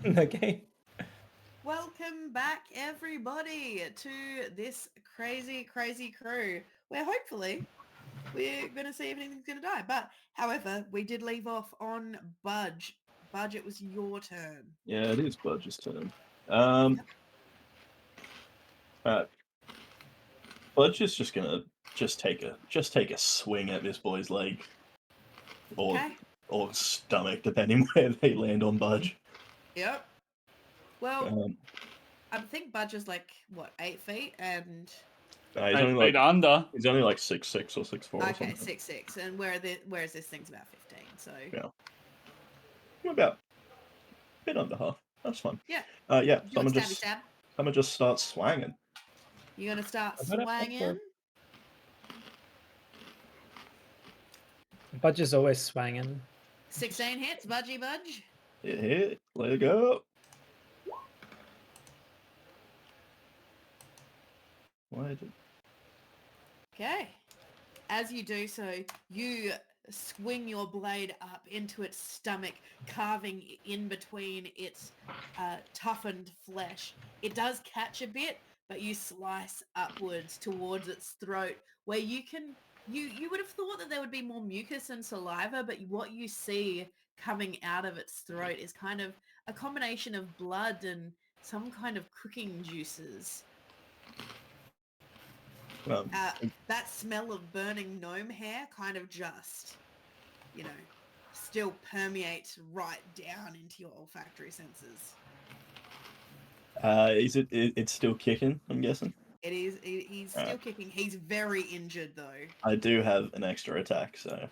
Okay. Welcome back, everybody, to this crazy, crazy crew, where hopefully we're going to see if anything's going to die. But, however, we did leave off on Budge. Budge, it was your turn. Yeah, it is Budge's turn. Budge is just gonna take a swing at this boy's leg, or stomach, depending where they land on Budge. Yep. Well, Um, I think Budge is like, what, 8 feet? And... he's 8 only feet like under. he's only like 6'6" or 6'4". or Okay, something. 6'6". And whereas this thing's about 15, so... Yeah. About a bit under half. That's fine. Yeah. Yeah. Do a stabby stab. Someone just starts swanging. You're going to start I better pop swanging. Budge is always swanging. 16 hits, Budgie Budge. Hit. Let it go. Why did... Okay. As you do so, you swing your blade up into its stomach, carving in between its toughened flesh. It does catch a bit, but you slice upwards towards its throat, where you can... You would have thought that there would be more mucus and saliva, but what you see coming out of its throat is kind of a combination of blood and some kind of cooking juices. Well, That smell of burning gnome hair kind of just, still permeates right down into your olfactory senses. it's still kicking, I'm guessing? It is. He's still kicking. He's very injured, though. I do have an extra attack, so...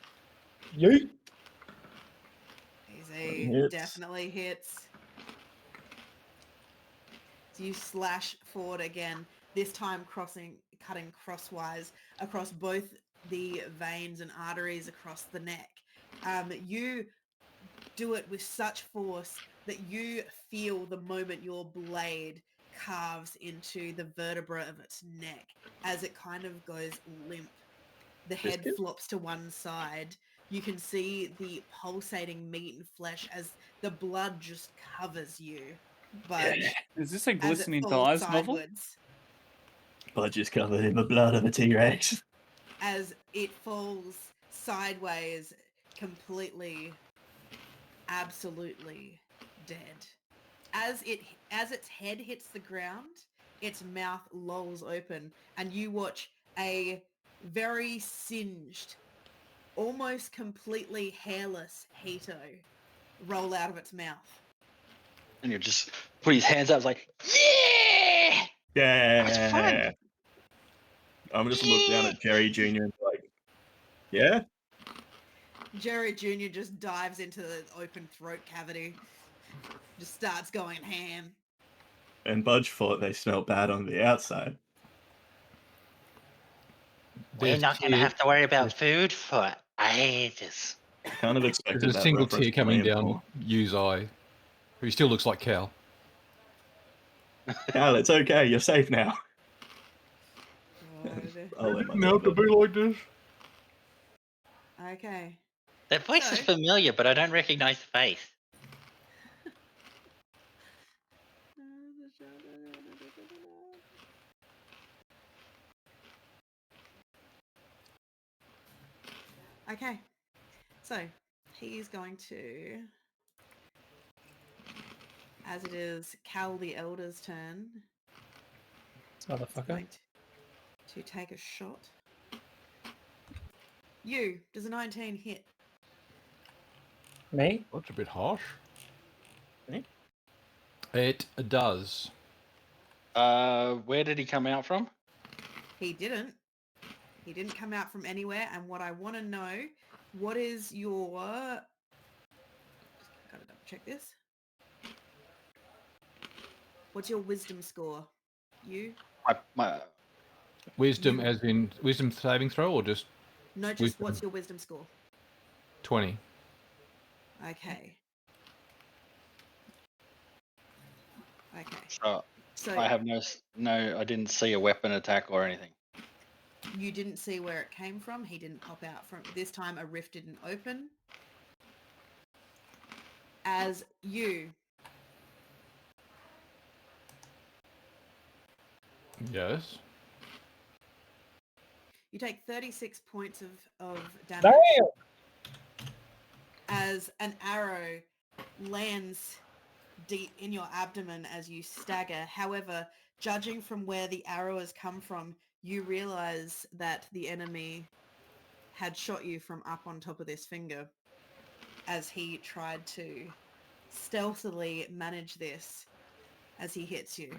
Yeet! Definitely hits. So you slash forward again, this time cutting crosswise across both the veins and arteries across the neck. You do it with such force that you feel the moment your blade carves into the vertebra of its neck as it kind of goes limp. The head flops to one side. You can see the pulsating meat and flesh as the blood just covers you. But is this a Glistening Thighs novel? Budge is covered in the blood of a T-Rex. As it falls sideways, completely, absolutely dead. As its head hits the ground, its mouth lolls open, and you watch a very singed, almost completely hairless Hes roll out of its mouth. And you're just put his hands up, like, yeah! Yeah. That's fun. I'm just look down at Jerry Jr. and be like, yeah? Jerry Jr. just dives into the open throat cavity. Just starts going ham. And Budge thought they smelled bad on the outside. We're not going to have to worry about food for ages. Kind of expected There's a that single reference tear to coming land down more. Yu's eye, who still looks like Cal. Cal, it's okay. You're safe now. I'll let myself to be like this. Okay. That voice is familiar, but I don't recognize the face. Okay. So, he's going to, as it is Cal the Elder's turn, Motherfucker. going to take a shot. You, does a 19 hit? Me? That's a bit harsh. Me? It does. Where did he come out from? He didn't. He didn't come out from anywhere, and what I want to know, what is your... Gotta double check this. What's your wisdom score? You? My Wisdom as in wisdom saving throw or just No, just wisdom. what's your wisdom score? 20? Okay. So I have no, I didn't see a weapon attack or anything. You didn't see where it came from. He didn't pop out from... This time a rift didn't open. As you Yes. You take 36 points of damage Damn! as an arrow lands deep in your abdomen as you stagger. However, judging from where the arrow has come from, you realize that the enemy had shot you from up on top of this finger as he tried to stealthily manage this as he hits you.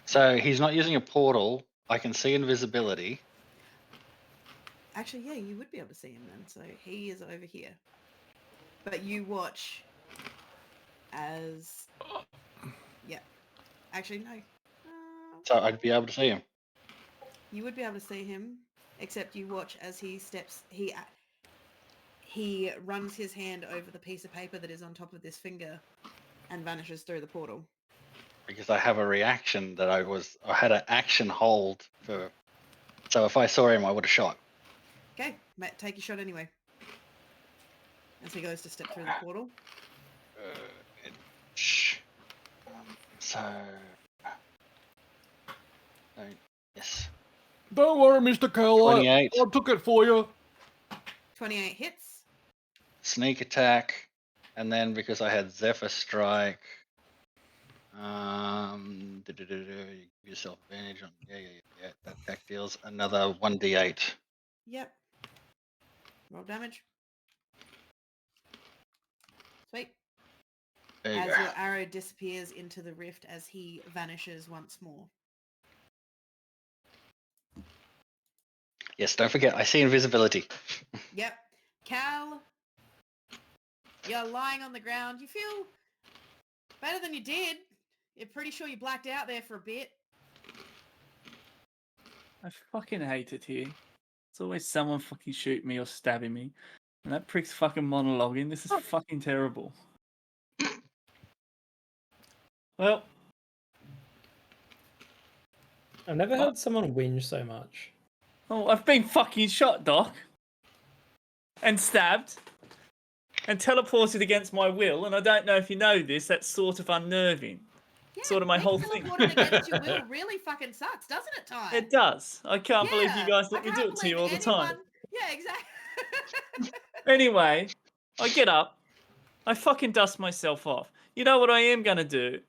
So he's not using a portal. I can see invisibility. Actually, yeah, you would be able to see him then. So he is over here. But you watch as... Yeah. Actually, no. So I'd be able to see him. You would be able to see him, except you watch as he steps... He runs his hand over the piece of paper that is on top of this finger and vanishes through the portal. Because I have a reaction that I had an action hold for. So if I saw him, I would have shot. Okay, Matt, take your shot anyway. As he goes to step through the portal. So. Yes. Don't worry, Mr. Cole. 28. I took it for you. 28 hits. Sneak attack, and then because I had Zephyr Strike, give yourself advantage on. Yeah. That attack deals another 1d8. Yep. Roll damage. Sweet. There you As go. your arrow disappears into the rift as he vanishes once more. Yes, don't forget, I see invisibility. Yep. Cal, you're lying on the ground. You feel better than you did. You're pretty sure you blacked out there for a bit. I fucking hate it here. It's always someone fucking shooting me or stabbing me. And that prick's fucking monologuing. This is fucking terrible. Well, I've never heard someone whinge so much. oh, I've been fucking shot, Doc. And stabbed. And teleported against my will. And I don't know if you know this, that's sort of unnerving. Yeah, Sort of my being whole thing. teleported against your will really fucking sucks, doesn't it, Ty? It does. I can't believe you Yeah, guys I let me do can't it to you believe all the time. anyone- Yeah, exactly. Anyway, I get up. I fucking dust myself off. You know what I am going to do?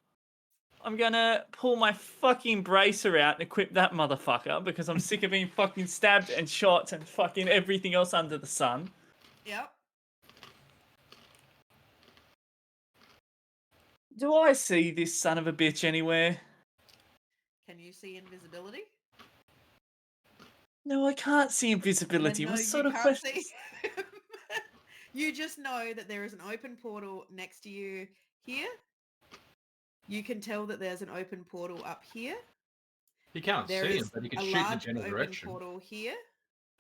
I'm going to pull my fucking bracer out and equip that motherfucker because I'm sick of being fucking stabbed and shot and fucking everything else under the sun. Yep. Do I see this son of a bitch anywhere? Can you see invisibility? No, I can't see invisibility. Then no, What sort you of can't question? see him. You just know that there is an open portal next to you here. You can tell that there's an open portal up here. You can't There see is him, but you can a shoot in the large general open direction. portal here.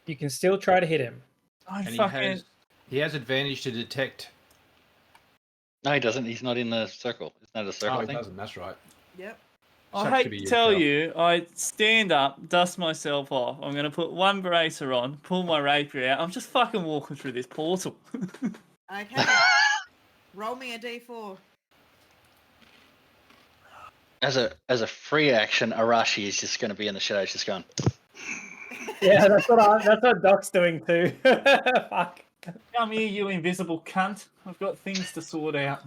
You can still try to hit him. I And fucking... he has advantage to detect. No, he doesn't. He's not in the circle. Isn't that a circle Oh, he thing? doesn't. That's right. Yep. I Sucks to hate be to you, tell Cal. you, I stand up, dust myself off. I'm going to put one bracer on, pull my rapier out. I'm just fucking walking through this portal. Okay. Roll me a d4. As a free action, Arashi is just going to be in the shadows, just going. Yeah, that's what Doc's doing too. Fuck. Come here, you invisible cunt. I've got things to sort out.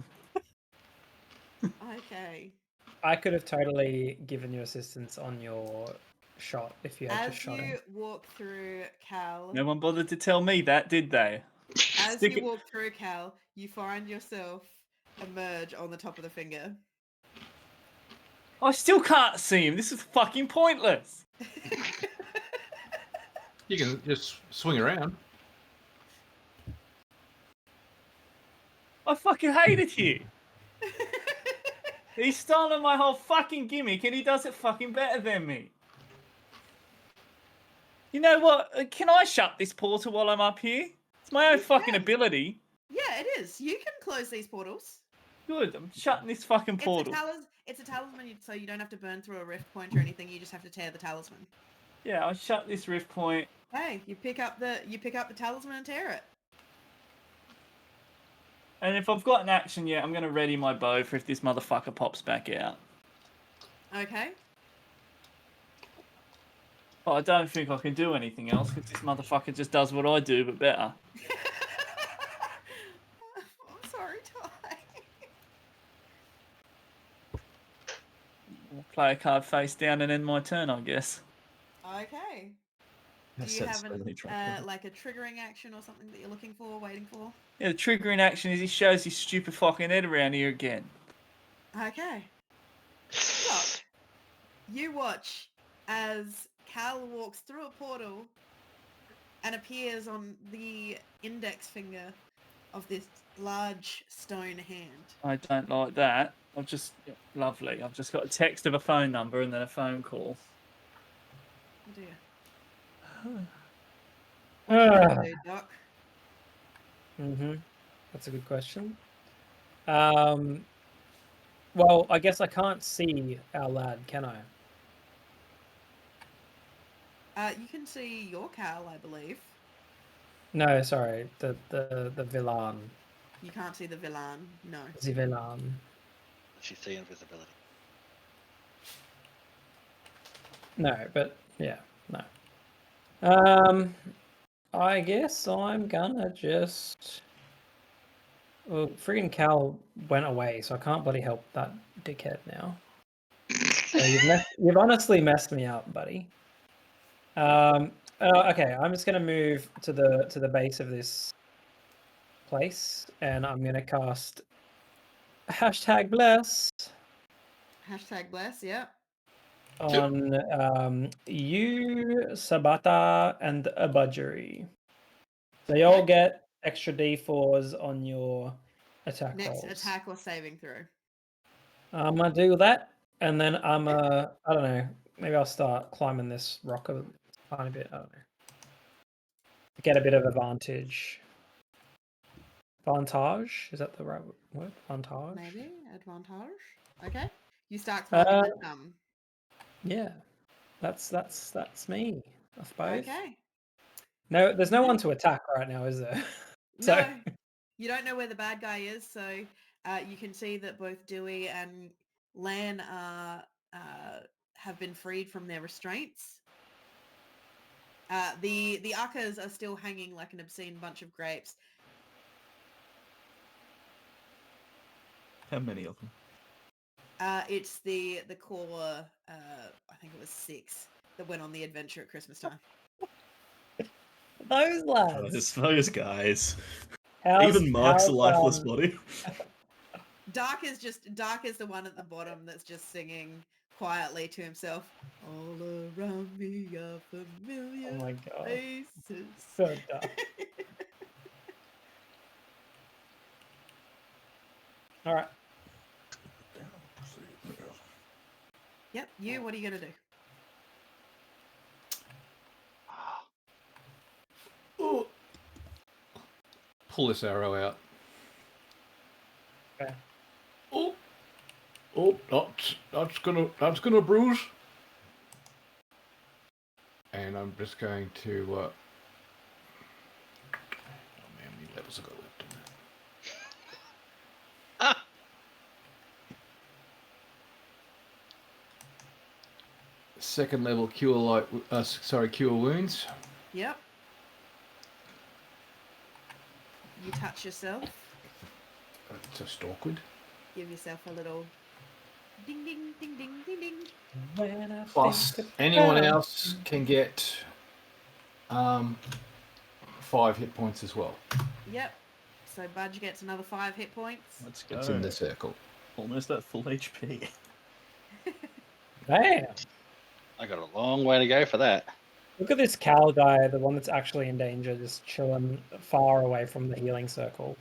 Okay. I could have totally given you assistance on your shot if you had As just shot you him. walk through Cal, No one bothered to tell me that, did they? as Stick you it- walk through Cal, you find yourself emerge on the top of the finger. I still can't see him. This is fucking pointless. You can just swing around. I fucking hate it here. He's stolen my whole fucking gimmick and he does it fucking better than me. You know what? Can I shut this portal while I'm up here? It's my own You fucking can. ability. Yeah, it is. You can close these portals. Good, I'm shutting this fucking portal. It's a talisman, so you don't have to burn through a rift point or anything. You just have to tear the talisman. Yeah, I'll shut this rift point. Hey, you pick up the talisman and tear it. And if I've got an action yet, I'm going to ready my bow for if this motherfucker pops back out. Okay. But I don't think I can do anything else because this motherfucker just does what I do, but better. I'm sorry, Ty. I'll play a card face down and end my turn, I guess. Okay. That Do you said have so many tracks. like a triggering action or something that you're looking for, waiting for? Yeah, the triggering action is he shows his stupid fucking head around here again. Okay. Doc, you watch as Cal walks through a portal and appears on the index finger of this large stone hand. I don't like that. Lovely. I've just got a text of a phone number and then a phone call. Oh dear. What are you gonna do, Doc? That's a good question. Well, I guess I can't see our lad, can I? You can see your Cal, I believe. No, sorry, the villain. You can't see the villain, no. The villain. Does you see invisibility? No, but yeah, no. I guess I'm gonna just. Well, friggin' Cal went away, so I can't bloody help that dickhead now. So you've honestly messed me up, buddy. Okay, I'm just gonna move to the base of this place, and I'm gonna cast #bless #bless, yeah. on you, Sabata, and Abudgery. So you all get extra D4s on your attack Next rolls. attack or saving throw. I'm gonna do that, and then I don't know, maybe I'll start climbing this rock a tiny bit. I don't know. Get a bit of advantage. Vantage? Is that the right word? Vantage? Maybe advantage. Okay. You start climbing that Yeah. That's me, I suppose. Okay. No, there's no one to attack right now, is there? So No. You don't know where the bad guy is, so you can see that both Dewey and Lan have been freed from their restraints. The uckers are still hanging like an obscene bunch of grapes. How many of them? It's the core, I think it was 6 that went on the adventure at Christmas time. those lads. Those guys. How's- Even Mark's a how's, lifeless body. Dark is the one at the bottom that's just singing quietly to himself. All around me are familiar Oh my god. faces. So dark. All right. Yep, you, what are you going to do? Oh. Pull this arrow out. Okay. Oh, that's gonna bruise. And I'm just going to. Oh man, how many levels have I got left in there? Second level cure cure wounds. Yep. You touch yourself. It's just awkward. Give yourself a little ding, ding, ding, ding, ding, ding. When I Plus, think anyone about- else can get 5 hit points as well. Yep. So Budge gets another 5 hit points. Let's go. It's in the circle. Almost at full HP. Damn. I got a long way to go for that. Look at this Cal guy, the one that's actually in danger, just chilling far away from the healing circle.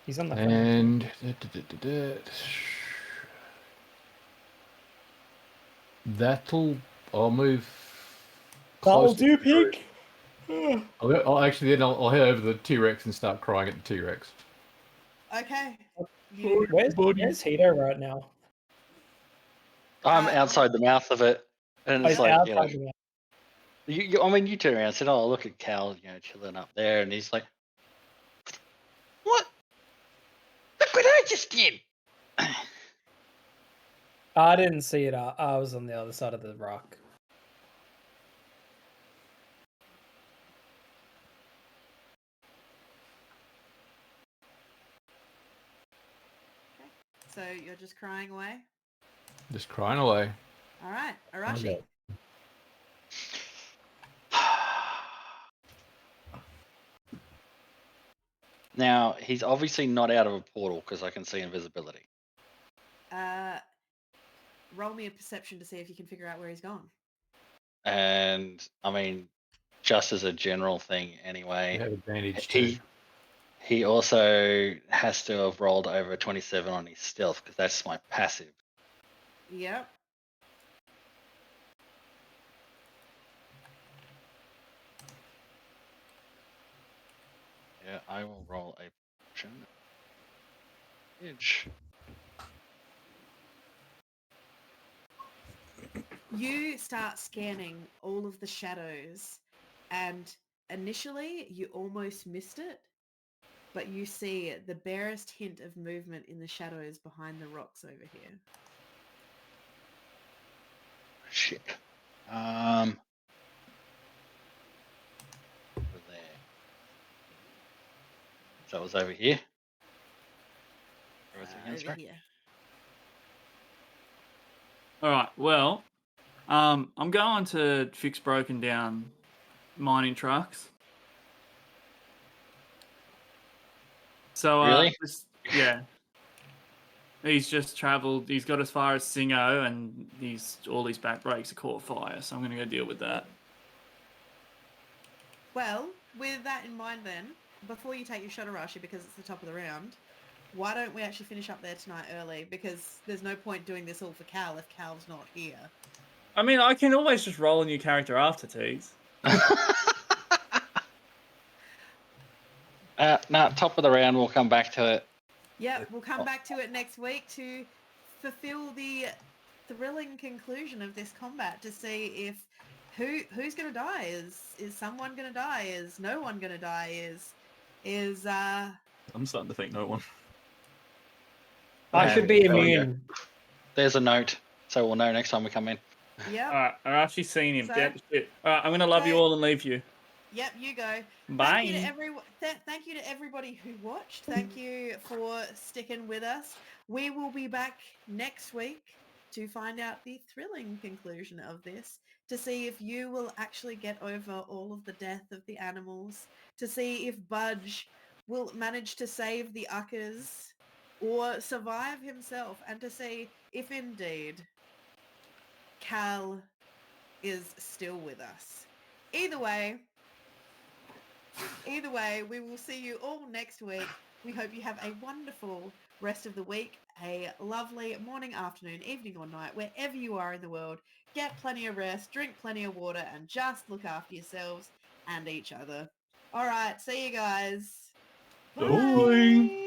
He's on the phone. And I'll move. That'll close to do, the group. pig. I'll head over to the T-Rex and start crying at the T-Rex. Okay. Where's Hito right now? I'm outside the mouth of it, and Oh, it's he's like, you know, outside the- you turn around and said, "Oh, look at Cal, chilling up there," and he's like, "What? Look what I just did!" I didn't see it. I was on the other side of the rock. So you're just crying away. Just crying away. All right, Arashi. Now, he's obviously not out of a portal because I can see invisibility. Roll me a perception to see if you can figure out where he's gone. And I mean, just as a general thing You anyway, have advantage too. he also has to have rolled over a 27 on his stealth because that's my passive. Yep. Yeah, I will roll a perception. Edge. You start scanning all of the shadows, and initially you almost missed it, but you see the barest hint of movement in the shadows behind the rocks over here. Shit. Over there. So it was over here. Everything else, Over right? here. All right. Well, I'm going to fix broken down mining trucks. So Really? yeah. He's just travelled. He's got as far as Singo, and all his back brakes are caught fire. So I'm going to go deal with that. Well, with that in mind then, before you take your shot, Arashi, because it's the top of the round, why don't we actually finish up there tonight early? Because there's no point doing this all for Cal if Cal's not here. I mean, I can always just roll a new character after Tees. Nah, top of the round, we'll come back to it. Yep, we'll come back to it next week to fulfill the thrilling conclusion of this combat to see if who's gonna die. Is someone gonna die? Is no one gonna die? Is I'm starting to think no one. I should be There we go. immune. There's a note, so we'll know next time we come in. Yep. All right, I've actually seen him. So- Damn shit. All right, I'm going to love you So- all and leave you. Yep, you go. Bye. Thank you to thank you to everybody who watched. Thank you for sticking with us. We will be back next week to find out the thrilling conclusion of this, to see if you will actually get over all of the death of the animals, to see if Budge will manage to save the uckers or survive himself, and to see if indeed Cal is still with us. Either way, we will see you all next week. We hope you have a wonderful rest of the week, a lovely morning, afternoon, evening or night, wherever you are in the world. Get plenty of rest, drink plenty of water, and just look after yourselves and each other. All right, see you guys. Bye.